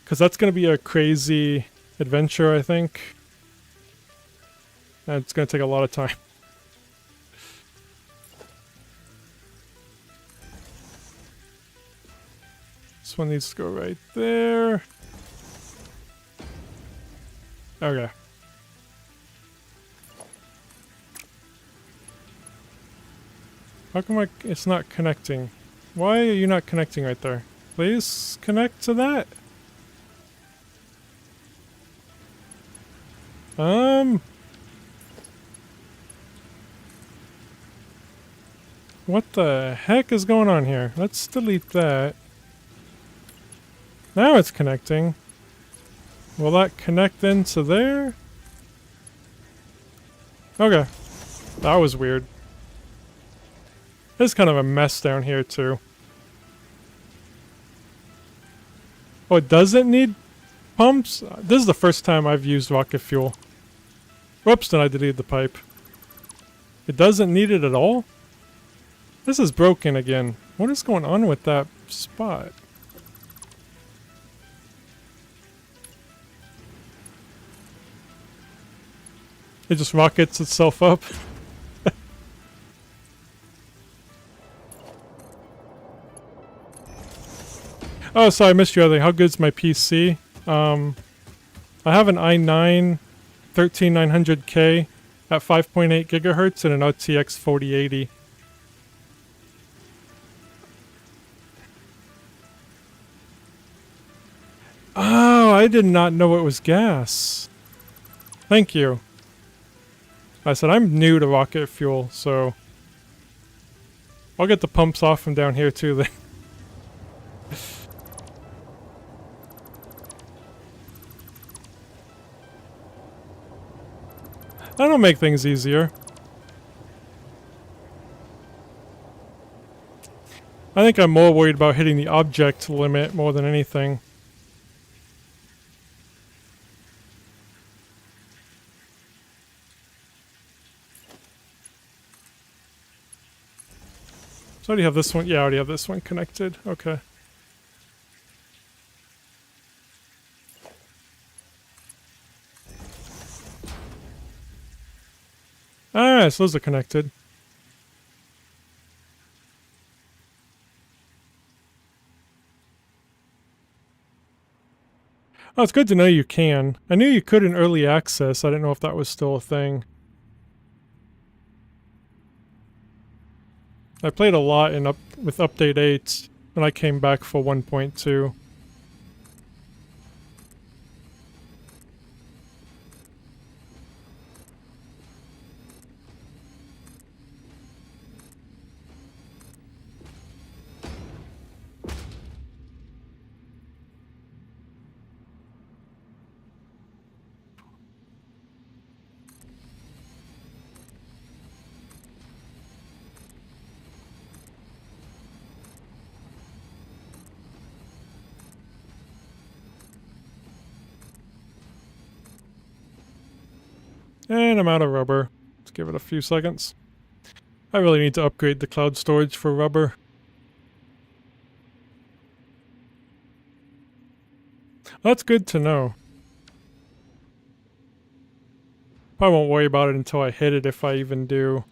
Because that's going to be a crazy adventure, I think. And it's going to take a lot of time. This one needs to go right there. Okay. How come it's not connecting? Why are you not connecting right there? Please connect to that. What the heck is going on here? Let's delete that. Now it's connecting. Will that connect into there? Okay. That was weird. There's kind of a mess down here too. Oh, it doesn't need pumps? This is the first time I've used rocket fuel. Whoops, then I deleted the pipe. It doesn't need it at all? This is broken again. What is going on with that spot? It just rockets itself up. Oh, sorry, I missed your other thing. How good's my PC? I have an i9 13900K at 5.8 gigahertz and an RTX 4080. Oh, I did not know it was gas. Thank you. I said I'm new to rocket fuel, so I'll get the pumps off from down here too then. That'll make things easier. I think I'm more worried about hitting the object limit more than anything. So I already have this one. Yeah, I already have this one connected. Okay. Alright, so those are connected. Oh, it's good to know you can. I knew you could in early access. I didn't know if that was still a thing. I played a lot with Update 8, and I came back for 1.2. And I'm out of rubber. Let's give it a few seconds. I really need to upgrade the cloud storage for rubber. That's good to know. Probably won't worry about it until I hit it if I even do.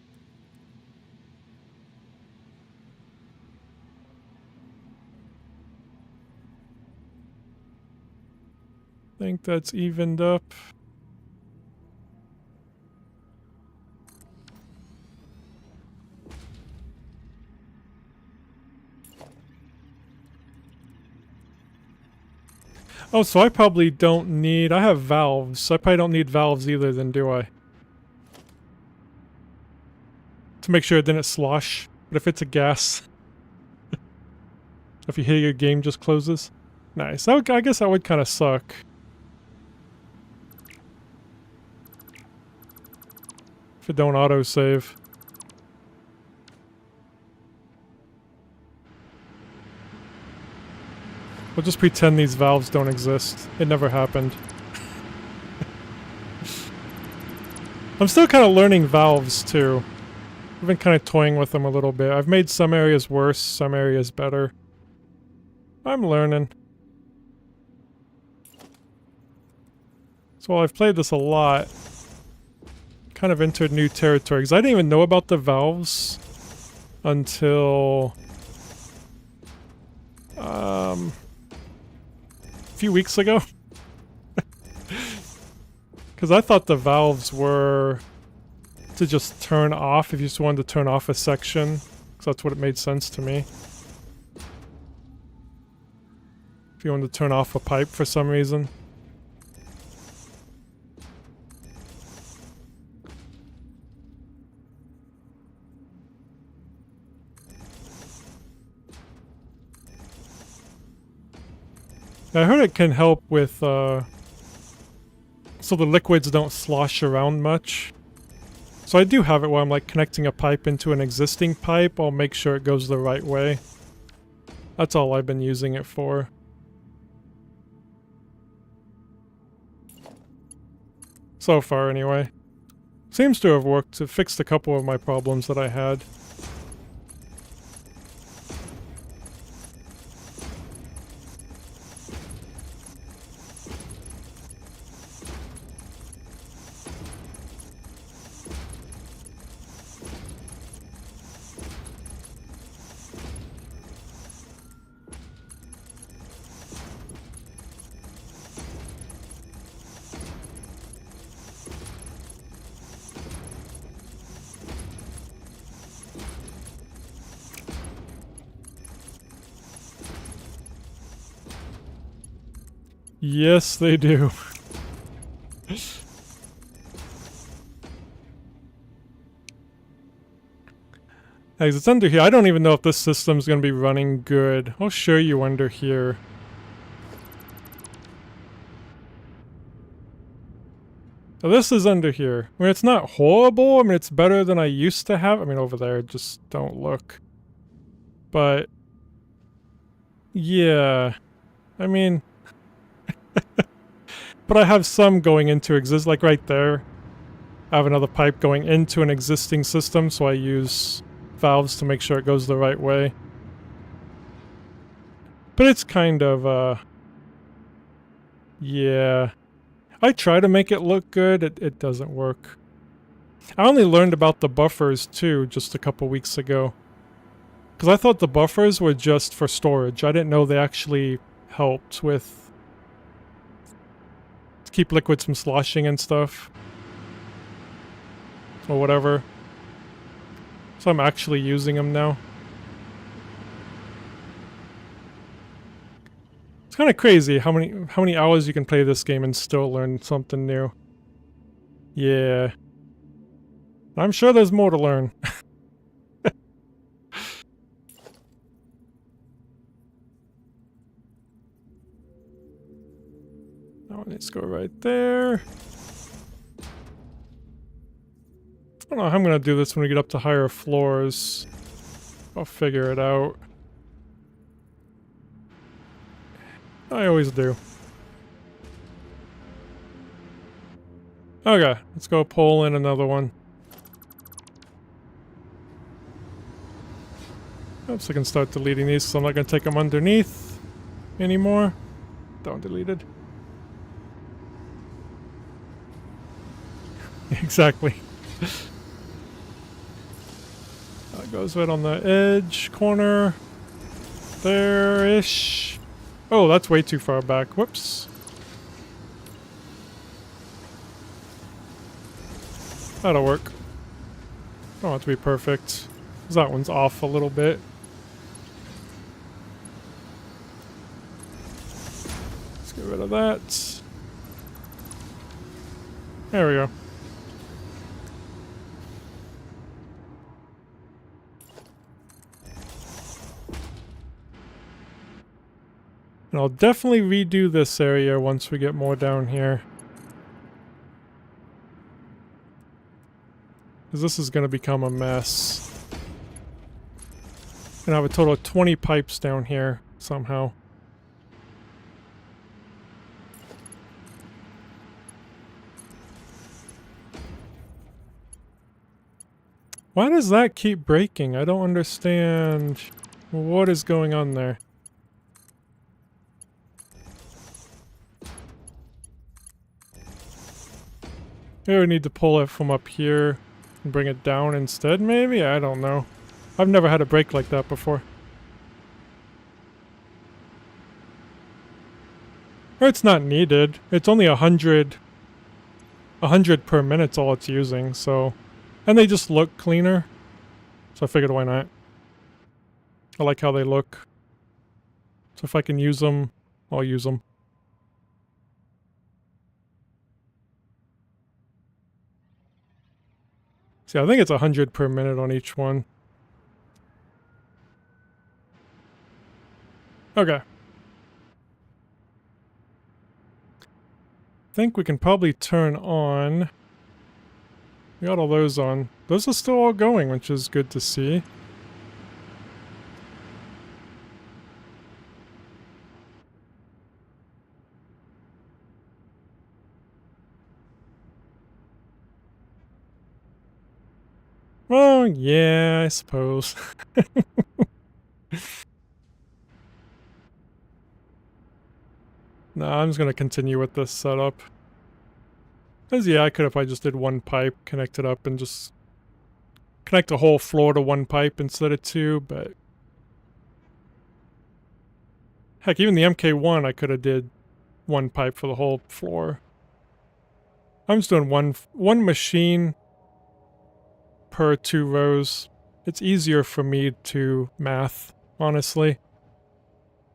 I think that's evened up. Oh, so I probably don't need... I have valves, so I probably don't need valves either then, do I? To make sure it didn't slosh. But if it's a gas... if you hear your game just closes. Nice. I guess that would kind of suck. If it don't autosave. We'll just pretend these valves don't exist. It never happened. I'm still kind of learning valves too. I've been kind of toying with them a little bit. I've made some areas worse, some areas better. I'm learning. So while I've played this a lot, kind of entered new territory, because I didn't even know about the valves until a few weeks ago. Because I thought the valves were to just turn off if you just wanted to turn off a section 'Cause that's what it made sense to me. If you wanted to turn off a pipe for some reason. I heard it can help with, so the liquids don't slosh around much. So I do have it where I'm like connecting a pipe into an existing pipe. I'll make sure it goes the right way. That's all I've been using it for. So far, anyway. Seems to have worked. It fixed a couple of my problems that I had. Yes, they do. Guys, it's under here. I don't even know if this system's gonna be running good. I'll show you under here. So this is under here. I mean, it's not horrible. I mean, it's better than I used to have. I mean, over there, just don't look. But, yeah. I mean... But I have some going into like right there. I have another pipe going into an existing system, so I use valves to make sure it goes the right way. But it's kind of, yeah. I try to make it look good, it doesn't work. I only learned about the buffers, too, just a couple weeks ago. Because I thought the buffers were just for storage. I didn't know they actually helped with... to keep liquids from sloshing and stuff. Or whatever. So I'm actually using them now. It's kind of crazy how many hours you can play this game and still learn something new. Yeah. I'm sure there's more to learn. Oh, let's go right there. I don't know how I'm gonna do this when we get up to higher floors. I'll figure it out. I always do. Okay, let's go pull in another one. Oops, I can start deleting these, so I'm not gonna take them underneath anymore. Don't delete it. Exactly. That goes right on the edge corner. There-ish. Oh, that's way too far back. Whoops. That'll work. Don't want it to be perfect. 'Cause that one's off a little bit. Let's get rid of that. There we go. And I'll definitely redo this area once we get more down here. Because this is going to become a mess. And I have a total of 20 pipes down here, somehow. Why does that keep breaking? I don't understand what is going on there. Maybe we need to pull it from up here and bring it down instead, maybe? I don't know. I've never had a break like that before. Or it's not needed. It's only 100 per minute's all it's using, so... And they just look cleaner. So I figured why not. I like how they look. So if I can use them, I'll use them. See, I think it's 100 per minute on each one. Okay. I think we can probably turn on... We got all those on. Those are still all going, which is good to see. Well, yeah, I suppose. Nah, I'm just gonna continue with this setup. Because yeah, I could if I just did one pipe, connect it up, and just connect the whole floor to one pipe instead of two, but... Heck, even the MK1 I could have did one pipe for the whole floor. I'm just doing one machine per 2 rows. It's easier for me to math, honestly.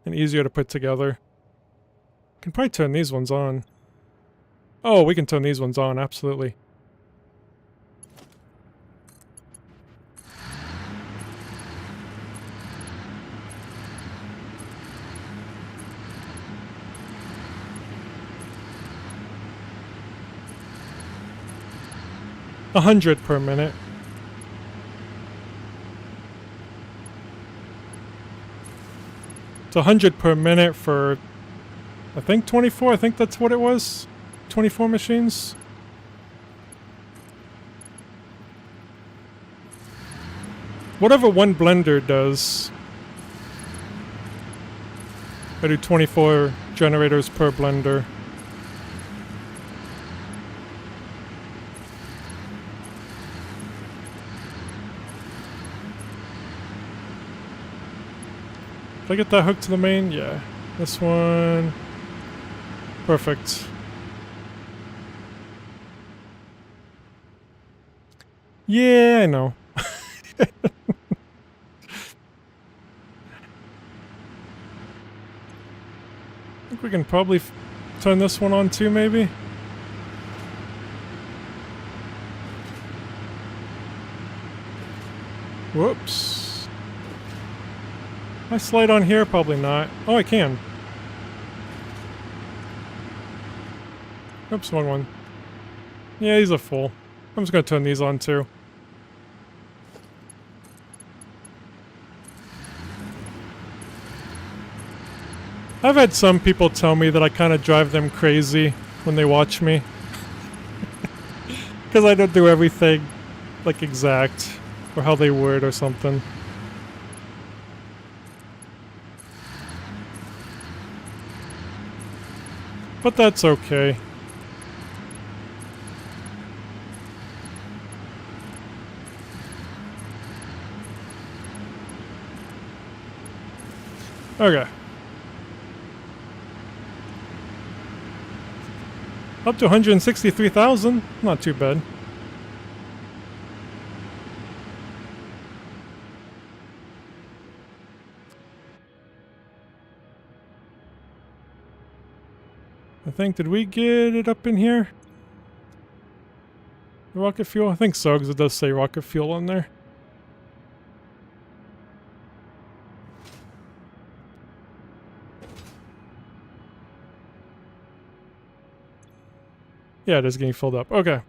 And easier to put together. Can probably turn these ones on. Oh, we can turn these ones on, absolutely. A 100 per minute. It's 100 per minute for, I think 24, I think that's what it was. 24 machines. Whatever one blender does. I do 24 generators per blender. Did I get that hooked to the main? Yeah. This one. Perfect. Yeah, I know. I think we can probably turn this one on too, maybe? Whoops. Can I slide on here? Probably not. Oh, I can. Oops, wrong one. Yeah, these are full. I'm just gonna turn these on too. I've had some people tell me that I kind of drive them crazy when they watch me. Because I don't do everything, like, exact. Or how they would or something. But that's okay. Okay. Up to 163,000. Not too bad. I think, did we get it up in here? Rocket fuel? I think so, because it does say rocket fuel on there. Yeah, it is getting filled up. Okay.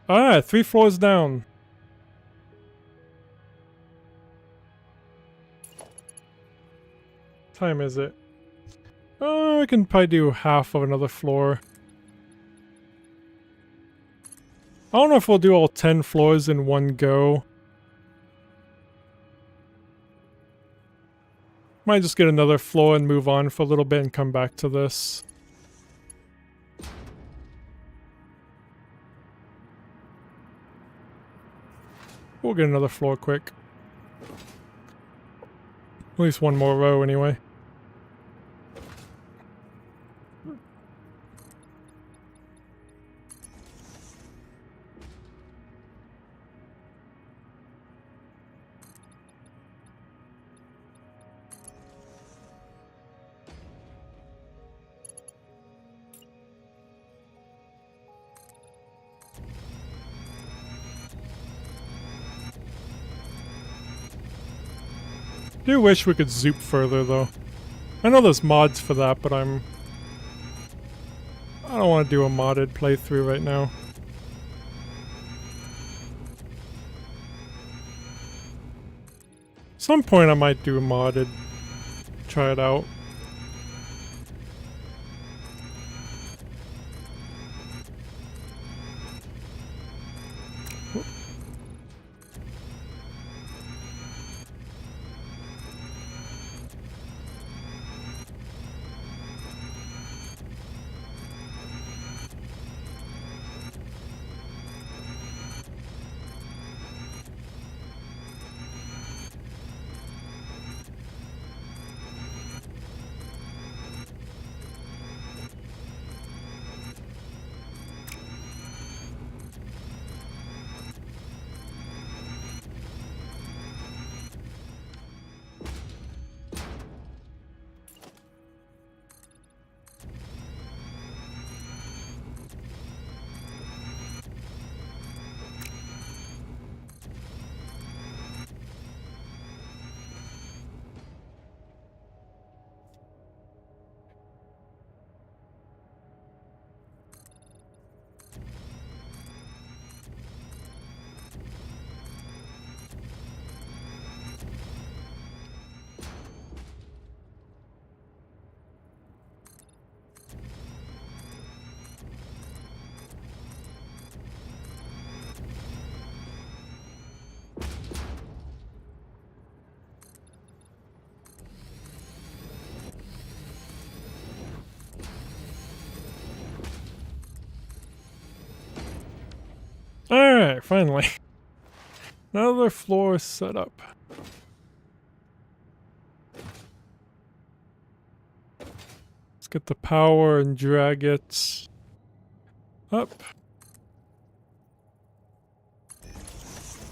Alright, 3 floors down. What time is it? Oh, I can probably do half of another floor. I don't know if we'll do all 10 floors in one go. Might just get another floor and move on for a little bit and come back to this. We'll get another floor quick. At least one more row anyway. Do wish we could zoop further though. I know there's mods for that, but I don't want to do a modded playthrough right now. Some point I might do a modded. Try it out. Alright, finally. Another floor set up. Let's get the power and drag it up.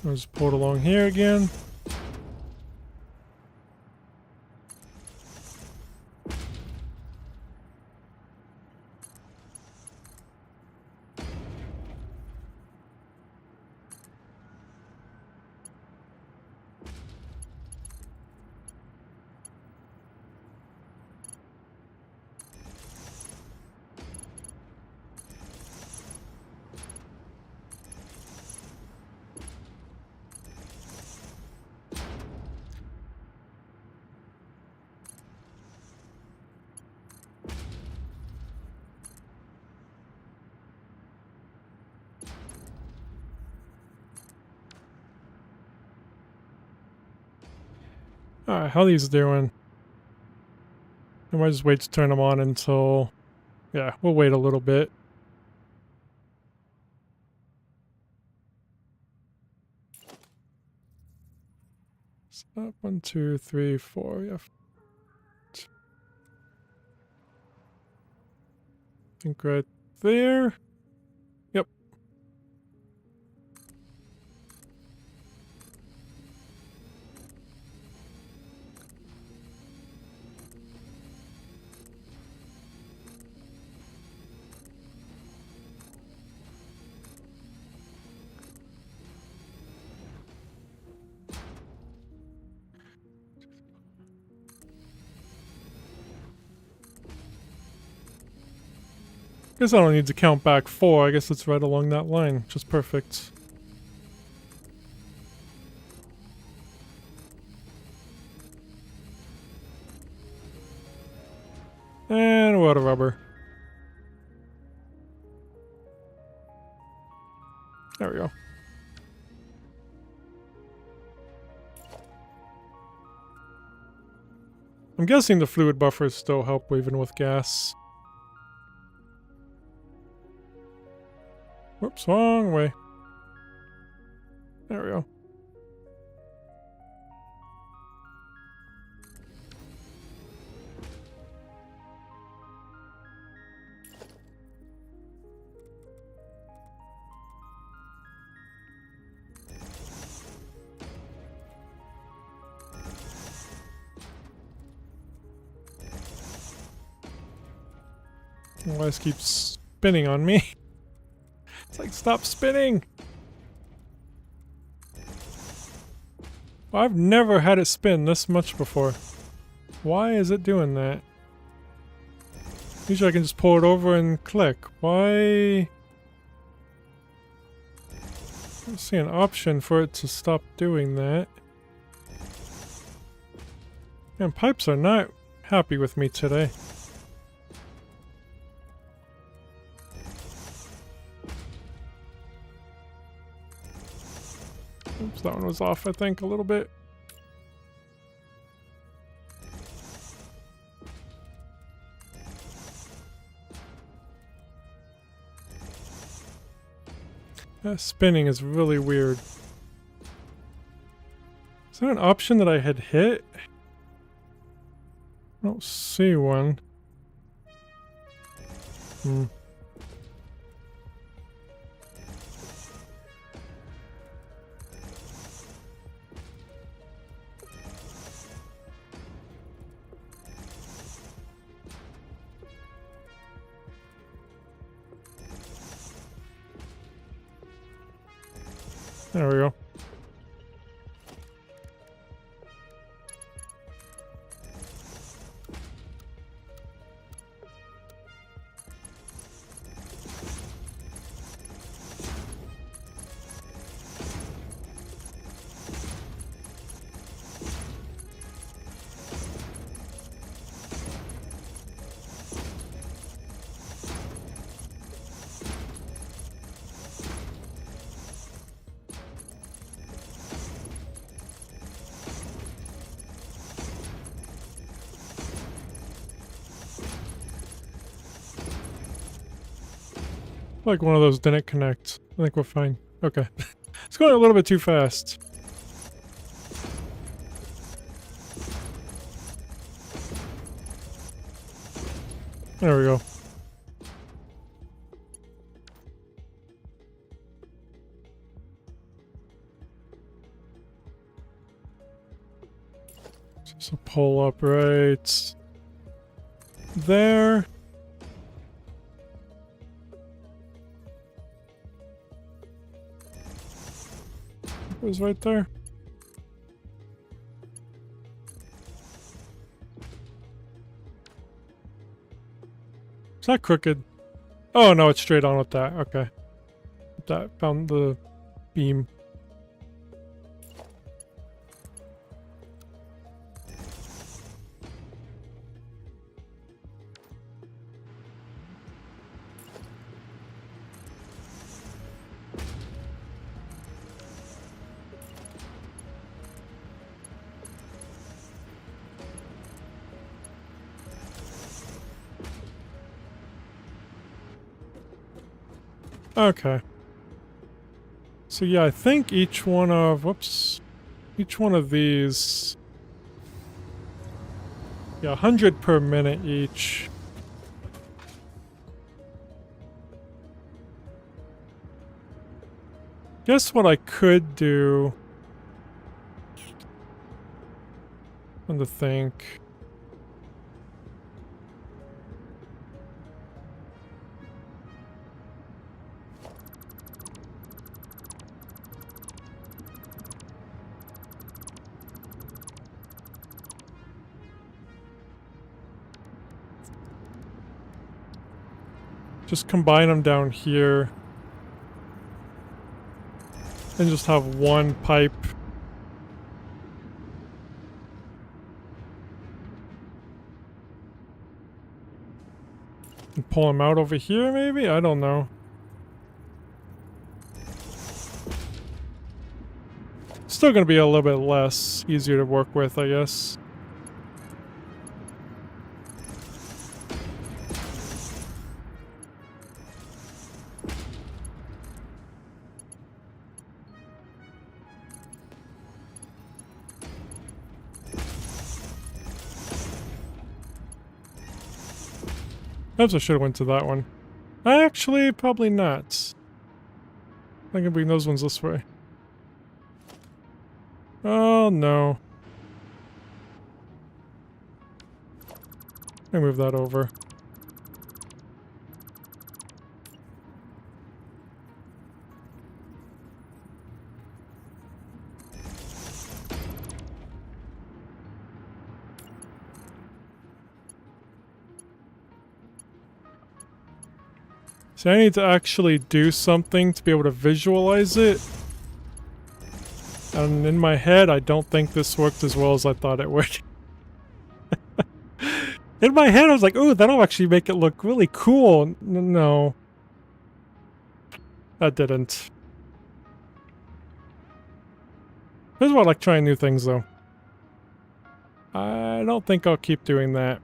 I'll just pull it along here again. Alright, how are these doing? I might just wait to turn them on until... Yeah, we'll wait a little bit. Up 1, 2, 3, 4. Yeah. I think right there. Yep. Guess I don't need to count back 4. I guess it's right along that line. Just perfect. And water rubber. There we go. I'm guessing the fluid buffers still help even with gas. Whoops, wrong way. There we go. Why this keeps spinning on me? It's like, stop spinning! I've never had it spin this much before. Why is it doing that? Usually I can just pull it over and click. Why? I don't see an option for it to stop doing that. Man, pipes are not happy with me today. Oops, that one was off, I think, a little bit. That spinning is really weird. Is that an option that I had hit? I don't see one. There we go. Like one of those didn't connect. I think we're fine. Okay. It's going a little bit too fast. There we go. Just a pull up right there. It was right there. Is that crooked? Oh no, it's straight on with that. Okay. That found the beam. Okay. So yeah, I think each one of, whoops, each one of these, yeah, 100 per minute each. Guess what I could do, I'm to think. Just combine them down here. And just have one pipe. And pull them out over here, maybe? I don't know. Still gonna be a little bit less easier to work with, I guess. Perhaps I should have went to that one. Actually, probably not. I can bring those ones this way. Oh no. Let me move that over. So I need to actually do something to be able to visualize it. And in my head, I don't think this worked as well as I thought it would. In my head, I was like, "Ooh, that'll actually make it look really cool." No. That didn't. This is why I like trying new things, though. I don't think I'll keep doing that.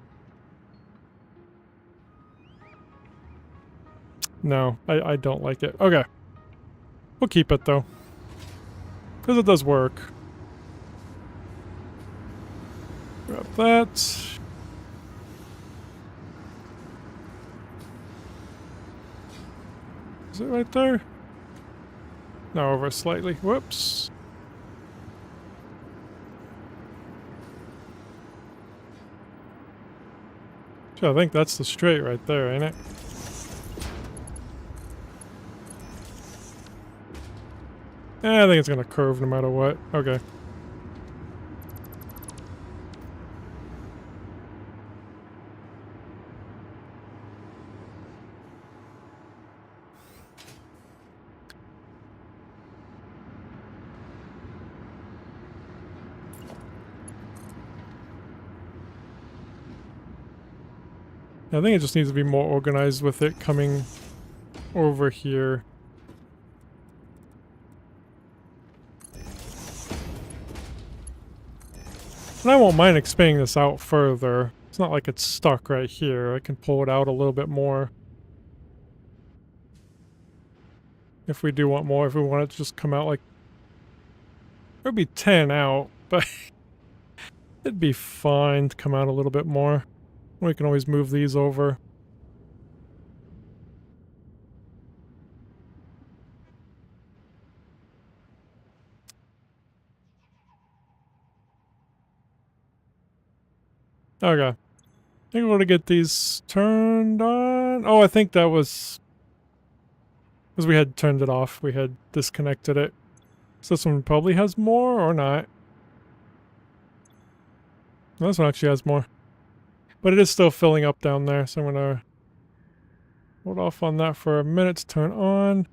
No, I don't like it. Okay. We'll keep it, though. Because it does work. Grab that. Is it right there? No, over slightly. Whoops. So I think that's the straight right there, ain't it? I think it's gonna curve no matter what. Okay. I think it just needs to be more organized with it coming over here. And I won't mind expanding this out further. It's not like it's stuck right here. I can pull it out a little bit more. If we do want more, if we want it to just come out like... It would be 10 out, but it'd be fine to come out a little bit more. We can always move these over. Okay. I think we're going to get these turned on. Oh, I think that was... Because we had turned it off. We had disconnected it. So this one probably has more or not. No, this one actually has more. But it is still filling up down there, so I'm going to hold off on that for a minute to turn on.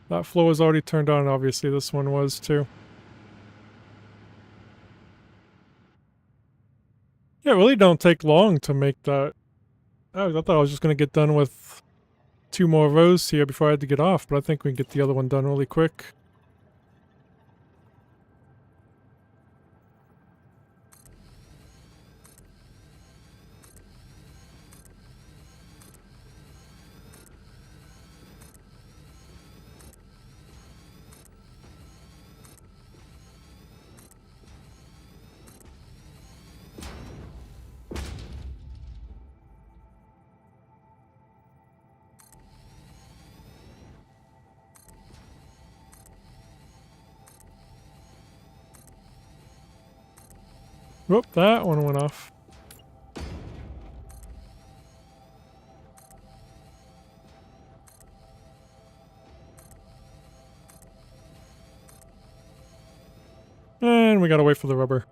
That flow is already turned on, obviously this one was too. Yeah, it really don't take long to make that. I thought I was just going to get done with 2 more rows here before I had to get off, but I think we can get the other one done really quick. Whoop, that one went off. And we gotta wait for the rubber.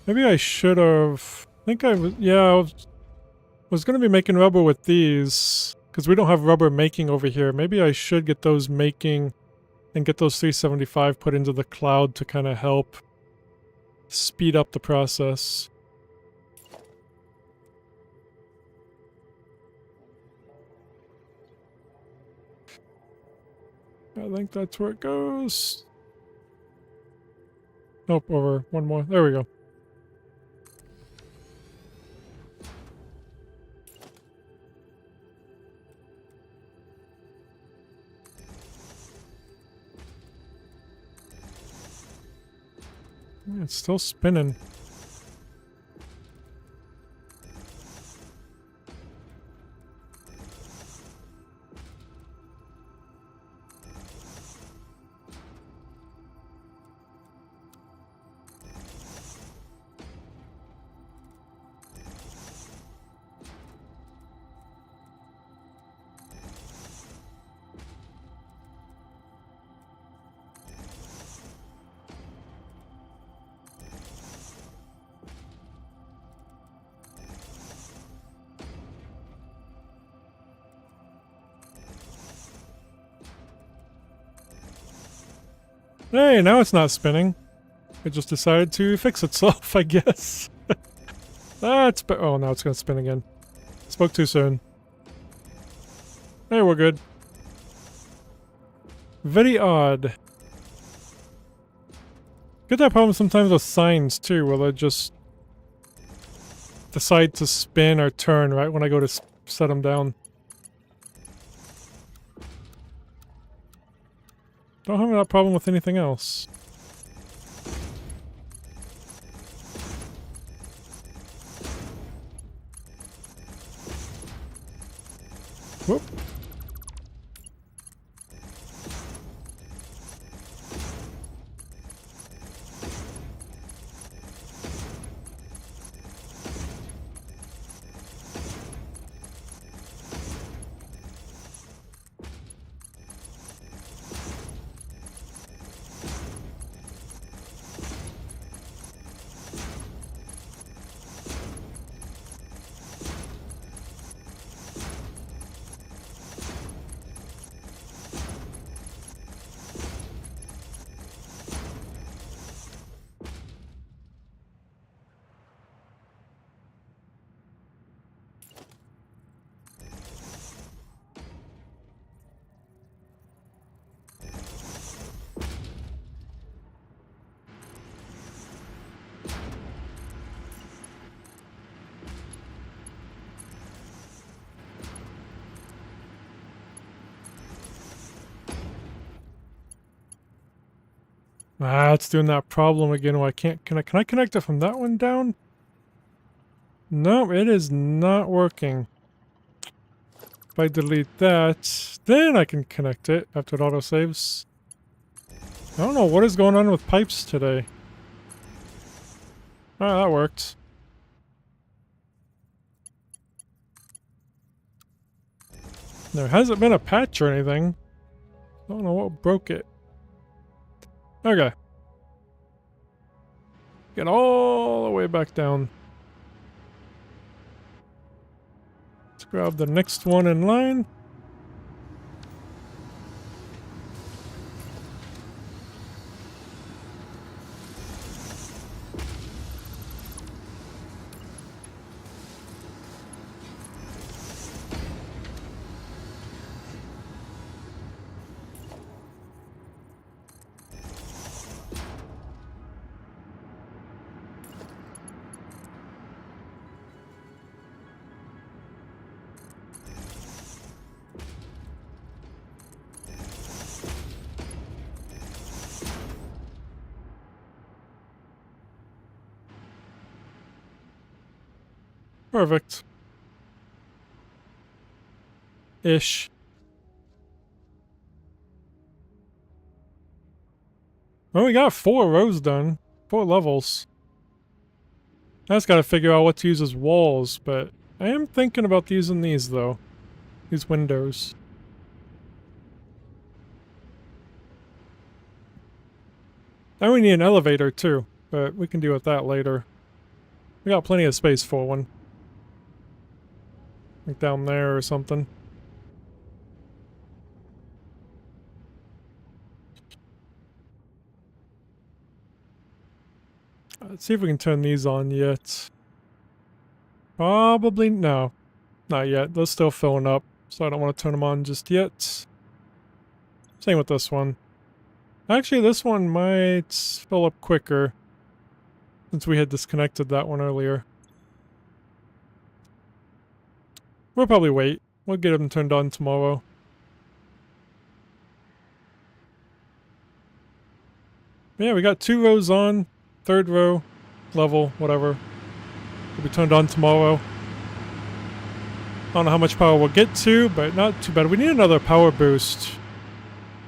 Maybe I should have... I think I was... Yeah, I was gonna be making rubber with these. Because we don't have rubber making over here. Maybe I should get those making and get those 375 put into the cloud to kind of help speed up the process. I think that's where it goes. Nope, over one more. There we go. It's still spinning. Hey, now it's not spinning. It just decided to fix itself, I guess. Oh, now it's gonna spin again. Spoke too soon. Hey, we're good. Very odd. Get that problem sometimes with signs too, where they just decide to spin or turn right when I go to set them down. Don't have that problem with anything else. Whoop. Ah, it's doing that problem again where I can't... Can I connect it from that one down? No, it is not working. If I delete that, then I can connect it after it autosaves. I don't know what is going on with pipes today. Ah, that worked. There hasn't been a patch or anything. I don't know what broke it. Okay. Get all the way back down. Let's grab the next one in line. Perfect. Ish. Well, we got 4 rows done. 4 levels. I just gotta figure out what to use as walls, but I am thinking about using these, though. These windows. And we need an elevator, too, but we can deal with that later. We got plenty of space for one. Like down there or something. Let's see if we can turn these on yet. Probably no. Not yet. They're still filling up, so I don't want to turn them on just yet. Same with this one. Actually, this one might fill up quicker, since we had disconnected that one earlier. We'll probably wait. We'll get them turned on tomorrow. Yeah, we got 2 rows on. 3rd row, level, whatever. Will be turned on tomorrow. I don't know how much power we'll get to, but not too bad. We need another power boost.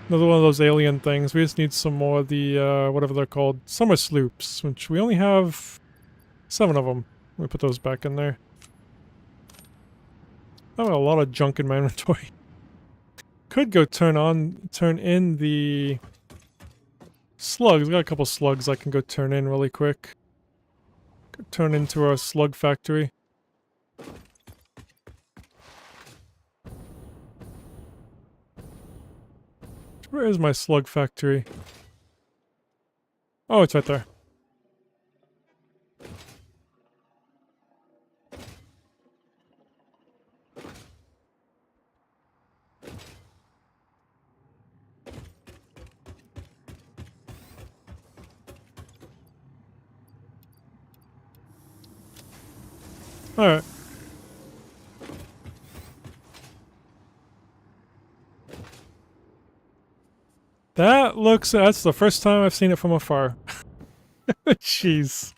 Another one of those alien things. We just need some more of the, whatever they're called, summer sloops, which we only have 7 of them. Let me put those back in there. I have a lot of junk in my inventory. Could go turn in the slugs. Got a couple slugs I can go turn in really quick. Could turn into our slug factory. Where is my slug factory? Oh, it's right there. Alright. That's the first time I've seen it from afar. Jeez.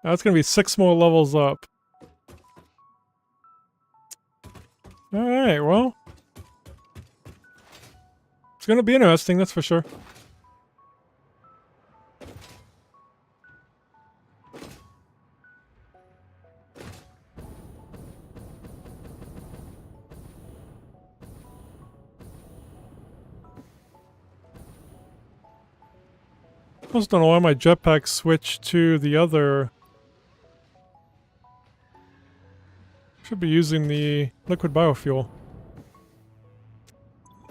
That's gonna be 6 more levels up. Alright, well. It's gonna be interesting, that's for sure. I just don't know why my jetpack switched to the other. Should be using the liquid biofuel.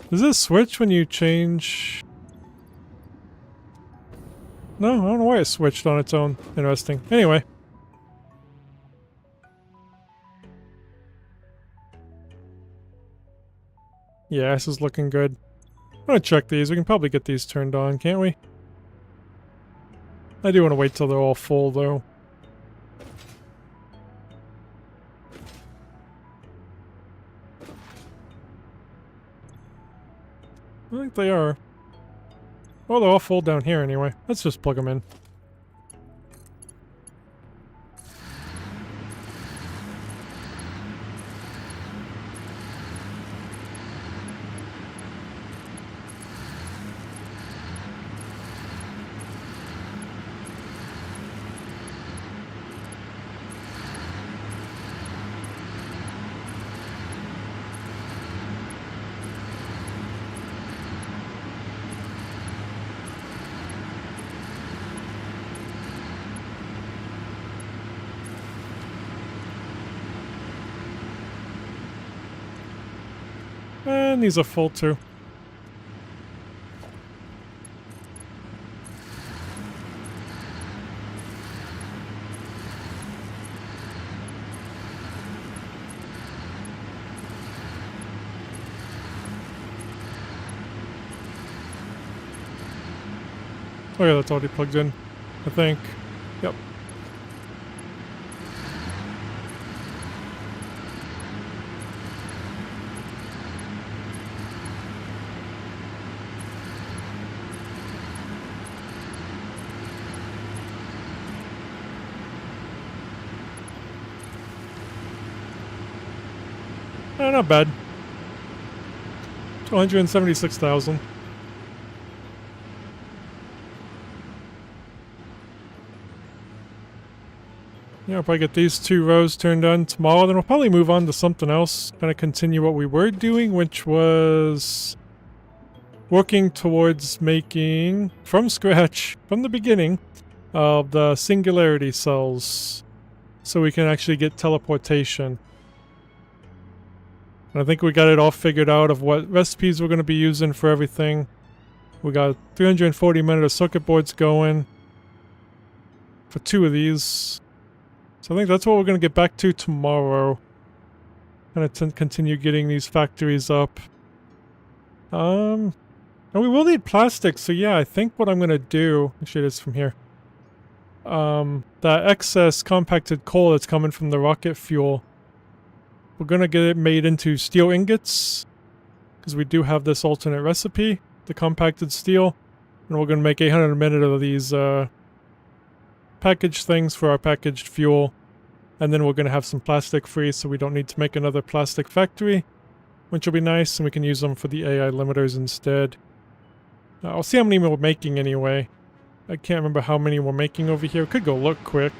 Does this switch when you change? No, I don't know why it switched on its own. Interesting. Anyway. Yeah, this is looking good. I'm gonna check these. We can probably get these turned on, can't we? I do want to wait till they're all full, though. I think they are. Oh, they're all full down here anyway. Let's just plug them in. And these are full too. Oh yeah, that's already plugged in, I think. Yep. Not bad. 276,000. Yeah, I'll probably get these 2 rows turned on tomorrow, then we'll probably move on to something else. Kind of continue what we were doing, which was working towards making, from scratch, from the beginning, of the singularity cells. So we can actually get teleportation. And I think we got it all figured out of what recipes we're going to be using for everything. We got 340 minute of circuit boards going for 2 of these. So I think that's what we're going to get back to tomorrow. Kind of continue getting these factories up. And we will need plastic, so yeah, I think what I'm going to do... Actually, it is from here. That excess compacted coal that's coming from the rocket fuel, we're going to get it made into steel ingots, because we do have this alternate recipe, the compacted steel, and we're going to make 800 a minute of these packaged things for our packaged fuel, and then we're going to have some plastic free so we don't need to make another plastic factory, which will be nice, and we can use them for the AI limiters instead. I'll see how many we're making anyway. I can't remember how many we're making over here. Could go look quick.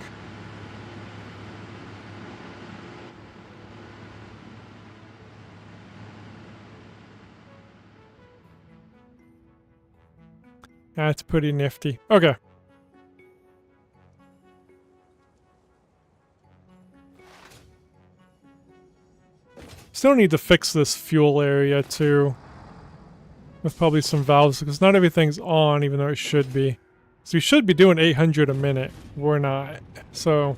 That's pretty nifty. Okay. Still need to fix this fuel area too. with probably some valves, because not everything's on, even though it should be. So we should be doing 800 a minute. We're not. So,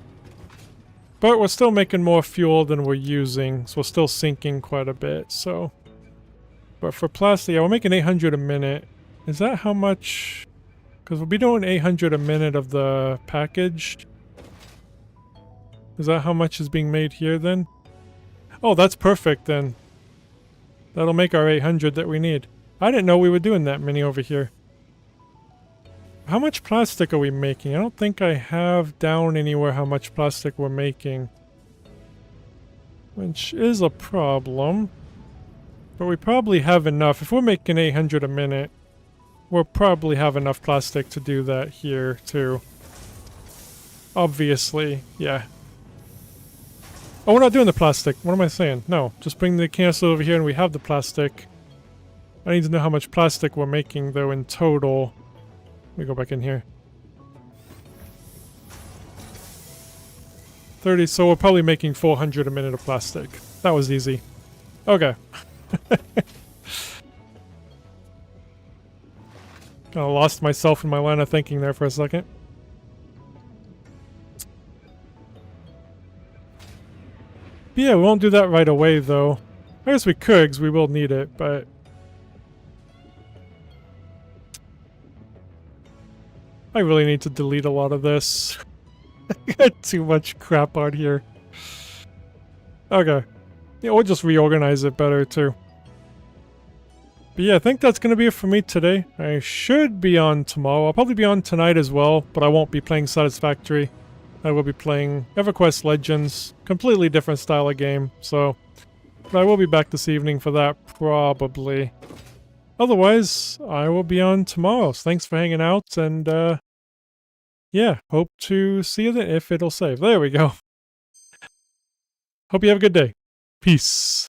but we're still making more fuel than we're using, so we're still sinking quite a bit, so. But for plastic, yeah, we're making 800 a minute. Is that how much? Because we'll be doing 800 a minute of the package. Is that how much is being made here then? Oh, that's perfect then. That'll make our 800 that we need. I didn't know we were doing that many over here. How much plastic are we making? I don't think I have down anywhere how much plastic we're making. Which is a problem. But we probably have enough. If we're making 800 a minute, we'll probably have enough plastic to do that here too. Obviously, yeah. Oh, we're not doing the plastic. What am I saying? No, just bring the canister over here and we have the plastic. I need to know how much plastic we're making though in total. Let me go back in here. 30, so we're probably making 400 a minute of plastic. That was easy. Okay. Kinda lost myself in my line of thinking there for a second. But yeah, we won't do that right away though. I guess we could, because we will need it, but... I really need to delete a lot of this. I got too much crap on here. Okay. Yeah, we'll just reorganize it better too. But yeah, I think that's going to be it for me today. I should be on tomorrow. I'll probably be on tonight as well, but I won't be playing Satisfactory. I will be playing EverQuest Legends. Completely different style of game, so... But I will be back this evening for that, probably. Otherwise, I will be on tomorrow. So thanks for hanging out, and yeah, hope to see you then if it'll save. There we go. Hope you have a good day. Peace.